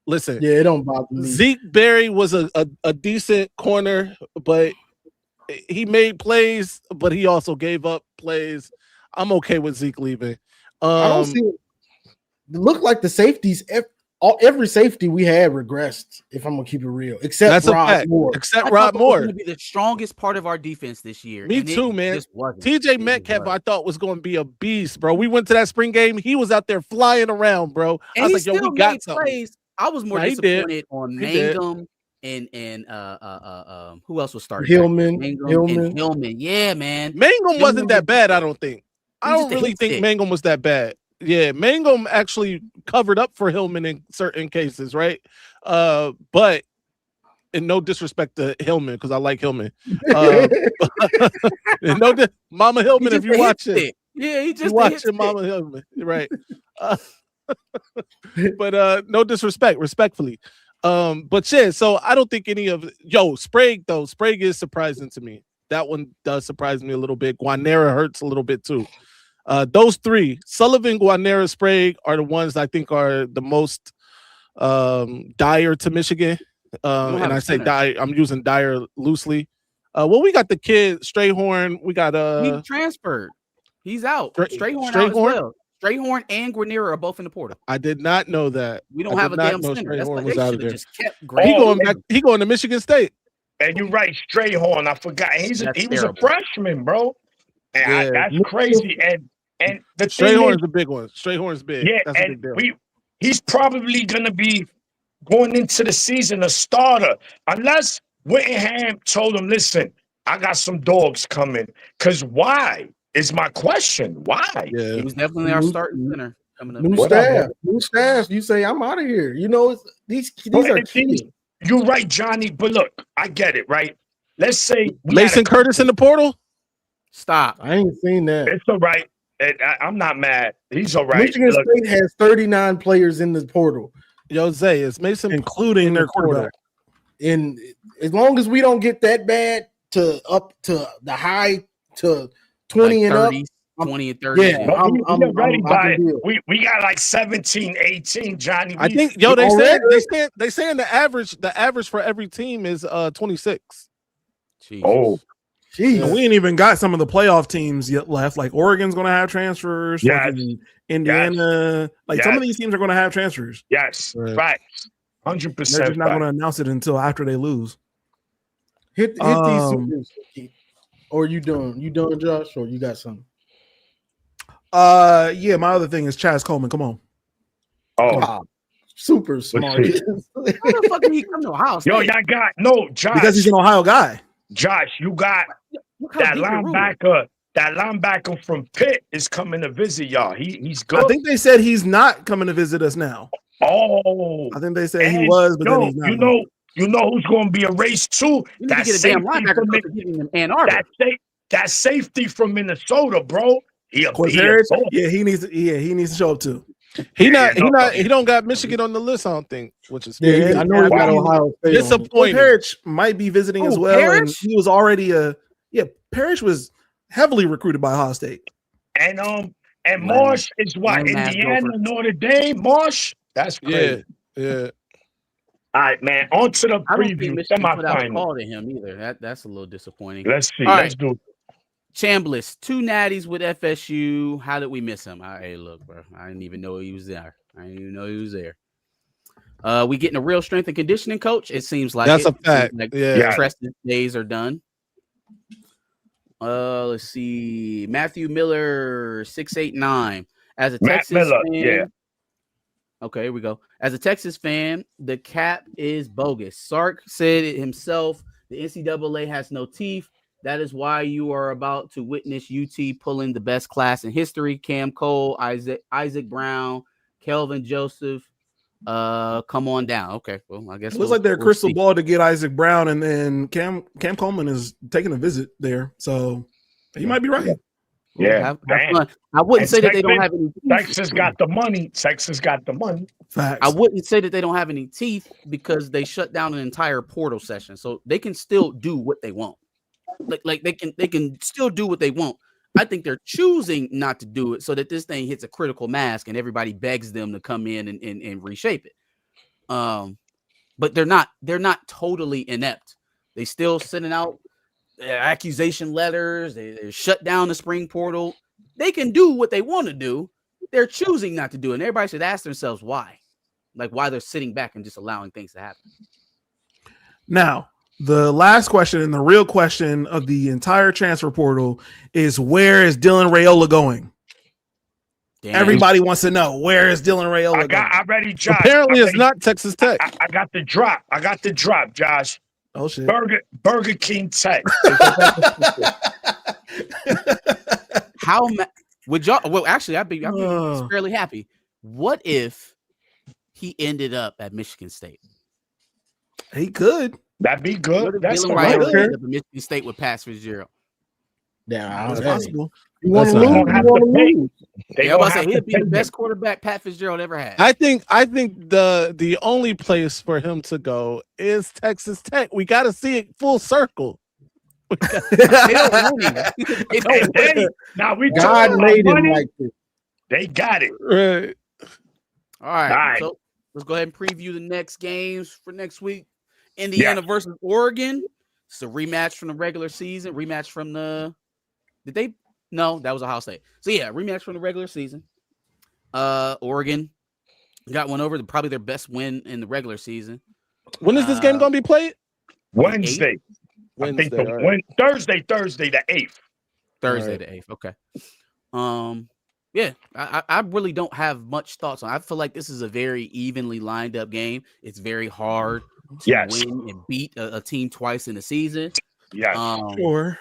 Listen, Yeah, it don't bother me. Zeke Berry was a decent corner, but he made plays, but he also gave up plays. I'm okay with Zeke leaving. I don't see it. It looked like the safeties. Every safety we had regressed. If I'm gonna keep it real, except That's a Rob fact. Moore. Except I Rob thought that was Moore. gonna be the strongest part of our defense this year. Me and too, it man. just wasn't. TJ It just Metcalf, I wasn't. thought was going to be a beast, bro. We went to that spring game. He was out there flying around, bro. And I he was like, yo, still we got made something. plays. I was more Nah, he did. disappointed on He did. Mangum and who else was starting? back there? Hillman. Mangum and Hillman. Yeah, man. Mangum wasn't that bad, I don't think. I He's don't just a really hit think stick. Mangum was that bad. Yeah, Mangum actually covered up for Hillman in certain cases, right? But and no disrespect to Hillman, because I like Hillman. And Mama Hillman, He if just you a hit watch it. stick. Yeah, he You just a watch hit your stick. Mama Hillman, right? But no disrespect, respectfully. But yeah, so I don't think any of Sprague though. Sprague is surprising to me. That one does surprise me a little bit. Guanera hurts a little bit too. Those three, Sullivan, Guanera, Sprague, are the ones I think are the most dire to Michigan. don't have And a I say center. dire, I'm using dire loosely. Well, we got the kid Strayhorn. We got He transferred. He's out. Strayhorn out as Strayhorn? well. Strayhorn and Guarnera are both in the portal. I did not know that. We don't I have did a not damn know center. That's Strayhorn like was they out should of have there. just kept He Grant. going back. He going to Michigan State. And you're right, Strayhorn. I forgot. He was That's a freshman, bro. And Yeah. that's crazy. And the thing Strayhorn's is, a big one. Strayhorn's big. yeah, That's a and big deal. he's probably gonna be going into the season a starter, unless Whittingham told him, "Listen, I got some dogs coming." Because why is my question? Why? Yeah. He was definitely our starting center coming up. New Whatever. staff. You say I'm out of here. You know, these But are the thing is, kids. you're right, Johnny. But look, I get it, right? Let's say we Mason had a- Curtis in the portal. Stop. I ain't seen that. It's all right. I'm not mad. He's all right. Michigan Look, State has 39 players in the portal, Yo, Zay, is Mason Including in their the portal? quarterback. and as long as we don't get that bad to up to the high to 20 Like and up, 30s. 20 and 30. Yeah. No, we I'm ready I by can deal. we got like 17, 18, Johnny. I We, think they saying the average for every team is 26. Jesus. oh Jeez. And we ain't even got some of the playoff teams yet left. Like Oregon's going to have transfers. Yes. Fucking Indiana. Like some of Yes. these teams are going to have transfers. yes, Right. facts, They're 100%. just not going to announce it until after they lose. Hit these supers. Or you doing Josh, or you got something? Yeah, my other thing is Chaz Coleman. Come on. Oh, Super smart. see. How the fuck did he come to Ohio State? yo, y'all got no Josh. Because he's an Ohio guy. Josh, you got Look how that deep your room is. linebacker. That linebacker from Pitt is coming to visit y'all. He's good. I think they said he's not coming to visit us now. Oh, I think they said he and was, but yo, then he's not. you know who's going to be a race too? You need That to get a damn safety linebacker from coach to get him in Ann Arbor. that safety from Minnesota, bro. He a Harris, ball. yeah, he needs to show up too. He don't got Michigan on the list, I don't think, which is Yeah, I know he got Ohio State. disappointing. Parrish might be visiting as well, Parrish? and he was already Parrish was heavily recruited by Ohio State. And Marsh is what? Lame-ass Indiana, gopher. Notre Dame, Marsh. That's crazy. Yeah. All right, man. On to the I don't think preview Michigan put out a semifinal. call to him either. That's a little disappointing. Let's see. All Let's right. do it. Chambliss, 2 natties with FSU. How did we miss him? Hey, look, bro. I didn't even know he was there. We getting a real strength and conditioning coach. It seems like That's it. a fact. Like Yeah. Preston's days are done. Let's see. Matthew Miller, 689. As a Matt Texas Miller, fan, yeah. Okay, here we go. As a Texas fan, the cap is bogus. Sark said it himself. The NCAA has no teeth. That is why you are about to witness UT pulling the best class in history. Cam Cole, Isaac Brown, Kelvin Joseph. Come on down. Okay, well, I guess It looks like their we'll crystal see. ball to get Isaac Brown, and then Cam Coleman is taking a visit there, so he might be right. Yeah. Have man. fun. I wouldn't And say that they don't have any teeth. Texas got the money. Texas got the money. Facts. I wouldn't say that they don't have any teeth because they shut down an entire portal session, so they can still do what they want. Like they can still do what they want. I think they're choosing not to do it so that this thing hits a critical mass and everybody begs them to come in and reshape it. But they're not totally inept. They still sending out accusation letters. They shut down the spring portal. They can do what they want to do. They're choosing not to do it. And everybody should ask themselves why. Like why they're sitting back and just allowing things to happen. Now, the last question and the real question of the entire transfer portal is, where is Dylan Raiola going? Damn. Everybody wants to know, where is Dylan Raiola going? I ready, Josh. Apparently, I it's ready. not Texas Tech. I got the drop. Josh. Oh shit. Burger King Tech. How would y'all? Well, actually, I'd be fairly happy. What if he ended up at Michigan State? He could. That'd be What good. if That's Dylan the right. Raiola ended up at Michigan State with Pat Fitzgerald? Yeah, It's hey, possible. you want to That's lose? not- You have want to to pay. lose? They Yeah, I was gonna about to say have he'd to be the pay best him. quarterback Pat Fitzgerald ever had. I think the only place for him to go is Texas Tech. We got to see it full circle. They don't want him. They don't And want him. then, now we God talking about made him money. like this. They got it. Right. All right, Right. so let's go ahead and preview the next games for next week. Indiana versus Oregon. It's a rematch from the regular season. Rematch from the. Did they? No, that was Ohio State. So yeah, rematch from the regular season. Oregon got one over. Probably their best win in the regular season. When is this game going to be played? Wednesday. I think Wednesday, all right. Thursday the 8th. Thursday Right. the 8th. Okay. Yeah, I really don't have much thoughts on it. I feel like this is a very evenly lined up game. It's very hard to Yes. win and beat a team twice in a season. Yes. Sure.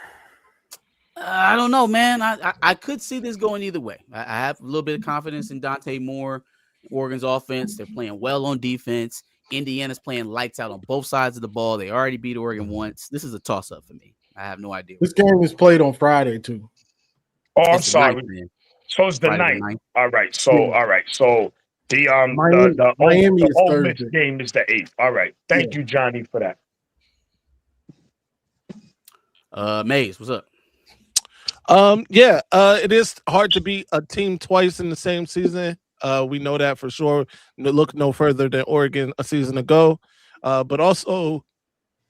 I don't know, man. I could see this going either way. I have a little bit of confidence in Dante Moore, Oregon's offense. They're playing well on defense. Indiana's playing lights out on both sides of the ball. They already beat Oregon once. This is a toss-up for me. I have no idea. This game is played on Friday too. Oh, I'm It's the sorry. ninth, man. So it's the Friday the 9th. 9th. All right. So Yeah. all right. So the Miami is Ole Miss Thursday. game is the 8th. All right. Thank you, Johnny, for that. Maze, what's up? Yeah, it is hard to beat a team twice in the same season. We know that for sure. Look no further than Oregon a season ago, but also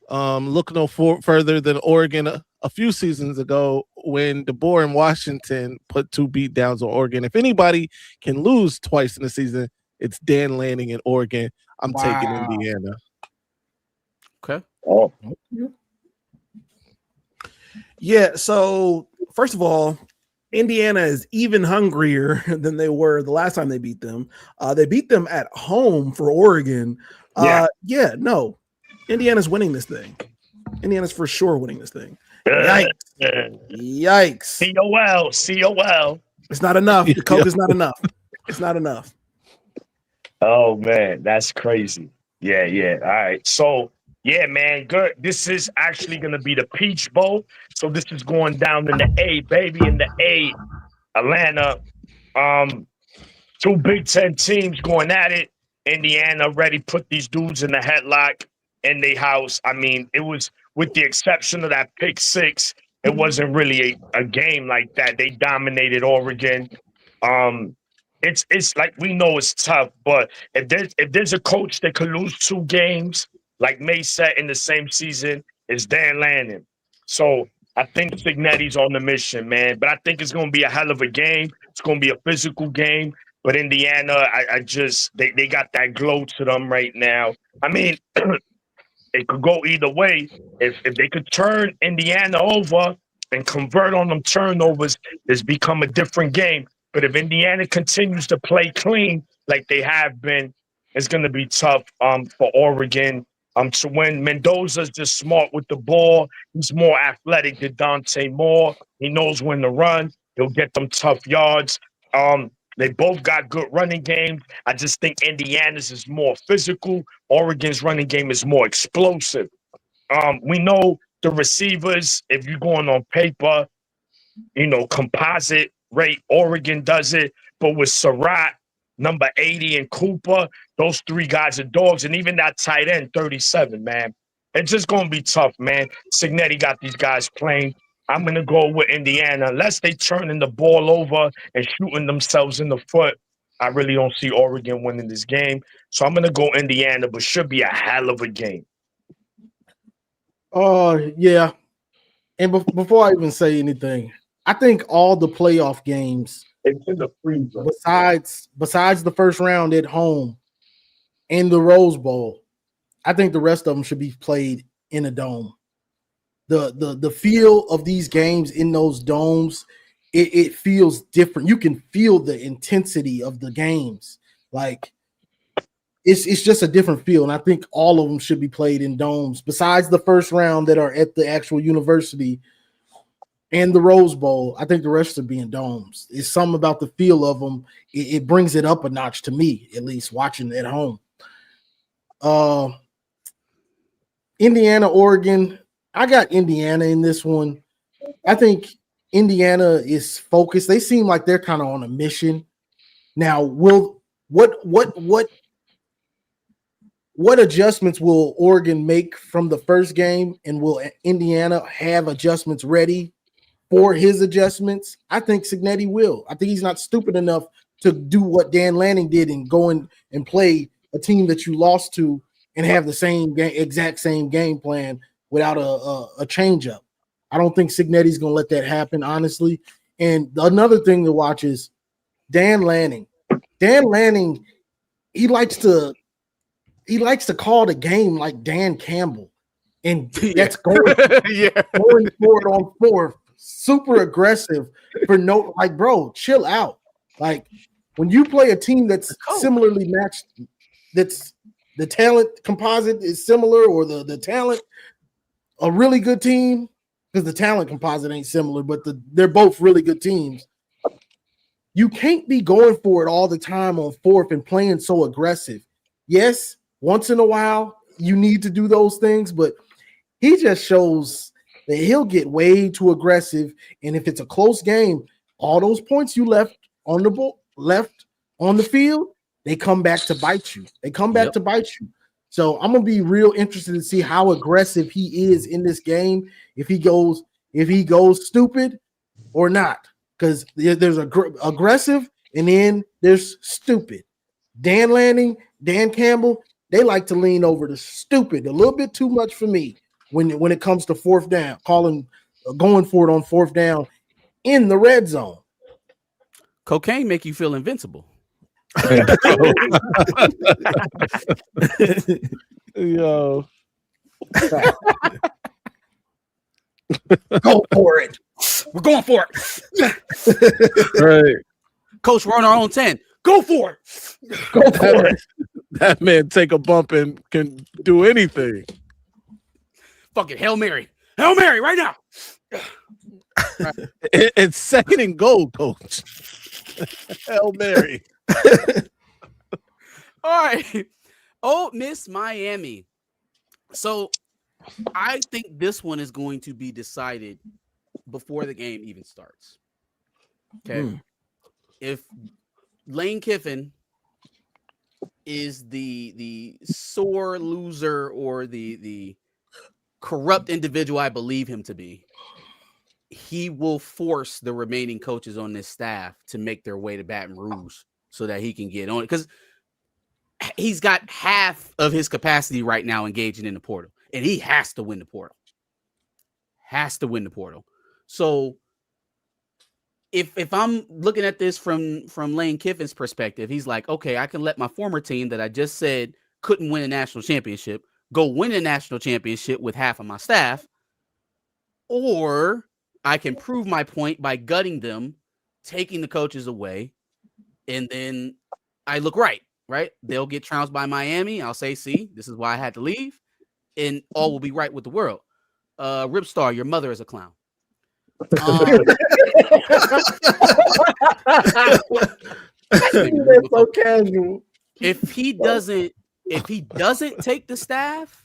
look further than Oregon a few seasons ago when DeBoer in Washington put 2 beatdowns on Oregon. If anybody can lose twice in the season, it's Dan Lanning in Oregon. I'm taking Indiana. Okay. Oh, Yeah. So first of all, Indiana is even hungrier than they were the last time they beat them. They beat them at home for Oregon. No, Indiana's winning this thing. Indiana's for sure winning this thing. Yikes. Yikes. COL. It's not enough. The Coke is not enough. It's not enough. Oh man, that's crazy. Yeah. All right. So yeah, man, good. This is actually gonna be the Peach Bowl. So this is going down in the A, baby, in the A. Atlanta. 2 Big Ten teams going at it. Indiana already put these dudes in the headlock in their house. I mean, it was, with the exception of that pick 6, it wasn't really a game like that. They dominated Oregon. It's like, we know it's tough, but if there's a coach that could lose 2 games, like May said, in the same season, it's Dan Lanning. So I think Signetti's on the mission, man. But I think it's going to be a hell of a game. It's going to be a physical game. But Indiana, they got that glow to them right now. I mean, it could go either way. If they could turn Indiana over and convert on them turnovers, it's become a different game. But if Indiana continues to play clean like they have been, it's going to be tough for Oregon to win. Mendoza's just smart with the ball. He's more athletic than Dante Moore. He knows when to run. He'll get them tough yards. They both got good running games. I just think Indiana's is more physical. Oregon's running game is more explosive. We know the receivers, if you're going on paper, composite rate, Oregon does it. But with Surratt, number 80, and Cooper, those 3 guys are dogs. And even that tight end, 37, man. It's just going to be tough, man. Signetti got these guys playing. I'm going to go with Indiana. Unless they turning the ball over and shooting themselves in the foot, I really don't see Oregon winning this game. So I'm going to go Indiana, but should be a hell of a game. Yeah. And before I even say anything, I think all the playoff games, It's in the freezer. besides the first round at home and the Rose Bowl, I think the rest of them should be played in a dome. The feel of these games in those domes, it feels different. You can feel the intensity of the games. Like it's just a different feel. And I think all of them should be played in domes, besides the first round that are at the actual university and the Rose Bowl. I think the rest should be in domes. It's something about the feel of them. It brings it up a notch to me, at least watching at home. Indiana, Oregon. I got Indiana in this one. I think Indiana is focused. They seem like they're kind of on a mission. Now, what adjustments will Oregon make from the first game, and will Indiana have adjustments ready for his adjustments? I think Signetti will. I think he's not stupid enough to do what Dan Lanning did and go in and play a team that you lost to and have the exact same game plan without a change up. I don't think Signetti's going to let that happen, honestly. And another thing to watch is Dan Lanning. Dan Lanning, he likes to call the game like Dan Campbell. And that's going for it on 4th. Super aggressive for bro, chill out. Like, when you play a team that's similarly matched, that's the talent composite is similar, or the talent, a really good team, because the talent composite ain't similar, but they're both really good teams. You can't be going for it all the time on 4th and playing so aggressive. Yes, once in a while you need to do those things, but he just shows that he'll get way too aggressive. And if it's a close game, all those points you left on the field, they come back to bite you. So I'm gonna be real interested to see how aggressive he is in this game. If he goes stupid, or not? Because there's aggressive and then there's stupid. Dan Lanning, Dan Campbell, they like to lean over to stupid a little bit too much for me when it comes to fourth down, going for it on fourth down in the red zone. Cocaine make you feel invincible. Yo. Go for it. We're going for it. Right. Coach, we're on our own 10. Go for it. Go for it. That man take a bump and can do anything. Fucking Hail Mary. Hail Mary right now. It's second and goal, coach. Hail Mary. All right. Ole Miss Miami. So I think this one is going to be decided before the game even starts. Okay. If Lane Kiffin is the sore loser or the corrupt individual I believe him to be, he will force the remaining coaches on this staff to make their way to Baton Rouge so that he can get on it. Because he's got half of his capacity right now engaging in the portal, and he has to win the portal. So if I'm looking at this from Lane Kiffin's perspective, he's like, okay, I can let my former team that I just said couldn't win a national championship go win a national championship with half of my staff, or I can prove my point by gutting them, taking the coaches away, and then I look right? They'll get trounced by Miami. I'll say, see, this is why I had to leave, and all will be right with the world. Ripstar, your mother is a clown. That's so casual. If he doesn't take the staff,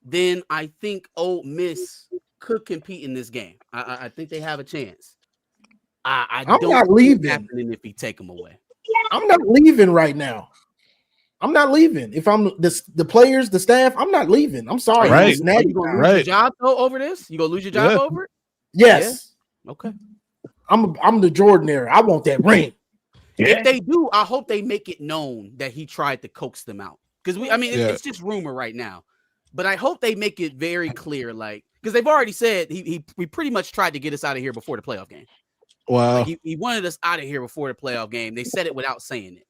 then I think Ole Miss could compete in this game. I think they have a chance. I I'm don't not see it leaving. happening if he take them away. I'm not leaving right now. I'm not leaving. If I'm the players, the staff, I'm not leaving. I'm sorry. Right. It's Are you gonna lose your job though over this? You gonna lose your job over it? Yes. Yeah. Okay. I'm the Jordan era. I want that ring. Yeah. If they do, I hope they make it known that he tried to coax them out. Because it's just rumor right now. But I hope they make it very clear, like, because they've already said we pretty much tried to get us out of here before the playoff game. Wow. Like he wanted us out of here before the playoff game. They said it without saying it.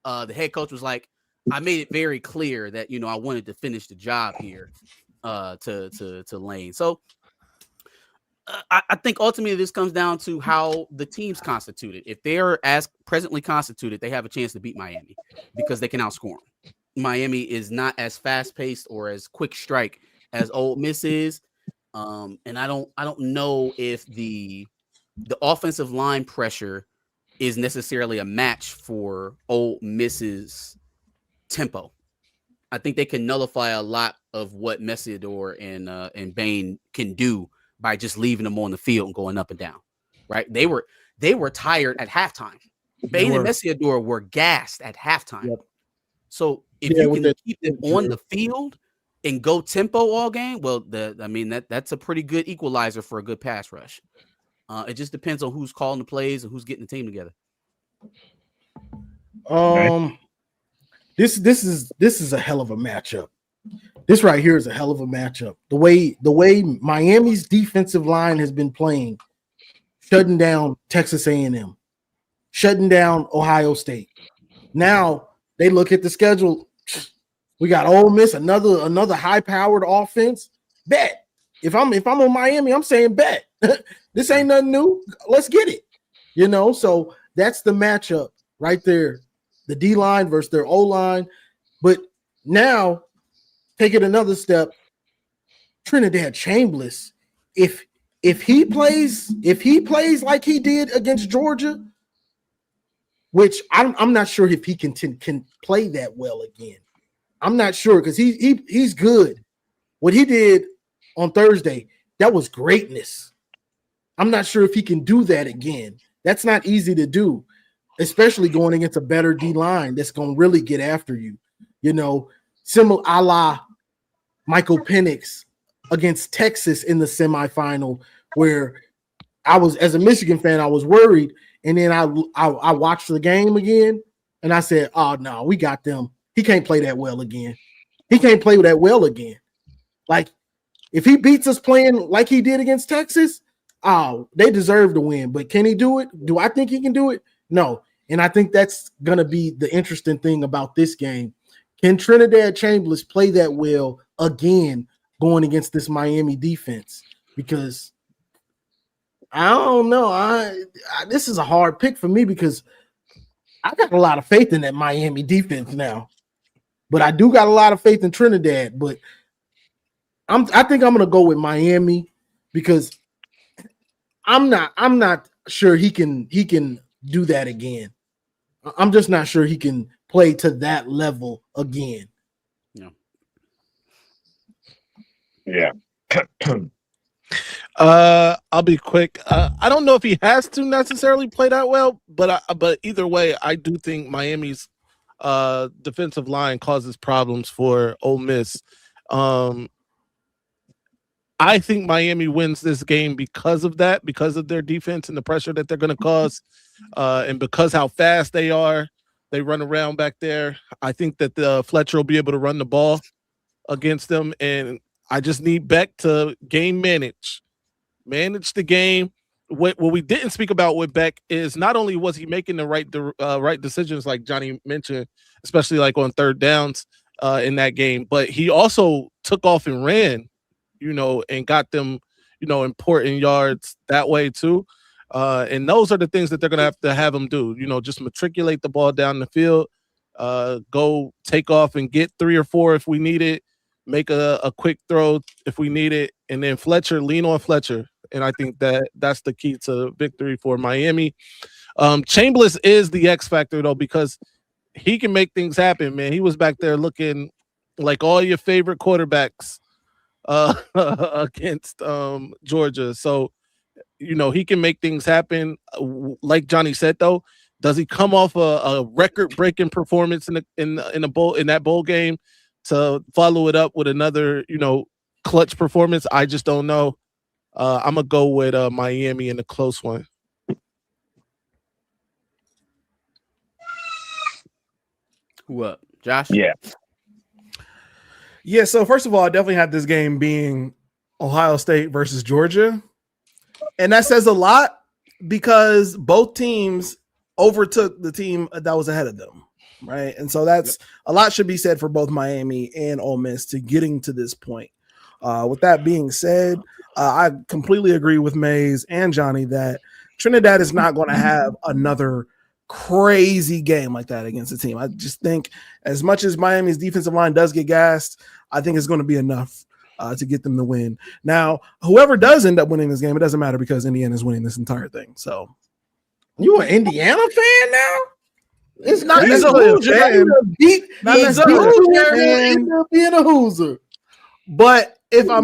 The head coach was like, I made it very clear that, I wanted to finish the job here to Lane. So I think ultimately this comes down to how the team's constituted. If they're as presently constituted, they have a chance to beat Miami because they can outscore them. Miami is not as fast-paced or as quick strike as Ole Miss is. And I don't know if the offensive line pressure is necessarily a match for Ole Miss's tempo. I think they can nullify a lot of what Messidor and Bain can do by just leaving them on the field and going up and down. Right? They were tired at halftime. Bain and Messidor were gassed at halftime. Yep. So if you can keep them on the field and go tempo all game, well, that's a pretty good equalizer for a good pass rush. It just depends on who's calling the plays and who's getting the team together. This is a hell of a matchup. This right here is a hell of a matchup. The way Miami's defensive line has been playing, shutting down Texas A&M, shutting down Ohio State. Now they look at the schedule. We got Ole Miss, another high-powered offense. Bet. If I'm on Miami, I'm saying bet. This ain't nothing new. Let's get it. So that's the matchup right there. The D-line versus their O-line. But now, take it another step. Trinidad Chambliss, if he plays like he did against Georgia, which I'm not sure if he can play that well again. I'm not sure because he's good. What he did on Thursday, that was greatness. I'm not sure if he can do that again. That's not easy to do, especially going against a better D-line that's going to really get after you. Similar a la Michael Penix against Texas in the semifinal, where as a Michigan fan, I was worried, and then I watched the game again, and I said, "Oh no, we got them. He can't play that well again. He can't play that well again. Like if he beats us playing like he did against Texas, oh, they deserve to win. But can he do it? Do I think he can do it? No. And I think that's gonna be the interesting thing about this game. Can Trinidad Chambers play that well again going against this Miami defense? Because I don't know. This is a hard pick for me because I got a lot of faith in that Miami defense now, but I do got a lot of faith in Trinidad. But I think I'm gonna go with Miami because I'm not sure he can do that again. I'm just not sure he can play to that level again. Yeah. I'll be quick. I don't know if he has to necessarily play that well, but either way, I do think Miami's defensive line causes problems for Ole Miss. I think Miami wins this game because of that, because of their defense and the pressure that they're going to cause, and because how fast they are. They run around back there. I think that Fletcher will be able to run the ball against them, and I just need Beck to game manage the game. What we didn't speak about with Beck is not only was he making the right decisions, like Johnny mentioned, especially like on third downs in that game, but he also took off and ran, and got them, important yards that way too. And those are the things that they're going to have him do, just matriculate the ball down the field, go take off and get 3 or 4 if we need it, make a quick throw if we need it. And then lean on Fletcher. And I think that's the key to victory for Miami. Chambliss is the X factor though, because he can make things happen, man. He was back there looking like all your favorite quarterbacks against Georgia. So, he can make things happen. Like Johnny said, though, does he come off a record-breaking performance in that bowl game to follow it up with another, clutch performance? I just don't know. I'm gonna go with Miami in a close one. Who up, Josh? Yeah. So first of all, I definitely have this game being Ohio State versus Georgia. And that says a lot because both teams overtook the team that was ahead of them, right? And so that's a lot should be said for both Miami and Ole Miss to getting to this point. With that being said, I completely agree with Mays and Johnny that Trinidad is not going to have another crazy game like that against the team. I just think as much as Miami's defensive line does get gassed, I think it's going to be enough to get them to win. Now, whoever does end up winning this game, it doesn't matter because Indiana's winning this entire thing. So, you an Indiana fan now? It's not He's a Hoosier fan. Being a Hoosier. But if I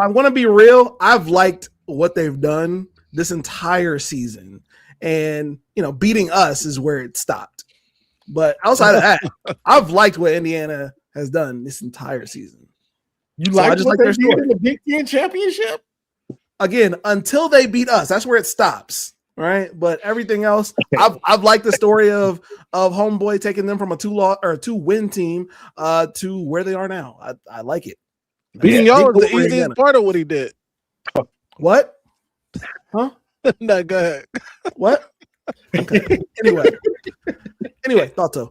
want to be real, I've liked what they've done this entire season, and beating us is where it stopped. But outside of that, I've liked what Indiana has done this entire season. You like what they did in the Big Ten championship? Again, until they beat us, that's where it stops, right? But everything else, I've liked the story of Homeboy taking them from a 2-win team to where they are now. I like it. Beating y'all was the easiest part of what he did. What? Huh? No, go ahead. What? Okay. Anyway, thought so.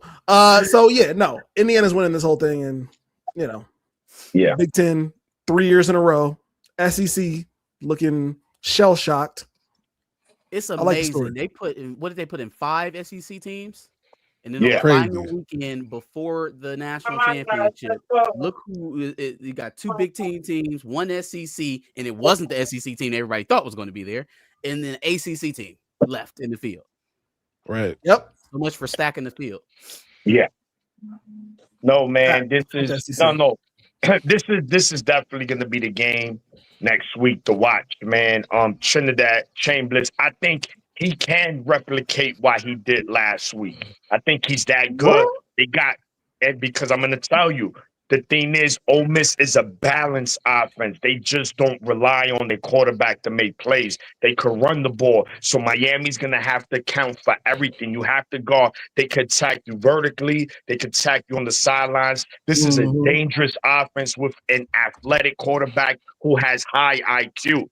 So yeah, no, Indiana's winning this whole thing, and Big Ten 3 years in a row. SEC looking shell shocked. It's amazing. They put in, what did they put in 5 SEC teams? And then the Crazy. final weekend before the national championship, look who you got 2 Big Ten teams, 1 SEC, and it wasn't the SEC team everybody thought was going to be there, and then ACC team left in the field. Right. Yep. So much for stacking the field. Yeah. No, man, this is no. This is definitely going to be the game next week to watch, man. Trinidad Chambers, I think he can replicate what he did last week. I think he's that good. They got, and because I'm going to tell you, The thing is, Ole Miss is a balanced offense. They just don't rely on their quarterback to make plays. They could run the ball. So Miami's going to have to count for everything. You have to guard. They could attack you vertically. They could attack you on the sidelines. This is a dangerous offense with an athletic quarterback who has high IQ.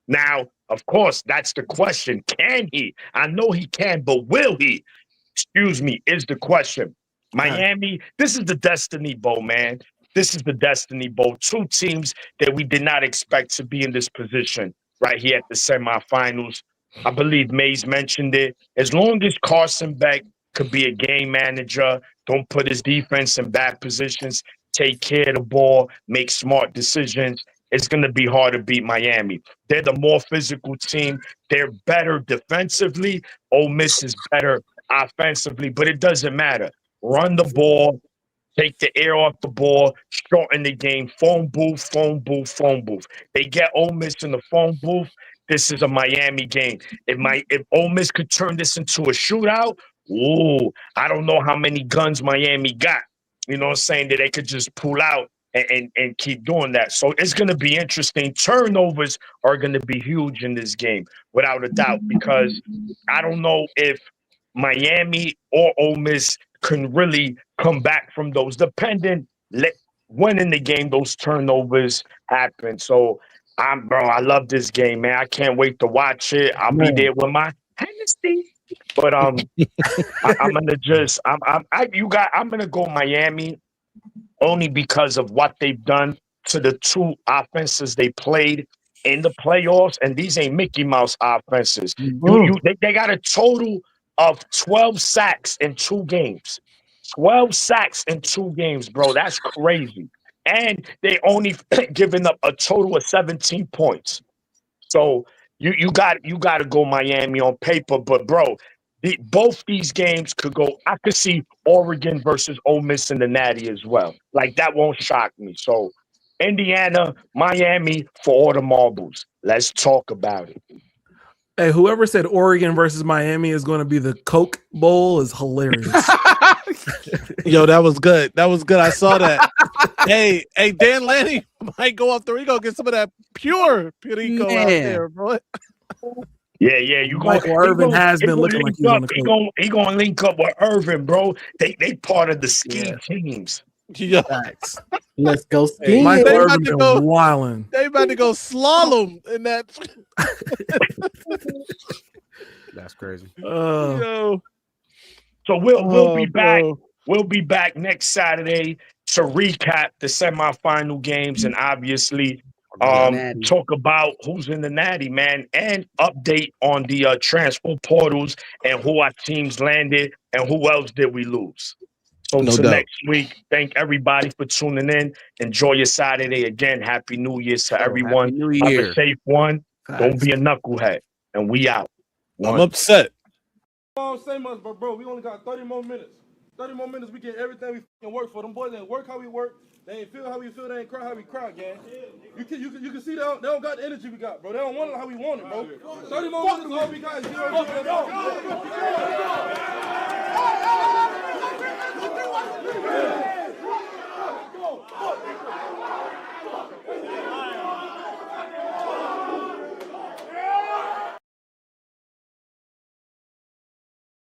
Now, of course, that's the question. Can he? I know he can, but will he? Excuse me, is the question. Miami, this is the Destiny Bowl, man. This is the Destiny Bowl. Two teams that we did not expect to be in this position right here at the semifinals. I believe Mays mentioned it. As long as Carson Beck could be a game manager, don't put his defense in bad positions, take care of the ball, make smart decisions, it's going to be hard to beat Miami. They're the more physical team. They're better defensively. Ole Miss is better offensively, but it doesn't matter. Run the ball, take the air off the ball, shorten the game. Phone booth, phone booth, phone booth. They get Ole Miss in the phone booth. This is a Miami game. If Ole Miss could turn this into a shootout, ooh, I don't know how many guns Miami got. You know what I'm saying? That they could just pull out and keep doing that. So it's going to be interesting. Turnovers are going to be huge in this game, without a doubt, because I don't know if Miami or Ole Miss can really come back from those, depending when in the game those turnovers happen. So I love this game, man. I can't wait to watch it. I'll be there with my Hennessy. But I'm gonna go Miami only because of what they've done to the two offenses they played in the playoffs, and these ain't Mickey Mouse offenses. They got a total of 12 sacks in 2 games. 12 sacks in 2 games, bro. That's crazy. And they only given up a total of 17 points. So you got to go Miami on paper, but bro, both these games could go. I could see Oregon versus Ole Miss in the Natty as well. Like, that won't shock me. So Indiana, Miami for all the marbles. Let's talk about it. Hey, whoever said Oregon versus Miami is going to be the Coke Bowl is hilarious. Yo, that was good. That was good. I saw that. hey, Dan Lanning might go off the Rico, get some of that pure Perico out there, bro. Yeah. You Michael Irvin has been looking like he's on the Coke. He gonna link up with Irvin, bro. They part of the ski teams. Yeah. Facts. Let's go skiing. Michael Irvin been wilding. They about to go slalom in that. That's crazy. Yo. So we'll be back. We'll be back next Saturday to recap the semifinal games and obviously talk about who's in the Natty, man, and update on the transfer portals and who our teams landed and who else did we lose. So next week, thank everybody for tuning in. Enjoy your Saturday. Again, Happy New Year to everyone. Happy New Year. Have a safe one. Don't be a knucklehead. And we out. I'm upset. I don't say much, but bro, we only got 30 more minutes. 30 more minutes, we get everything we can work for. Them boys ain't work how we work. They ain't feel how we feel. They ain't cry how we cry, gang. You can see they don't got the energy we got, bro. They don't want it how we want it, bro. 30 more minutes is all we got.